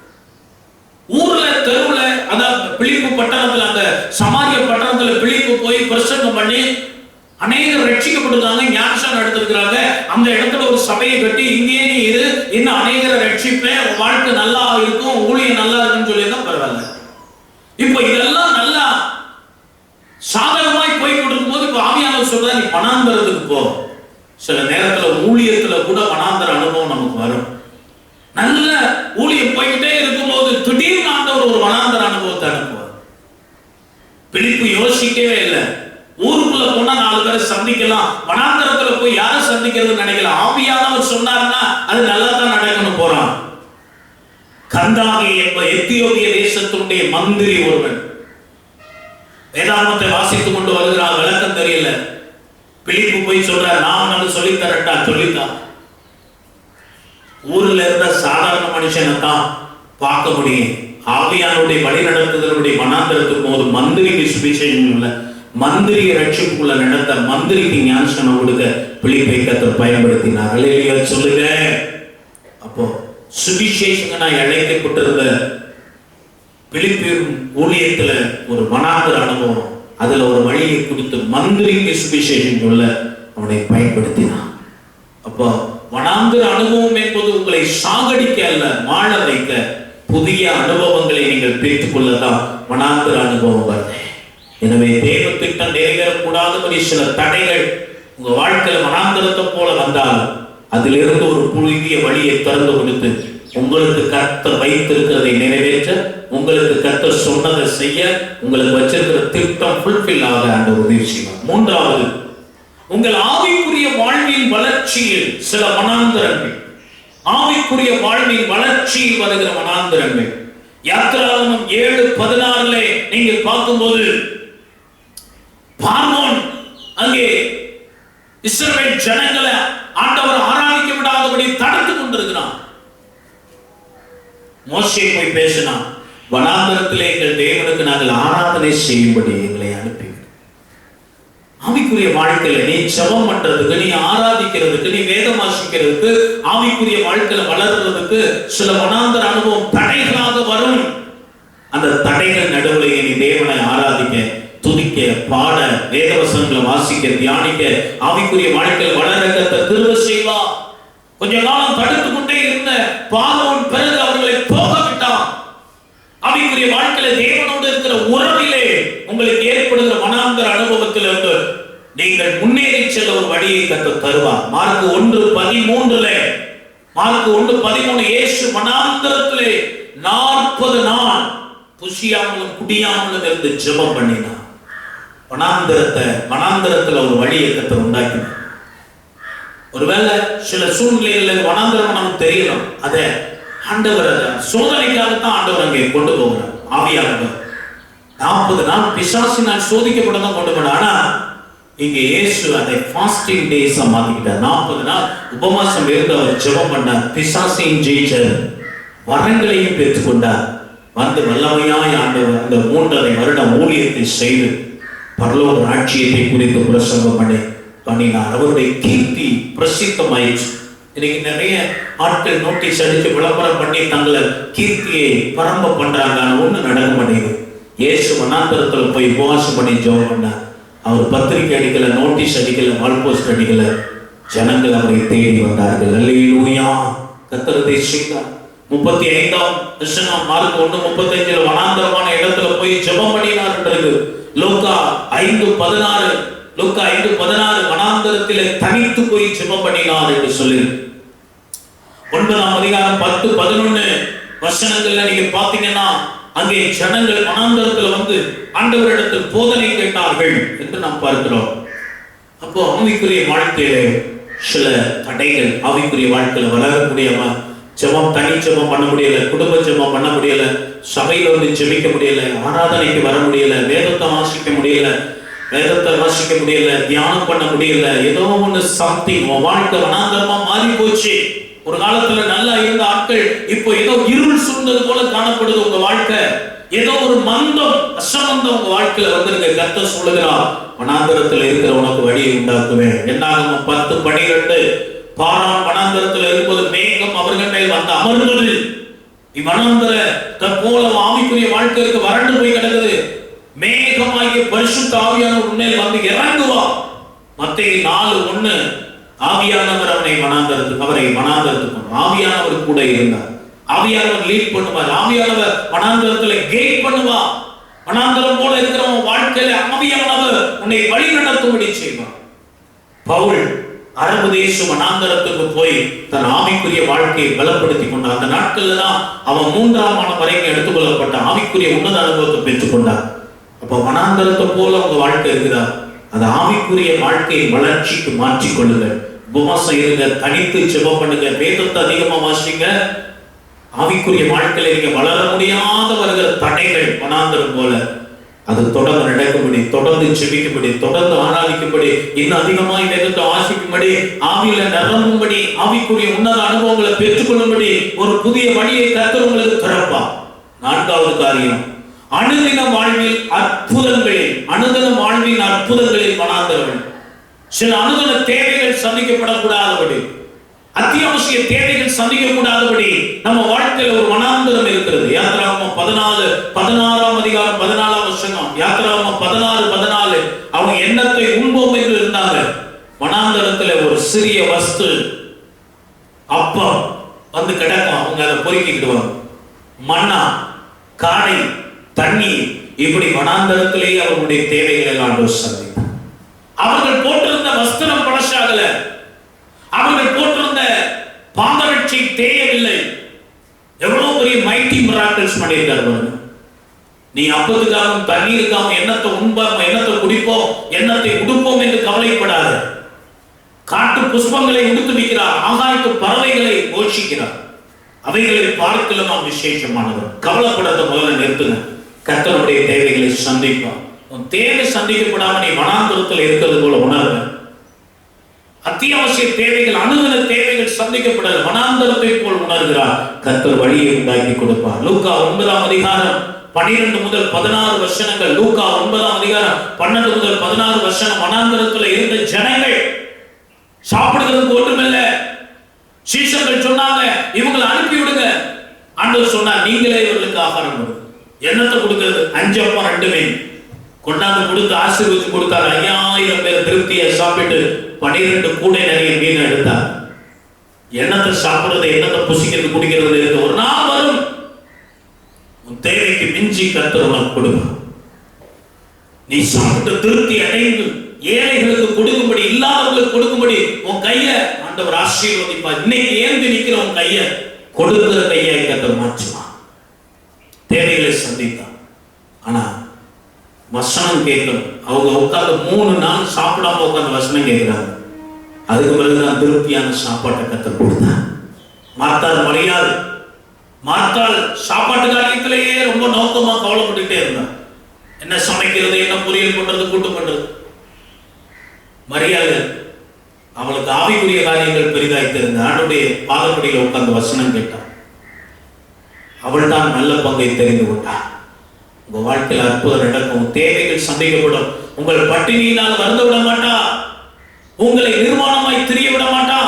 Speaker 1: ஊர்ல தெருவுல, அதாவது பிலிப்பு பட்டணத்துல, அந்த சமாரிய பட்டணத்துல பிலிப்பு போய் பிரசங்கம் பண்ணி அநேகர் ரட்சிக்கப்பட்டிருக்காங்க, ஞானஸ்நானம் எடுத்திருக்கிறாங்க. அந்த இடத்துல ஒரு சபையை கட்டி, இங்கேயே நீ இரு, இன்னும் அநேகரை ரட்சிப்பேன், வாழ்க்கை நல்லா இருக்கும், ஊழியம் நல்லா இருக்குன்னு சொல்லியிருந்தா பரவாயில்ல. இப்ப இதெல்லாம் நல்லா சாதகமாய் போய் கொடுக்கும் போது இப்ப ஆவியானவர் சொல்றா, நீ வனாந்தரத்துக்கு போ. சில நேரத்துல ஊழியத்துல கூட வனாந்தர அனுபவம் நமக்கு வரும். நல்ல ஊழியம் போய்கிட்டே இருக்கும் போது திடீர்னு ஆண்டவர் ஒரு வனாந்தர அனுபவத்தை அனுப்புவார். பிலிப்பு யோசிக்கவே இல்லை. ஊருக்குள்ள போனா 4 பேரை சந்திக்கலாம், வனாந்தரத்துல போய் யாரை சந்திக்கிறது நினைக்கலாம். ஆவியானவர் சொன்னார்னா அது நல்லா தான் நடக்கணும் போறான். கந்தாகி என்ப எத்தியோப்பிய தேசத்தினுடைய மந்திரி ஒருவன் வேதாகமத்தை வாசித்துக் கொண்டு வருகிறார், விளக்கம் தெரியல. பிலிப்பு போய் சொல்றார், நான் வந்து சொல்லித்தரட்டா, சொல்லித்தான். ஊர்ல இருந்த சாதாரண மனுஷனை தான் பார்க்க முடியும். ஆவியானுடைய வழி நடத்துதலுடைய வனாந்தரத்துக்கு போது மந்திரிக்கு சுவிசேஷம் இல்லை, மந்திரியை ரட்சிப்புக்குள்ள நடத்த, மந்திரிக்கு ஞானஸ்நானம் கொடுக்க பிலிப்பை கர்த்தர் பயன்படுத்தினார். அல்லேலூயா சொல்லுங்க. அப்போ சுவிசேஷகனாய் அழைக்கப்பட்டிருந்த பிலிப்பின் ஊழியத்துல ஒரு வனாந்தர அனுபவம், அதுல ஒரு வழியை கொடுத்து மந்திரிக்கு சுவிசேஷம் சொல்ல அவனை பயன்படுத்தினான். அப்போ வனாந்தர அனுபவம் என்பது உங்களை சாகடிக்க அல்ல, வாழ வைக்க, புதிய அனுபவங்களை நீங்கள் பெற்றுக் கொள்ளதான் வனாந்தர அனுபவம் வருது. எனவே தேவ திட்டம் நிறைவேறக்கூடாதபடி சில தடைகள் உங்க வாழ்க்கையில வனாந்தரத்தை போல வந்தால் அதிலிருந்து ஒரு புதிய வழியை திறந்து கொடுத்து உங்களுக்கு கர்த்தர் வைத்திருக்கிறதை நிறைவேற்ற, உங்களுக்கு கர்த்தர் சொன்னதை செய்ய, உங்களுக்கு வச்சிருக்கிற திட்டம் ஃபுல்ஃபில் ஆக ஆண்டவர் உதவி செய்வார். 3வது, உங்கள் ஆவிக்குரிய வாழ்வின் வளர்ச்சியில் சில வனாந்தரங்கள், ஆவிக்குரிய வாழ்வின் வளர்ச்சியில் வருகிற வனாந்தரங்கள். யாத்திராகமம் 7:16 நீங்கள் பார்க்கும்போது பார்வோன் அங்கே இஸ்ரவேல் ஜனங்களை ஆண்டவர் ஆராதிக்க விடாதபடி தடுத்து கொண்டிருக்கிறான். மோசே போய் பேசினான், வனாந்தரத்திலே எங்கள் தேவனுக்கு நாங்கள் ஆராதனை செய்யும்படி எங்களை அனுப்பி. ஆவிக்குரிய வாழ்க்கையில நீ ஜெபம் பண்றதுக்கு, நீ ஆராதிக்கிறதுக்கு, நீ வேதம் வாசிக்கிறதுக்கு, ஆவிக்குரிய வாழ்க்கையில வளர்றதுக்கு சில வனாந்தர அனுபவம் தடைகளாக வரும். அந்த தடைகள் நடுவில் நீ தேவனை ஆராதிக்க, துதிக்க, பாட, வேதவசனங்களை வாசிக்க, தியானிக்க, ஆவிக்குரிய வாழ்க்கையில் வளர கர்த்தர் கிருபை செய்வார். கொஞ்ச காலம் தடுத்து கொண்டே இருந்த பார்வோன் பிறகு அவர்களை போக விட்டான். ஆவிக்குரிய வாழ்க்கையில தேவனோடு இருக்கிற உறவிலே உங்களுக்கு ஏற்படுகிற வனாந்தர அனுபவத்திலிருந்து நீங்கள் முன்னேறி செல்ல ஒரு வழியை கர்த்தர் தருவார். மார்க் 1:13 இயேசு வனாந்தரத்திலே 40 நாள் புசியாமலும் குடியாமலும் இருந்து ஜெபம் பண்ணினார். வனாந்தரத்துல ஒரு வழியை கர்த்தர் உண்டாக்கினார். ஒருவேளை சில சூழ்நிலைகளில் வனாந்தரம் நமக்கு தெரியலாம். அதை ஆண்டவர் சோதனைக்காகத்தான் ஆண்டவர் அங்கே கொண்டு போகிறார். ஆவியானவர் 40 நாள் பிசாசினால் சோதிக்கப்பட்டதான் கொண்டு போனார். ஆனா இங்க இயேசு அதை ஃபாஸ்டிங் டேஸா மாத்திக்கிட்டார். 40 நாள் உபவாசம் இருந்து அவர் ஜெபம் பண்ணார். பிசாசையும் ஜெயிச்சார், வரங்களையும் பெற்றுக்கொண்டார். வந்து வல்லமையாய் ஆண்டவர் அந்த 3.5 வருடம் ஊழியத்தை செய்து பரலோக ராஜ்யத்தை குறித்து பிரசங்கம் பண்ணினார். அவருடைய கீர்த்தி பிரசித்தமாயிடுச்சு. இன்னைக்கு நிறைய ஆட்கள் நோட்டீஸ் அடிச்சு விளம்பரம் பண்ணி தங்களை கீர்த்தியை பரம்ப பண்றாங்க. ஒண்ணு நடக்க மாட்டேங்குது. இயேசு வனாந்தரத்துல போய் உபவாசம் பண்ணி ஜெபம் பண்ணார். அவர் பத்திரிகை அடிக்கல, நோட்டீஸ் அடிக்கல, வால் போஸ்ட் அடிக்கல. ஜனங்கள் அவரை தேடி வந்தார்கள். அல்லேலூயா, கர்த்தர் தேசித்தார். 35ஆம் வசனம் மார்க் 1:35 வனாந்தரமான இடத்துல போய் ஜெபம் பண்ணினார் என்று லூக்கா 5:16 வனாந்தரத்திலே தனித்து போய் ஜெபம் பண்ணினார் என்று சொல்லி 9ஆம் அதிகாரம் 10-11 வசனங்கள்ல நீங்க பாத்தீங்கன்னா அங்கே ஜனங்கள் வனாந்தரத்துல வந்து ஆண்டவரிடத்தில் போதனை கேட்டார்கள் என்று நாம் பார்க்கிறோம். அப்போ ஆவிக்குரிய வாழ்க்கையிலே சில தடைகள், ஆவிக்குரிய வாழ்க்கையில வளரக்கூடிய ஜெபம், தனி ஜெபம் பண்ண முடியல, குடும்ப ஜெபம் பண்ண முடியல, சபையில வந்து ஜெபிக்க முடியல, ஆராதனைக்கு வர முடியல, வேதத்தை வாசிக்க முடியல, தியானம் பண்ண முடியல. ஏதோ ஒண்ணு சம்திங் வாழ்க்கை வனாந்தரமா மாறி போச்சு. ஒரு காலத்துல நல்லா இருந்த ஆட்கள் இப்போ ஏதோ இருள் சூழ்ந்தது போல காணப்படுது. உங்க வாழ்க்கை ஏதோ ஒரு மந்தம், அசமந்தம் உங்க வாழ்க்கையில வந்திருக்க. கர்த்தர் சொல்லுகிறார், வனாந்தரத்துல இருக்கிற உனக்கு வழியை உண்டாக்குவேன். என்னாகும் 10:12 பாரான் வனாந்தரத்தில் இருக்கும்போது மேகம் அவர்கள் மேல் வந்து அமர்ந்தது. இவ்வனாந்தர போல ஆவிக்குரிய வாழ்க்கை இருக்க வறண்டு போய் கிடக்குது. மேகமாகிய பரிசுத்த ஆவியானவர் உன்மேல் வந்து இறங்குவா. மத்தேயு 4:1 ஆவியானவர் அவரை வனாந்தரத்துக்கு ஆவியானவர் கூட இருந்தார். ஆவியானவர் லீட் பண்ணுவார். ஆவியானவர் வனாந்தரத்துல கைட் பண்ணுவா. வனாந்தரம் போல இருக்கிறவன் வாழ்க்கையில ஆவியானவர் உன்னை வழி நடத்தும்படி செய்வார். பவுல் அரபு தேச வனாந்தரத்துக்கு போய் தன் ஆவிக்குரிய வாழ்க்கையை பலப்படுத்தி கொண்டார். அந்த நாட்கள்ல தான் அவன் 3ஆம் ஆண்டு வரைக்கும் எடுத்துக்கொள்ளப்பட்ட ஆவிக்குரிய உன்னத அனுபவத்தை பெற்றுக் கொண்டார். அப்ப வனாந்தரத்தை போல உங்க வாழ்க்கை இருக்குதா? அந்த ஆவிக்குரிய வாழ்க்கையை வளர்ச்சிக்கு மாற்றிக் கொள்ளுங்க. உபவாசம் இருங்க, தனித்து ஜெபம் பண்ணுங்க, வேதத்தை அதிகமா வாசிங்க. ஆவிக்குரிய வாழ்க்கையில நீங்க வளர முடியாத வருகிற தடைகள் வனாந்தரம் போல அது தொடர்ந்து நடக்கும்படி, தொடர்ந்து ஜெபிக்கும்படி, தொடர்ந்து ஆராதிக்கும்படி, இன்னும் அதிகமாய் வேதத்தை வாசிக்கும்படி, ஆவியில நிரம்பும்படி, ஆவிக்குரிய உன்னத அனுபவங்களை பெற்றுக்கொள்ளும்படி ஒரு புதிய வழியை கர்த்தர் உங்களுக்கு திறப்பார். 4வது காரியம், அனுதின வாழ்வில் அற்புதங்களில் வனாந்தரங்கள். சில அனுதின தேவைகள் சந்திக்கப்படக்கூடாதபடி, அத்தியாவசிய தேவைகள் சந்திக்கக்கூடாதபடி நம்ம வாழ்க்கையில் ஒரு வனாந்தரம் இருக்கிறது. யாத்திராகமம் 16ஆம் அதிகாரம் 14ஆம் வசனம். யாத்திராகமம் 16:14 அவங்க எண்ணத்தை உண்போம் என்று இருந்தாங்க. வனாந்தரத்துல ஒரு சிறிய வஸ்து அப்பம் வந்து கிடக்கும். அவங்க அதை பொறுக்கிக்கிடுவாங்க. மன்னா, காடை, தண்ணி, இப்படி வனாந்தரத்திலேயே அவர்களுடைய தேவைகளை எல்லாம் சந்தித்தார். அவர்கள் போட்டிருந்த வஸ்திரம் பழசாகல, அவர்கள் போட்டிருந்த பாதரட்சை தேயவில்லை. எவ்வளவு பெரிய மைட்டி மிராக்கிள்ஸ் பண்ணியிருக்காரு. நீ அப்பதுக்காகவும் தண்ணீருக்காகவும் எண்ணத்தை உண்போம், எண்ணத்தை குடிப்போம், எண்ணத்தை உடுப்போம் என்று கவலைப்படாத. காட்டு புஷ்பங்களை உடுத்து வைக்கிறார், ஆகாயத்து பறவைகளை போஷிக்கிறார். அவைகளை பார்க்கலாம் நாம் விசேஷமானவர். கவலைப்படாத, முதல்ல நிறுத்துங்க. கர்த்தருடைய தேவைகளை சந்திப்பார். தேவை சந்திக்கப்படாம நீ வனாந்தரத்தில் இருக்கிறது போல உணர்வு. அத்தியாவசிய தேவைகள், அணுகன தேவைகள் சந்திக்கப்பட வனாந்தரத்தை போல் உணர்கிறார். கர்த்தர் வழியை உண்டாக்கி கொடுப்பார். லூக்கா 9ஆம் அதிகாரம் 12 முதல் 16 வசனங்கள். லூக்கா 9ஆம் அதிகாரம் 12 முதல் 16 வசனம். வனாந்தரத்தில் இருந்த ஜனங்கள் சாப்பிடுறதுக்கு ஒன்றுமில்லை. சீஷர்கள் சொன்னாங்க, இவங்களை அனுப்பி விடுங்க. ஆண்டவர் சொன்னார், நீங்களே இவர்களுக்கு ஆகாரம் கொடுங்க. என்னத்தை கொடுக்கிறது? 5 அப்பம் 2 மீன் கொண்டாந்து கொடுத்து ஆசீர்வதிச்சு கொடுத்தார். 5000 பேர் திருப்தியை சாப்பிட்டு 12 கூடை நிறைய மீன் எடுத்தார். என்னத்தை சாப்பிடுறது, என்னத்தை புசிக்கிறது, குடிக்கிறது இருக்கு. ஒரு நாள் வரும், உன் தேவைக்கு மிஞ்சி கர்த்தர் உனக்கு கொடுப்பார். நீ சாப்பிட்டு திருப்தி அடைந்து ஏழைகளுக்கு கொடுக்கும்படி, இல்லாதவர்களுக்கு கொடுக்கும்படி உன் கைய ஆண்டவர் ஆசீர்வதிப்பார். இன்னைக்கு ஏந்தி நிக்கிற உன் கைய கொடுக்கிற கையை கர்த்தர் மாற்றுவான். தேவைகளை சந்தித்தான். ஆனா வசனம் கேட்கணும். அவங்க உட்கார்ந்து 3 நாள் சாப்பிடாம உட்கார்ந்து வசனம் கேட்கிறாங்க. அதுக்கு பிறகுதான் திருப்தியான சாப்பாட்டை கர்த்தர் கொடுத்தார். மார்த்தாள் மரியாள், மார்த்தாள் சாப்பாட்டு காரியத்திலேயே ரொம்ப நோக்கமா கவலைப்பட்டுட்டே இருந்தார். என்ன சமைக்கிறது, என்ன பொரியல் பண்றது, கூட்டு பண்றது. மரியாள் அவளுக்கு ஆவிக்குரிய காரியங்கள் பெரிதாய் தெரிந்த ஆண்டுடைய பாதப்படியில் உட்கார்ந்து வசனம் கேட்டார். அவள் தான் நல்ல பங்கை தெரிந்து கொண்டார். உங்க வாழ்க்கையில் அற்புதம் நடக்கும். தேவைகள் சந்திக்கப்படும். உங்கள் பட்டினியினால் வருந்த விட மாட்டா. உங்களை நிர்வாணமாய் திரிய விட மாட்டா.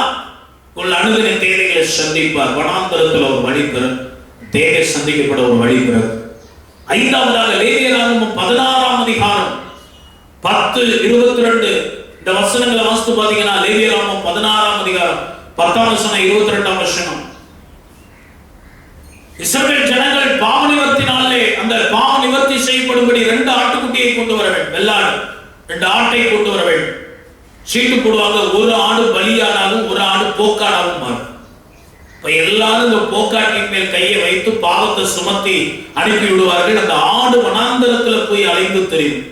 Speaker 1: உங்கள் அணுகின தேவைகளை சந்திப்பார். வனாந்தரத்தில் ஒரு வழி பெறும். தேவை சந்திக்கப்பட ஒரு வழி பெறும். 5ஆவதாக லேவியராகமம் 16ஆம் அதிகாரம் 10-22 இந்த வசனங்களை வாசித்து பாத்தீங்கன்னா, லேவியராகமம் 16ஆம் அதிகாரம் 10ஆம் வசனம் 22ஆம் வசனம். இஸ்ரவேல் ஜனங்கள் பாவ நிவர்த்தினாலே அந்த பாவ நிவர்த்தி செய்யப்படும்படி 2 ஆட்டுக்குட்டியை கொண்டு வர வேண்டும். வெள்ளாடு 2 ஆட்டை கொண்டு வர வேண்டும். சீட்டு போடுவாங்க. ஒரு ஆடு பலியாடாகவும் ஒரு ஆடு போக்காடாகவும் மாறும். இப்ப எல்லாரும் இந்த போக்காட்டின் மேல் கையை வைத்து பாவத்தை சுமத்தி அனுப்பி விடுவார்கள். அந்த ஆடு வனாந்தரத்துல போய் அலைந்து தெரியும்.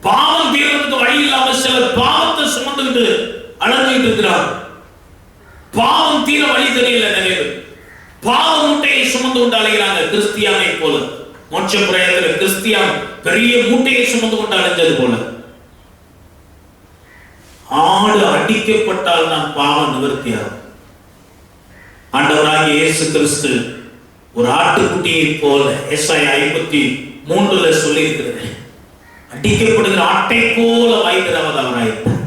Speaker 1: பாவம் தீர்றதுக்கு வழி இல்லாம சிலர் பாவத்தை சுமந்துக்கிட்டு அலைஞ்சிட்டு இருக்கிறார். பாவம் தீர வழி தெரியல. நிறைய பேர் பாவ மூட்டையை சுமந்து கொண்டு அலைகிறாங்க. கிறிஸ்தியானை போல மோட்ச பிரயத்தில் கிறிஸ்தியான் பெரிய மூட்டையை சுமந்து கொண்டு அலைஞ்சது போல. ஆடு அடிக்கப்பட்டால் தான் பாவம் நிவர்த்தியாகும். ஆண்டவராகிய இயேசு கிறிஸ்து ஒரு ஆட்டுக்குட்டியை போல எசாயா 53 சொல்லி இருக்கிறது. அடிக்கப்படுகிற ஆட்டை போல வைத்திரவர் அவராயிருந்தார்.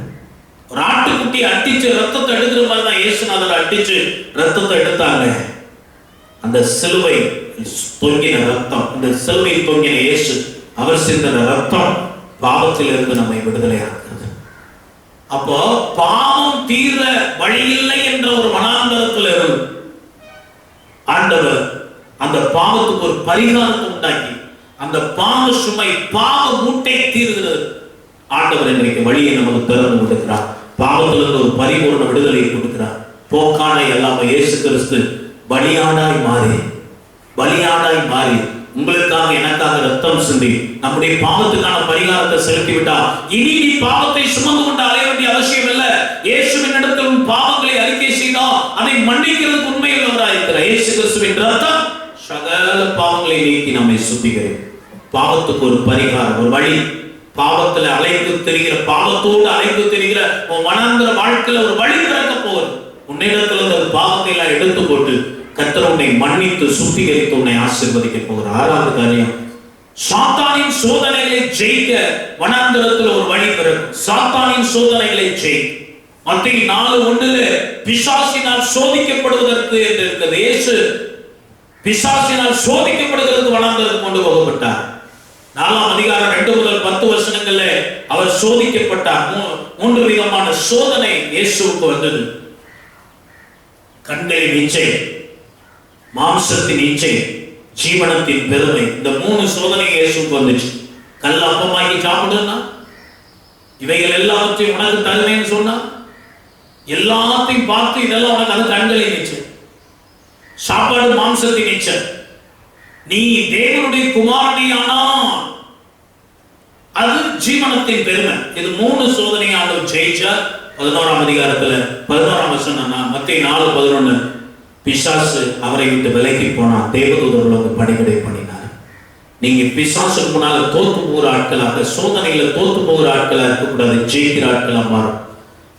Speaker 1: ஒரு ஆட்டுக்குட்டி அடிச்சு ரத்தத்தை எடுக்கிற மாதிரி தான் இயேசுநாதர் அடிச்சு ரத்தத்தை எடுத்தாங்க. அந்த சிலுவை தொங்கின ரத்தம், இந்த சிலுவையில் தொங்கின இயேசு, அவர் சிந்தின ரத்தம் பாவத்தில் இருந்து நம்மை விடுதலையாக்குறது. அப்போ பாவம் தீர வழி இல்லை என்ற ஒரு வனாந்தரத்தில் இருந்து ஆண்டவர் அந்த பாவத்துக்கு ஒரு பரிகாரத்தை உண்டாக்கி அந்த பாவ சுமை, பாவ மூட்டை தீர்கிறது. ஆண்டவர் இன்றைக்கு வழியை நமக்கு திறந்து கொடுக்கிறார். பாவத்திலிருந்து ஒரு பரிபூர்ண விடுதலை கொடுக்கிறார். போக்கானை எல்லாமே இயேசு கிறிஸ்து பலியாடாய் மாறி உங்களுக்காக எனக்காக ரத்தம் சிந்தி நம்முடைய பாவத்துக்கான பரிகாரத்தை செலுத்தி விட்டார். இனி நீ பாவத்தை சுமந்து கொண்டு அலைய வேண்டிய அவசியம் இல்லை. இயேசுவின் இடத்தில் உன் பாவங்களை அறிக்கை செய்தால் அதை மன்னிக்கிறதுக்கு உண்மையுள்ளவராக இருக்கிறார். இயேசு கிறிஸ்துவின் ரத்தம் சகல பாவங்களை நீக்கி நம்மை சுத்திகரிக்கும். பாவத்துக்கு ஒரு பரிகாரம், ஒரு வழி. பாவத்துல அலைந்து தெரிகிற, பாவத்தோடு அலைந்து தெரிகிற உன் வனாந்தர வாழ்க்கையில ஒரு வழி பிறக்க போகுது. உன்னிடத்துல ஒரு பாவத்தை எல்லாம் எடுத்து போட்டு கர்த்தர் உன்னை மன்னித்து சுத்திகரித்து உன்னை ஆசீர்வதிக்க போகிறார். 6வது காரியம், சாத்தானின் சோதனைகளை ஜெயிக்க வனாந்தரத்தில் ஒரு வழி பிறக்கும். சாத்தானின் சோதனைகளை ஜெயிக்க மத்தேயு 4:1 பிசாசினால் சோதிக்கப்படுவதற்கு என்று இருக்கிறது. இயேசு பிசாசினால் சோதிக்கப்படுவதற்கு வனாந்தரத்துக்கு கொண்டு போகப்பட்டார். 4ஆம் அதிகாரம் 2 முதல் 10 வசனங்கள்ல அவர் சோதிக்கப்பட்டார். 3 விதமான சோதனை இயேசுவுக்கு வந்தது. கண்களின் இச்சை, மாம்சத்தின் இச்சை, ஜீவனத்தின் பெருமை. இந்த 3 சோதனை இயேசுவுக்கு வந்துச்சு. கல்ல அப்பமாக்கி சாப்பிடுன்னா, இவைகள் எல்லாவற்றையும் உனக்கு தருவேன்னு சொன்னா, எல்லாத்தையும் பார்த்து இதெல்லாம் உனக்கு அது கண்களின் இச்சை. சாப்பாடு மாம்சத்தின் இச்சை. நீ தேவனுடைய குமாரனியானா அது ஜீவனத்தின் பெருமை. இது 3 சோதனை ஆண்டவர் ஜெயிச்சார். 11ஆம் அதிகாரத்துல 11ஆம் வசனம், மத்தேயு 4:11, பிசாசு அவரை விட்டு விலகி போனான், தேவதூதர்கள் வந்து பணிவிடை பண்ணினார். நீங்க பிசாசுக்கு முன்னால தோத்து போகிற ஆட்களாக, சோதனையில தோத்து போகிற ஆட்களா இருக்கக்கூடாது, ஜெயிக்கிற ஆட்களா மாறும்.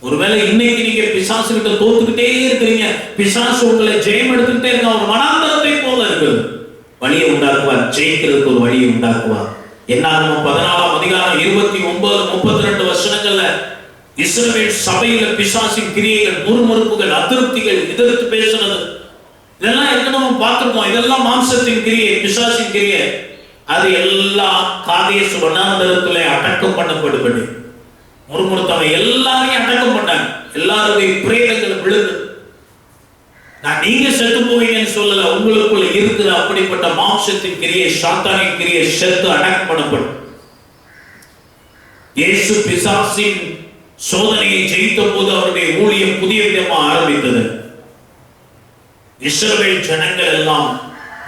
Speaker 1: ஒருவேளை இன்னைக்கு நீங்க பிசாசு கிட்ட தோத்துக்கிட்டே இருக்கிறீங்க, பிசாசு உங்களை ஜெயம் எடுத்துக்கிட்டே இருக்க, ஒரு வனாந்தரத்தை போல இருக்குது. வழியை உண்டாக்குவார், ஜெயிக்கிறதுக்கு ஒரு வழியை உண்டாக்குவார். என்னாகும் 14ஆம் அதிகாரம் 29, 32 வசனங்கள்ல இஸ்ரவேல் சபையில பிசாசின் கிரியைகள், முறுமுறுப்புகள், அதிருப்திகள், எதிர்த்து பேசுறது, இதெல்லாம் ஏற்கனவே பார்த்திருக்கோம். இதெல்லாம் மாம்சத்தின் கிரியை, பிசாசின் கிரியை. அது எல்லாம் காதேசு வனாந்தரத்திலே அடக்கம் பண்ணப்படுவது. முறுமுறுத்தவை எல்லாரையும் அடக்கம் பண்ணாங்க. எல்லாருடைய பிரேதங்கள் விழுது. நான் நீங்க செத்து போவீங்கன்னு சொல்லல, உங்களுக்குள்ள இருக்கிற அப்படிப்பட்ட மாம்சத்தின் கிரியை, சாத்தானின் கிரியை செத்து அடக்கம் பண்ணப்படும். இயேசு பிசாசின் சோதனையை ஜெயித்த போது அவருடைய ஊழியம் புதிய விதமா ஆரம்பித்தது. இஸ்ரவேல் ஜனங்கள் எல்லாம்,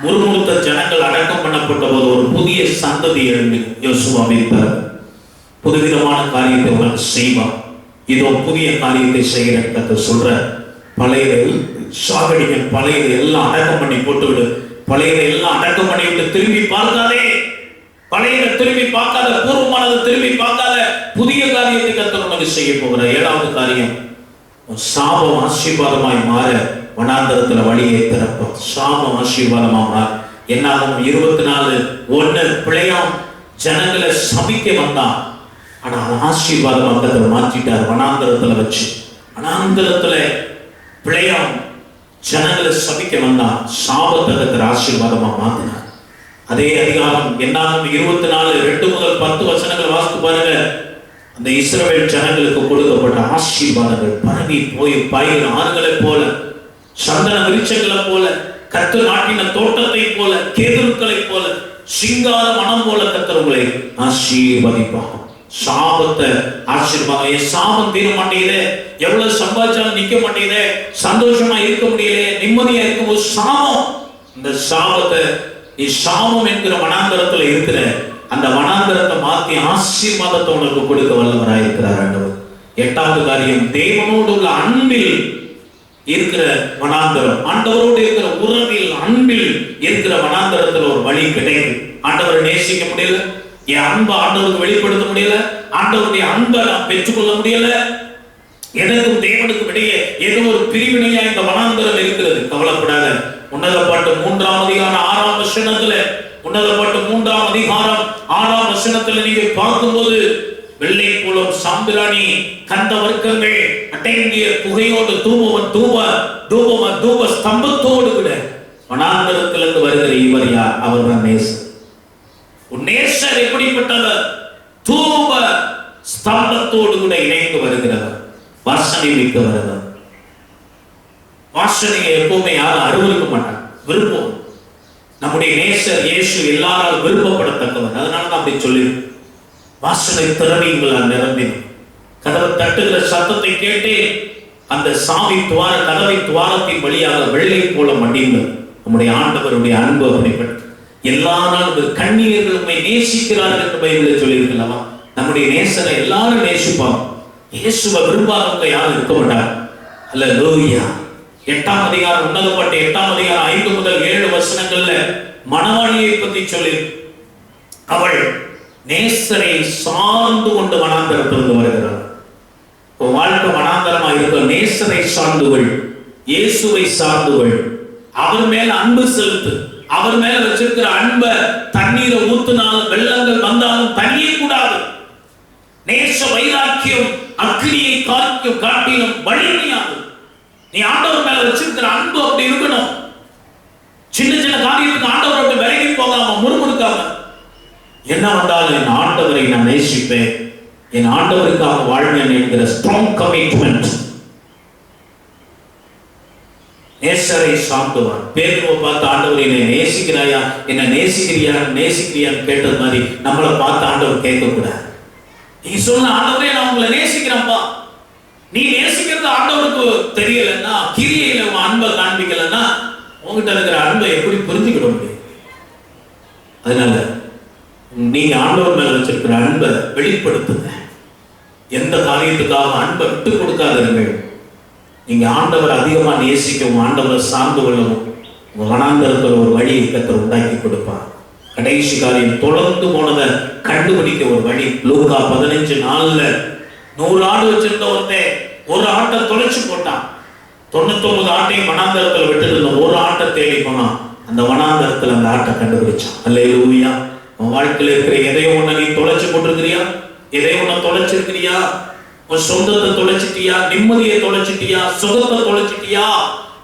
Speaker 1: முறுமுறுத்த ஜனங்கள் அடக்கம் பண்ணப்பட்ட போது ஒரு புதிய சந்ததி எழுந்து யோசுவாவின் பிறகு புதுவிதமான காரியத்தை உனக்கு செய்வார். இதோ புதிய காரியத்தை செய்கிற கத்த சொல்ற, பழையதை சாகடிங்க, பழையதை எல்லாம் அடக்கம் பண்ணி போட்டுவிடு, பழையதை எல்லாம் அடக்கம் பண்ணி விட்டு திரும்பி பார்க்காதே, பழையதை திரும்பி பார்க்காத, பூர்வமானதை திரும்பி பார்க்காத, புதிய காரியத்தை கத்த உனக்கு செய்ய போகிற. 7வது காரியம், சாபம் ஆசீர்வாதமாய் மாற வனாந்தரத்துல வழியை திறப்போம். சாபம் ஆசீர்வாதமா மாற. என்னாகும் 24:1 பிழையாம் ஜனங்களை சபிக்க வந்தான், ஆனா ஆசீர்வாதம் அங்கத்துல மாற்றிட்டார். வனாந்தரத்துல வச்சு, வனாந்தரத்துல பிழையாம் ஜனங்களை சபிக்க வந்தான், சாபத்தை ஆசீர்வாதமா மாத்தினார். அதே அதிகாரம் என்னாகும் 24:2 முதல் 10 வசனங்கள் வாசித்து பாருங்க. அந்த இஸ்ரவேல் ஜனங்களுக்கு கொடுக்கப்பட்ட ஆசீர்வாதங்கள் பரவி போய் பாய்கிற ஆறுகளை போல, சந்தன விருட்சங்களை போல, கர்த்தர் நாட்டின தோட்டத்தை போல, கேதுருக்களை போல, சிங்கார மனம் போல கர்த்தர் உங்களை ஆசீர்வதிப்பார். சாபத்தை ஆசீர்வாதம். சாபம் தீர மாட்டேங்குது, எவ்வளவு சம்பாதிச்சாலும் நிக்க மாட்டேங்குது, சந்தோஷமா இருக்க முடியல, நிம்மதியா இருக்கும்போது சாபம். இந்த சாபத்தை, சாபம் என்கிற வனாந்தரத்துல இருக்கிற அந்த வனாந்தரத்தை மாற்றி ஆசீர்வாதத்தை உனக்கு கொடுக்க வல்லவராயிருக்கிறார் ஆண்டவர். 8வது காரியம், தேவனோடு உள்ள அன்பில் இருக்கிற வனாந்தரம், ஆண்டவரோடு இருக்கிற உறவில், அன்பில் இருக்கிற வனாந்தரத்துல ஒரு வழி கிடைக்கும். ஆண்டவரை நேசிக்க முடியல, என் அன்பை ஆண்டவருக்கு வெளிப்படுத்த முடியல, ஆண்டவருடைய அன்பை நான் பெற்றுக்கொள்ள முடியல, எனக்கும் தேவனுக்கும் இடையே ஏதோ ஒரு பிரிவினையா இந்த வனாந்தரம் இருக்கிறது. கவலைப்படாத. உன்னத பாட்டு 3ஆம் அதிகாரம் 6ஆம் வசனத்துல, உன்னத பாட்டு 3ஆம் அதிகாரம் 6ஆம் வசனத்துல நீங்க பார்க்கும்போது, வெள்ளை புலம், சாம்பிராணி, கந்த வர்க்கங்கள் அடங்கிய புகையோடு தூப ஸ்தம்பத்தோடு விட வனாந்தரத்திலிருந்து வருகிற இவர் யார்? அவர் தான் நேசர். உன் நேசர் எப்படிப்பட்டவர்? தூப ஸ்தம்பத்தோடு கூட இணைந்து வருகிறவர், வாசனை மிக்க வருவர். வாசனையை எப்பவுமே யாரும் அருவருக்க மாட்டாங்க, விருப்பம். நம்முடைய நேசர் இயேசு எல்லாரால் விருப்பப்படத்தக்கவர். அதனால தான் அப்படி சொல்லி, வாசனை திறமைகளால் நிரம்பினோம். கதவை தட்டுகிற சத்தத்தை கேட்டே அந்த சாவி துவார, கதவை துவாரத்தின் வழியாக வெள்ளை போல மடியுங்கள். நம்முடைய ஆண்டவருடைய அன்பு அப்படிப்பட்ட எல்லா நாளும் கண்ணீர்கள் உண்மை நேசிக்கிறார்கள் என்று பைபிளில் சொல்லியிருக்கலாமா? நம்முடைய நேசரை எல்லாரும் நேசிப்பாங்க. இயேசுவை விரும்பாதவங்க யாரும் இருக்க மாட்டாங்க. அல்லேலூயா. 8ஆம் அதிகாரம், உன்னத பாட்டு 8ஆம் அதிகாரம் 5 முதல் 7 வசனங்கள்ல மணவாளியை பற்றி சொல்லி, அவள் நேசரை சார்ந்து கொண்டு வனாந்தரத்திலிருந்து வருகிறார். வாழ்க்கை வனாந்தரமா இருக்க நேசரை சார்ந்துகள், இயேசுவை சார்ந்துகள், அவர் மேல அன்பு செலுத்து. அவர் மேல வச்சிருக்கிற அன்பை தண்ணீரை ஊத்தினாலும் வெள்ளங்கள் வந்தாலும் தனியே கூடாது. நேச வைராக்கியம் அக்னியை காட்டிலும் வலிமையாகும். நீ ஆண்டவர் மேல வச்சிருக்கிற அன்பு அப்படி இருக்கணும். சின்ன சின்ன காரியத்துக்கு ஆண்டவரோட விலகி போகாம, முறுமுறுக்காம, என்ன வந்தாலும் என் ஆண்டவரை நான் நேசிப்பேன், என் ஆண்டவருக்காக வாழ்வேன் என்கிற ஸ்ட்ராங் கமிட்மெண்ட். நேசரை சார்ந்தவர். பேதுருவை பார்த்து ஆண்டவர் என்னை நேசிக்கிறாயா, என்ன நேசிக்கிறியான்னு கேட்டது மாதிரி நம்மளை பார்த்து ஆண்டவர் கேட்கக்கூடாது. நீ சொல்ல, ஆண்டவரே நான் உங்களை நேசிக்கிறேன்ப்பா. நீ நேசிக்கிறது ஆண்டவருக்கு தெரியலன்னா, கிரியையில உன் அன்பை காண்பிக்கலன்னா, உங்ககிட்ட இருக்கிற அன்பை எப்படி புரிஞ்சுக்கிட முடியும்? அதனால நீங்க ஆண்டவர் மேல வச்சிருக்கிற அன்பை வெளிப்படுத்துங்க. எந்த காரியத்துக்காக அன்பை விட்டு கொடுக்காதீர்கள். நீங்க ஆண்டவர் அதிகமா நேசிக்கவும், ஆண்டவரை சார்ந்து கொள்ளவும், உங்க வனாந்தரத்தில் ஒரு வழியை கர்த்தர் உண்டாக்கி கொடுப்பார். கடைசி காரியம், தொடர்ந்து போனதை கண்டுபிடிக்க ஒரு வழி. லூக்கா 15:4 100 ஆடு வச்சிருந்த ஒருத்தன் ஒரு ஆட்டை தொலைச்சு போட்டான். 99 ஆட்டையும் வனாந்தரத்துல விட்டு இருந்த ஒரு ஆட்டை தேடி போனான். அந்த வனாந்தரத்துல அந்த ஆட்டை கண்டுபிடிச்சான். அல்லேலூயா. உன் வாழ்க்கையில இருக்கிற எதையோ ஒண்ணு நீ தொலைச்சு போட்டிருக்கிறியா? எதையோ ஒண்ணு தொலைச்சிருக்கிறியா? உன் சொந்தத்தை தொலைச்சிட்டியா? நிம்மதியை தொலைச்சிட்டியா? சுகத்தை தொலைச்சிட்டியா?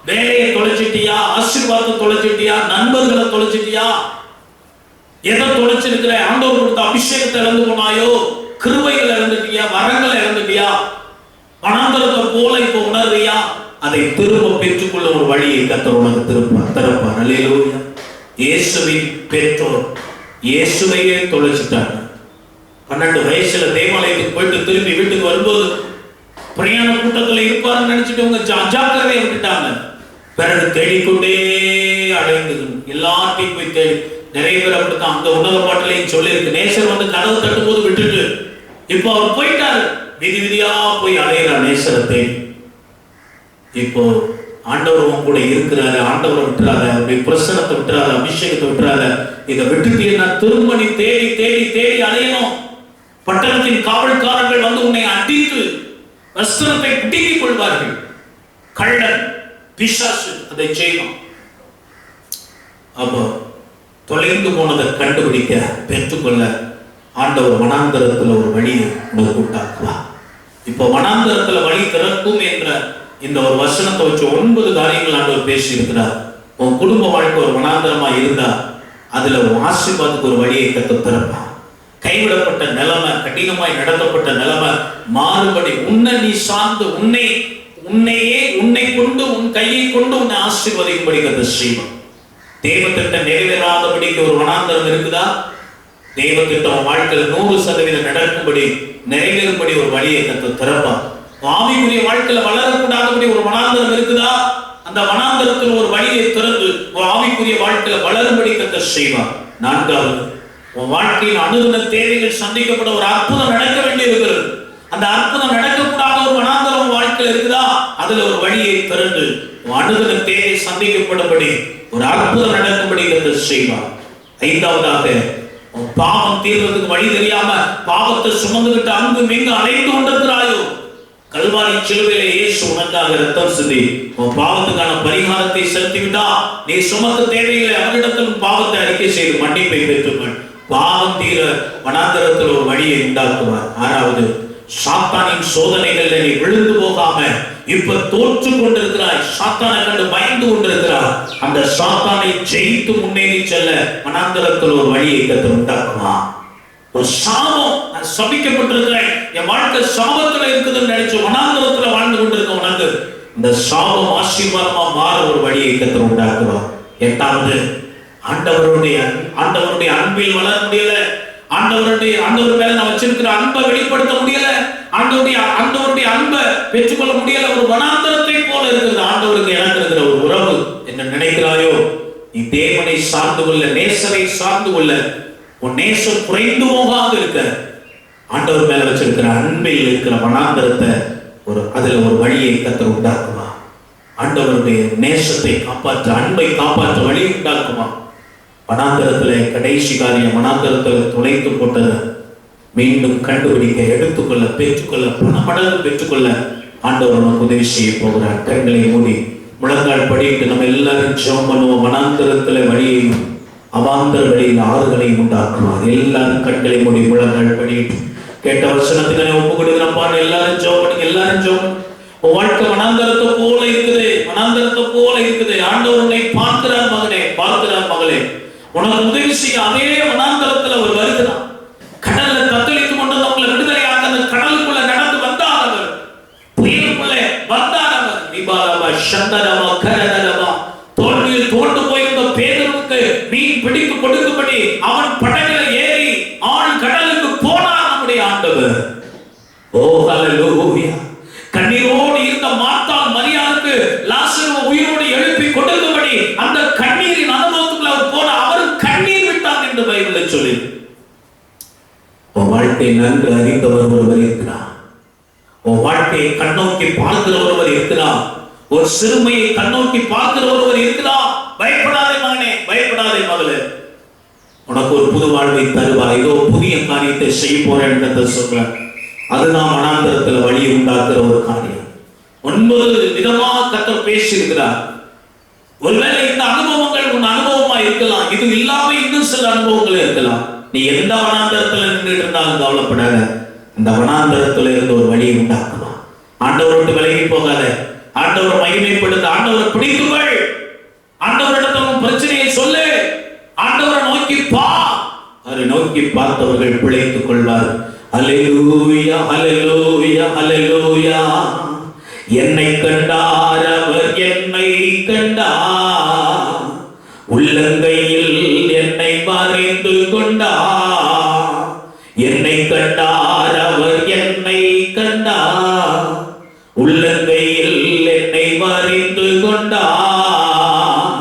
Speaker 1: வேலையை தொலைச்சிட்டியா? ஆசீர்வாதத்தை தொலைச்சிட்டியா? நண்பர்களை தொலைச்சிட்டியா? எதை தொலைச்சிருக்கிற? ஆண்டவர் கொடுத்த அபிஷேகத்தை இழந்து போனாயோ? கிருபைகளை இழந்துட்டியா? வரங்களை இழந்துட்டியா? வனாந்தரத்தை போல இப்ப உணர்றியா? அதை திரும்ப பெற்றுக்கொள்ள ஒரு வழியை கர்த்தர் உனக்கு திறப்பார். அல்லேலூயா. இயேசுவின் பெற்றோர் இயேசுவையே தொலைச்சிட்டாங்க. 12 வயசுல தேவாலயத்துக்கு போயிட்டு திரும்பி வீட்டுக்கு வரும்போது பிரயாண கூட்டத்தில் இருப்பாருன்னு நினைச்சிட்டு அவங்க ஜாக்கிரதையை விட்டுட்டாங்க. பிறகு தேடிக்கொண்டே அடைந்து எல்லாத்தையும் போய் தேடி, நிறைய பேர் அப்படித்தான். அந்த உன்னத பாட்டிலையும் சொல்லியிருக்கு, நேசர் வந்து கதவு தட்டும் போது விட்டுட்டு இப்போ அவர் போயிட்டாரு, விதி விதியா போய் அடையிறார் நேசரத்தை. இப்போ ஆண்டவர் கூட இருக்கிறாரு. ஆண்டவரை விட்டுறாத, அப்படி பிரசனத்தை விட்டுறாத, அபிஷேகத்தை விட்டுறாத. இதை விட்டுட்டீங்கன்னா திரும்ப நீ தேடி தேடி தேடி அடையணும். பட்டணத்தின் காவல்காரர்கள் வந்து உன்னை அடித்து வஸ்திரத்தை பிடுங்கிக் கொள்வார்கள். கள்ளன் பிசாசு அதை செய்யும். அப்போ தொலைந்து போனதை கண்டுபிடிக்க பெற்றுக்கொள்ள ஆண்டவர் வனாந்தரத்துல ஒரு வழியை உனக்கு உண்டாக்குவார். இப்போ வனாந்தரத்துல வழி திறக்கும் என்ற இந்த ஒரு வசனத்தை வச்சு 9 காரியங்கள் ஆண்டவர் பேசி இருக்கிறார். உன் குடும்ப வாழ்க்கை ஒரு வனாந்தரமா இருந்தா அதுல உன் ஆசீர்வாதத்துக்கு ஒரு வழியை கத்த திறப்பார். கைவிடப்பட்ட நிலைமை, கடினமாய் நடத்தப்பட்ட நிலைமை மாறுபடி உன்னை நீ சார்ந்து உன்னை கொண்டு உன் கையை கொண்டு உன்னை ஆசீர்வதிக்கும்படி கத்த செய்வார். தேவத்திட்டம் நிறைவேறாதபடிக்கு ஒரு வனாந்தரம் இருக்குதா? தேவத்திட்டம் வாழ்க்கையில் 100% நடக்கும்படி நிறைவேறும்படி ஒரு வழியை கத்த திறப்பார். ஆவிக்குரிய வாழ்க்கையில வளரக்கூடாதபடி ஒரு வனாந்தரம் இருக்குதா? அந்த வனாந்தரத்தில் ஒரு வழியை திறந்து ஆவிக்குரிய வாழ்க்கையில வளரும்படி கத்த செய்வார். 4வது, உன் வாழ்க்கையில் அனுதின தேவைகள் சந்திக்கப்பட ஒரு அற்புதம் நடக்க வேண்டி இருக்கிறது. அந்த அற்புதம் நடக்கக்கூடாத ஒரு வனாந்தரம் வாழ்க்கையில் இருக்குதா? அதுல ஒரு வழியை திறந்து அனுதின தேவை சந்திக்கப்படும்படி ஒரு அற்புதம் நடக்கும்படி கத்த செய்வார். 5வதாக, பாவம் தீர்வதற்கு வழி தெரியாம பாவத்தை சுமந்துகிட்டு அங்கும் இங்கு அலைந்து கொண்டிருக்கிறாயோ, கல்வாரி சிலுவையிலே இயேசு உனக்காக ரத்தம் சிந்தி உன் பாவத்துக்கான பரிகாரத்தை செலுத்திவிட்டா நீ சுமக்க தேவையில்லை. அவரிடத்தில் பாவத்தை அறிக்கை செய்து மன்னிப்பை பெற்றுக்கொள். பாவம் தீர வனாந்தரத்தில் ஒரு வழியை உண்டாக்குவார். 6வது, சாத்தானின் சோதனைகள்ல நீ விழுந்து போகாம இப்ப தோற்று கொண்டிருக்கிறாய். சாத்தானை கண்டு பயந்து கொண்டிருக்கிறாய். அந்த சாத்தானை ஜெயித்து முன்னேறி செல்ல வனாந்தரத்தில் ஒரு வழியை கர்த்தர் உண்டாக்குவார். ஒரு சாபம், நான் சபிக்கப்பட்டிருக்கிறேன், என் வாழ்க்கை சாபத்துல இருக்குதுன்னு நினைச்சு வனாந்தரத்துல வாழ்ந்து கொண்டிருக்க உனக்கு இந்த சாபம் ஆசீர்வாதமா மாற ஒரு வழியை கர்த்தர் உண்டாக்குவார். 8வது, ஆண்டவருடைய அன்பில் வளர முடியல, ஆண்டவர் மேல நான் வச்சிருக்கிற அன்பை வெளிப்படுத்த முடியல, ஆண்டவருடைய அன்பை பெற்றுக்கொள்ள முடியல, ஒரு வனாந்தரத்தை போல இருக்கிறது ஆண்டவருக்கு எனக்கு இருக்கிற ஒரு உறவு என்ன நினைக்கிறாயோ, நீ தேவனை சார்ந்து கொள்ள, நேசரை சார்ந்து கொள்ள, உன் நேசம் குறைந்து போகாது இருக்க ஆண்டவர் மேல வச்சிருக்கிற அன்பில் இருக்கிற வனாந்தரத்தை அதுல ஒரு வழியை கர்த்தர் உண்டாக்குமா. ஆண்டவருடைய நேசத்தை காப்பாற்ற, அன்பை காப்பாற்ற வழி உண்டாக்குமா. வனாந்தரத்துல கடைசி காரியம், வனாந்தரத்துல துளைத்து போட்டதை மீண்டும் கண்டுபிடிக்க, எடுத்துக்கொள்ள, பெற்றுக்கொள்ள, பணமடங்கு பெற்றுக்கொள்ள ஆண்டவர் நமக்கு உதவி செய்ய போகிறார். கண்களை மூடி முழங்கால் படிட்டு நம்ம எல்லாரும் ஜெபம் பண்ணுவோம். வனாந்தரத்துல வழியையும் அவாந்தர வழியில் ஆறுகளையும் உண்டாக்குவார். எல்லாரும் கண்களை மூடி முழங்கால் படிட்டு கேட்ட வசனத்துக்கு ஒப்பு கொடுக்கிறப்பான்னு எல்லாரும் ஜெபம் பண்ணுங்க. எல்லாரும் ஜெபம். வாழ்க்கை வனாந்தரத்தை போல இருக்குது, வனாந்தரத்தை போல இருக்குது. ஆண்டவர் உன்னை பார்க்கிறார் மகனே, பார்க்கிறார் மகளே. உனக்கு உதவி செய்ய அதே வனாந்தரத்துல அவர் வருகிறார். கடல்ல தத்தளித்து கொண்டு உங்களை விடுதலையாக அந்த கடலுக்குள்ள நடந்து வந்தார் அவர், புயலுக்குள்ள வந்தார் அவர். விபாலவா சந்தரவா கரதரவா தோல்வியில் தோண்டு போயிருந்த பேதுருவுக்கு மீன் பிடித்து கொடுக்கும்படி அவன் படகுல ஏறி ஆழ் கடலுக்கு போனார் நம்முடைய ஆண்டவர். ஓ ஹல்லேலூயா. கண்ணீரோடு இருந்த மார்த்தாள் மரியாளுக்கு லாசரு உயிரோடு எழுப்பி கொடுக்கும்படி அந்த கண்ணீரின் அனுபவத்துக்குள்ள அவர் போன, அவர் கண்ணீர் விட்டார் என்று பைபிளில் சொல்லி. உன் வாழ்க்கையை நன்கு அறிந்தவர் ஒருவர் இருக்கிறார். உன் வாழ்க்கையை கண்ணோக்கி பார்க்கிற ஒருவர் இருக்கிறார். ஒரு சிறுமையை கண்ணோக்கி பார்க்கிற ஒருவர் இருக்கிறார். பயப்படாதே மகனே, பயப்படாதே மகளே, உனக்கு ஒரு புது வாழ்வை தருவார். ஏதோ புதிய காரியத்தை செய்ய போறேன் என்று சொல்ற. அதுதான் வனாந்தரத்துல வழி உண்டாக்குற ஒரு காரியம். 9 விதமா கர்த்தர் பேசி இருக்கிறார். ஒருவேளை இந்த அனுபவங்கள் உன் அனுபவமா இருக்கலாம், இது இல்லாம இன்னும் சில அனுபவங்கள் இருக்கலாம். நீ எந்த வனாந்தரத்துல நின்றுட்டு இருந்தாலும் கவலைப்படாத, இந்த வனாந்தரத்துல இருந்து ஒரு வழியை உண்டாக்குவான். ஆண்டவரை விட்டு விலகி போகாத, ஆண்டவரை மகிமைப்படுத்த, ஆண்டவரை பிடித்துகள், ஆண்டவரிடத்துல உன் பிரச்சனையை சொல்லு, ஆண்டவரை நோக்கி பா. அவரை நோக்கி பார்த்தவர்கள் பிழைத்துக் கொள்வார். அல்லேலூயா, அல்லேலூயா, அல்லேலூயா. என்னை கண்டார் அவர், என்னை கண்டார், உள்ளங்கையில் என்னை மறைந்து கொண்டார். என்னை கண்டார் அவர், என்னை கண்டார், உள்ளங்கையில் என்னை மறைந்து கொண்டார்.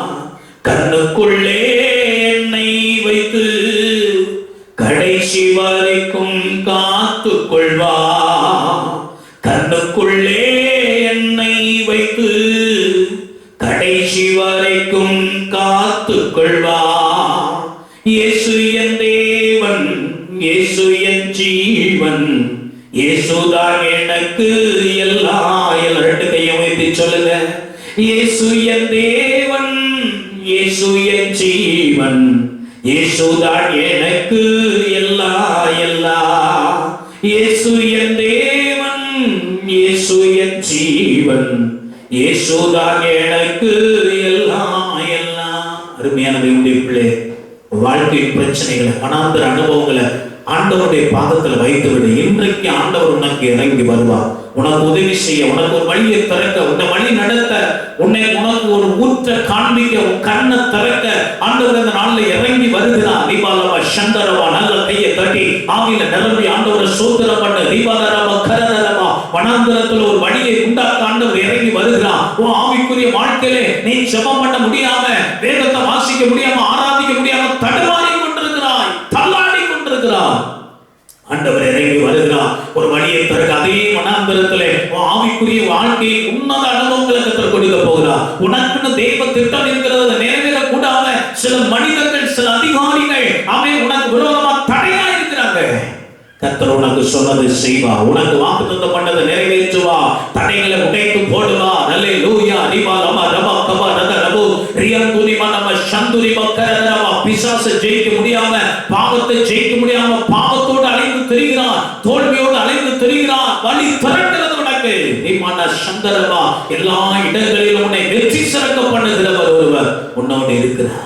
Speaker 1: கண்ணுக்குள்ளே என்னை வைத்து கடைசி வரைக்கும் காத்து கொள்வார். கண்ணுக்குள்ளே என்னை வைத்து கடைசி வரைக்கும் காத்து கொள்வார். இயேசு என் தேவன், இயேசு என் ஜீவன், இயேசுதான் எனக்கு எல்லாம். ரெண்டு கையும் வைத்து சொல்லுங்க. இயேசு என் தேவன், இயேசு என் ஜீவன், இயேசுதான் எனக்கு எல்லாம் எல்லாம். இயேசு என் தேவன், இயேசு என் ஜீவன், இயேசுதான் எனக்கு எல்லாம் எல்லாம். அருமையான தேவனுடைய பிள்ளை, வாழ்க்கை பிரச்சனைகளை, வனாந்தர அனுபவங்களை ஆண்டவருடைய பாதத்துல வைத்துவிடு. இன்றைக்கு ஆண்டவர் உனக்கு இறங்கி வருவார், உனக்கு உதவி செய்ய, உனக்கு ஒரு வழியை திறக்க, உன்னை வழி நடத்த, உனக்கு ஒரு ஊற்ற காண்பிக்க, உன் கண்ணை திறக்க ஆண்டவர் இந்த நாள்ல இறங்கி வருகிறார். தீபாலவா சந்தரவா, நல்ல கையை தட்டி ஆவியில நிரம்பி ஆண்டவரை சோதனம் பண்ண. தீபாலரவா கரரவா, வனாந்தரத்துல ஒரு வழியை உண்டாக்க ஆண்டவர் இறங்கி வருகிறார். உன் ஆவிக்குரிய வாழ்க்கையிலே நீ ஜெபம் பண்ண முடியாம, வேதத்தை வாசிக்க முடியாம, ஆராதிக்க முடியாம தடுமாறி கொண்டிருக்கிறாய், தள்ளாடி கொண்டிருக்கிறாய். ஆண்டவர் இறங்கி வருகிறார், ஒரு வழியை பிறகு அதே வனாந்தரத்திலே ஆவிக்குரிய வாழ்க்கையை உன்னத அனுபவங்களை கற்றுக் கொடுக்க போகிறார். உனக்குன்னு தெய்வ திட்டம் இருக்கிறது, நிறைவேற கூடாத சில மனிதர்கள், சில அதிகாரிகள் அவன் உனக்கு விரோதமா தடையா இருக்கிறாங்க. கர்த்தர் உனக்கு சொன்னதை செய்வா, உனக்கு வாக்குத்தத்தம் பண்ணதை நிறைவேற்றுவா, தடைகளை உடைத்து போடுவா. அல்லேலூயா. ரிபாலமா ரபா கபா ரத ரபு ரியந்துனி மனம சந்துரி பக்கரதரவா. பிசாசை ஜெயிக்க முடியாம, பாவத்தை ஜெயிக்க முடியாம பாவத்தோடு அலைந்து திரிகிறான், தோல்வியோடு அலைந்து திரிகிறான். வழி திறக்கிறது உனக்கு. ரிமான சந்தரவா, எல்லா இடங்களிலும் உன்னை வெற்றி சிறக்க பண்ணுகிறவர் ஒருவர் உன்னோடு இருக்கிறார்.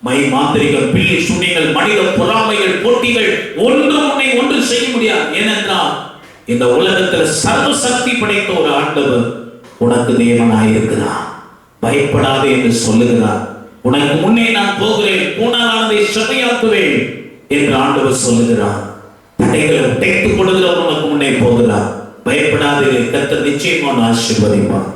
Speaker 1: மை மாந்திரிகள், பில்லி சூனியங்கள், மனித பொறாமைகள், போட்டிகள் ஒன்றும் உன்னை ஒன்று செய்ய முடியாது. ஏனென்றால் இந்த உலகத்தில் சர்வ சக்தி படைத்த ஒரு ஆண்டவர் உனக்கு தேவனாயிருக்கிறார். பயப்படாதே என்று சொல்லுகிறார். உனக்கு முன்னே நான் போகிறேன், பூனானதை செமையாக்குவேன் என்று ஆண்டவர் சொல்லுகிறார். தடைகளை உடைத்துக் கொள்கிறவர் உனக்கு முன்னே போகிறார். பயப்படாதே, கர்த்தர் நிச்சயமாக ஆசீர்வதிப்பார்.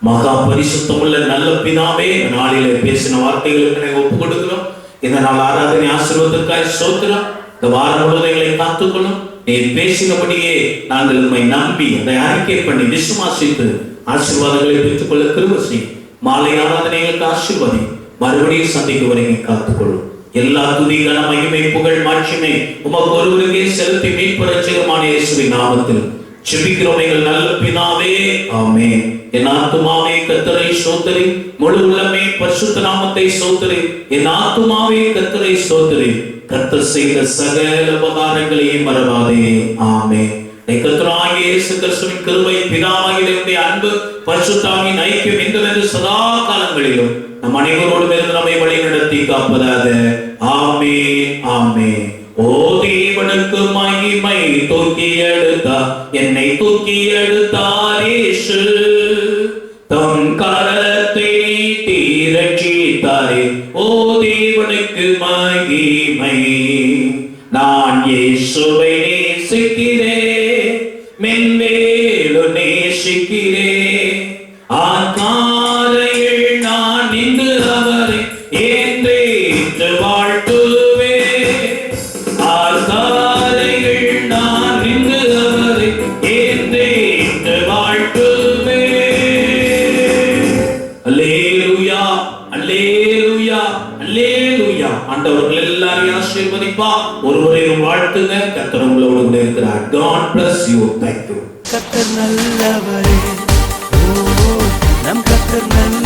Speaker 1: மகா பரிசுத்தமுள்ள நல்ல பிதாவே, நாளிலே பேசின வார்த்தைகளுக்கு ஒப்பு கொடுக்கிறோம். இந்த நாள் ஆராதனை ஆசீர்வாதத்திற்காக ஸ்தோத்திரம். இந்த வாரம் முழுவதும் எங்களை காத்துக்கொள்ளும். நீ பேசினபடியே நாங்கள் உண்மை நம்பி அதை அறிக்கை பண்ணி விசுவாசித்து ஆசீர்வாதங்களை பெற்றுக் கொள்ள கிருபை செய்யும். மாலை ஆராதனைகளுக்கு ஆசீர்வாதி. மறுபடியும் சந்திக்கு வரைக்கும் காத்துக்கொள்ளும். எல்லா துதி கன மகிமை புகழ் மாட்சிமை உமக்கு ஒருவருக்கே செலுத்தி மீட்பு ரட்சகமான இயேசுவின் நாமத்தில் ஜெபிக்கிறோம் எங்கள் நல்ல பிதாவே, ஆமென். என் ஆத்துமாவே கர்த்தரை ஸ்தோத்திரி, முழு உள்ளமே பரிசுத்த நாமத்தை ஸ்தோத்திரி. என் ஆத்துமாவே கர்த்தரை ஸ்தோத்திரி, கர்த்தர் செய்த சகல உபகாரங்களையும் மறவாதே. ஆமென். கர்த்தராகிய இயேசு கிறிஸ்துவின் கிருபை, பிதாவாகிய தேவனுடைய அன்பு, பரிசுத்த ஆவியின் ஐக்கியம் இன்றும் சதா காலங்களிலும் நம் அனைவரோடும் இருந்து நம்மை வழி நடத்தி காப்பதாக. ஆமென், ஆமென். ஓ தேவனுக்கு மகிமை, தூக்கி எடுத்தார் என்னை, தூக்கி எடுத்தார் இயேசு. தம் கரத்தை நீட்டி ரட்சித்தாரே. ஓ தேவனுக்கு மகிமை. நான் இயேசுவை நேசிக்கிறேன், மென்மேலும் நேசிக்கிறேன். ஆத்மாரையில் நான் நின்று அவரை ஏற்றேற்று வாழ்த்துவேன். ஆத்மாரையில் நான் நின்று அவரை ஏற்றேற்று வாழ்த்துவேன். அல்லேலூயா, அல்லேலூயா, அல்லேலூயா. ஆண்டவர்கள் எல்லாரையும் ஆசீர்வதிப்பா. ஒருவரையும் வாழ்த்துங்க. கர்த்தர் உங்களோடு இருக்கிறார். God bless you. Thank you.
Speaker 2: கர்த்தர் நல்லவரே. நம் கர்த்தர் நல்லவர்.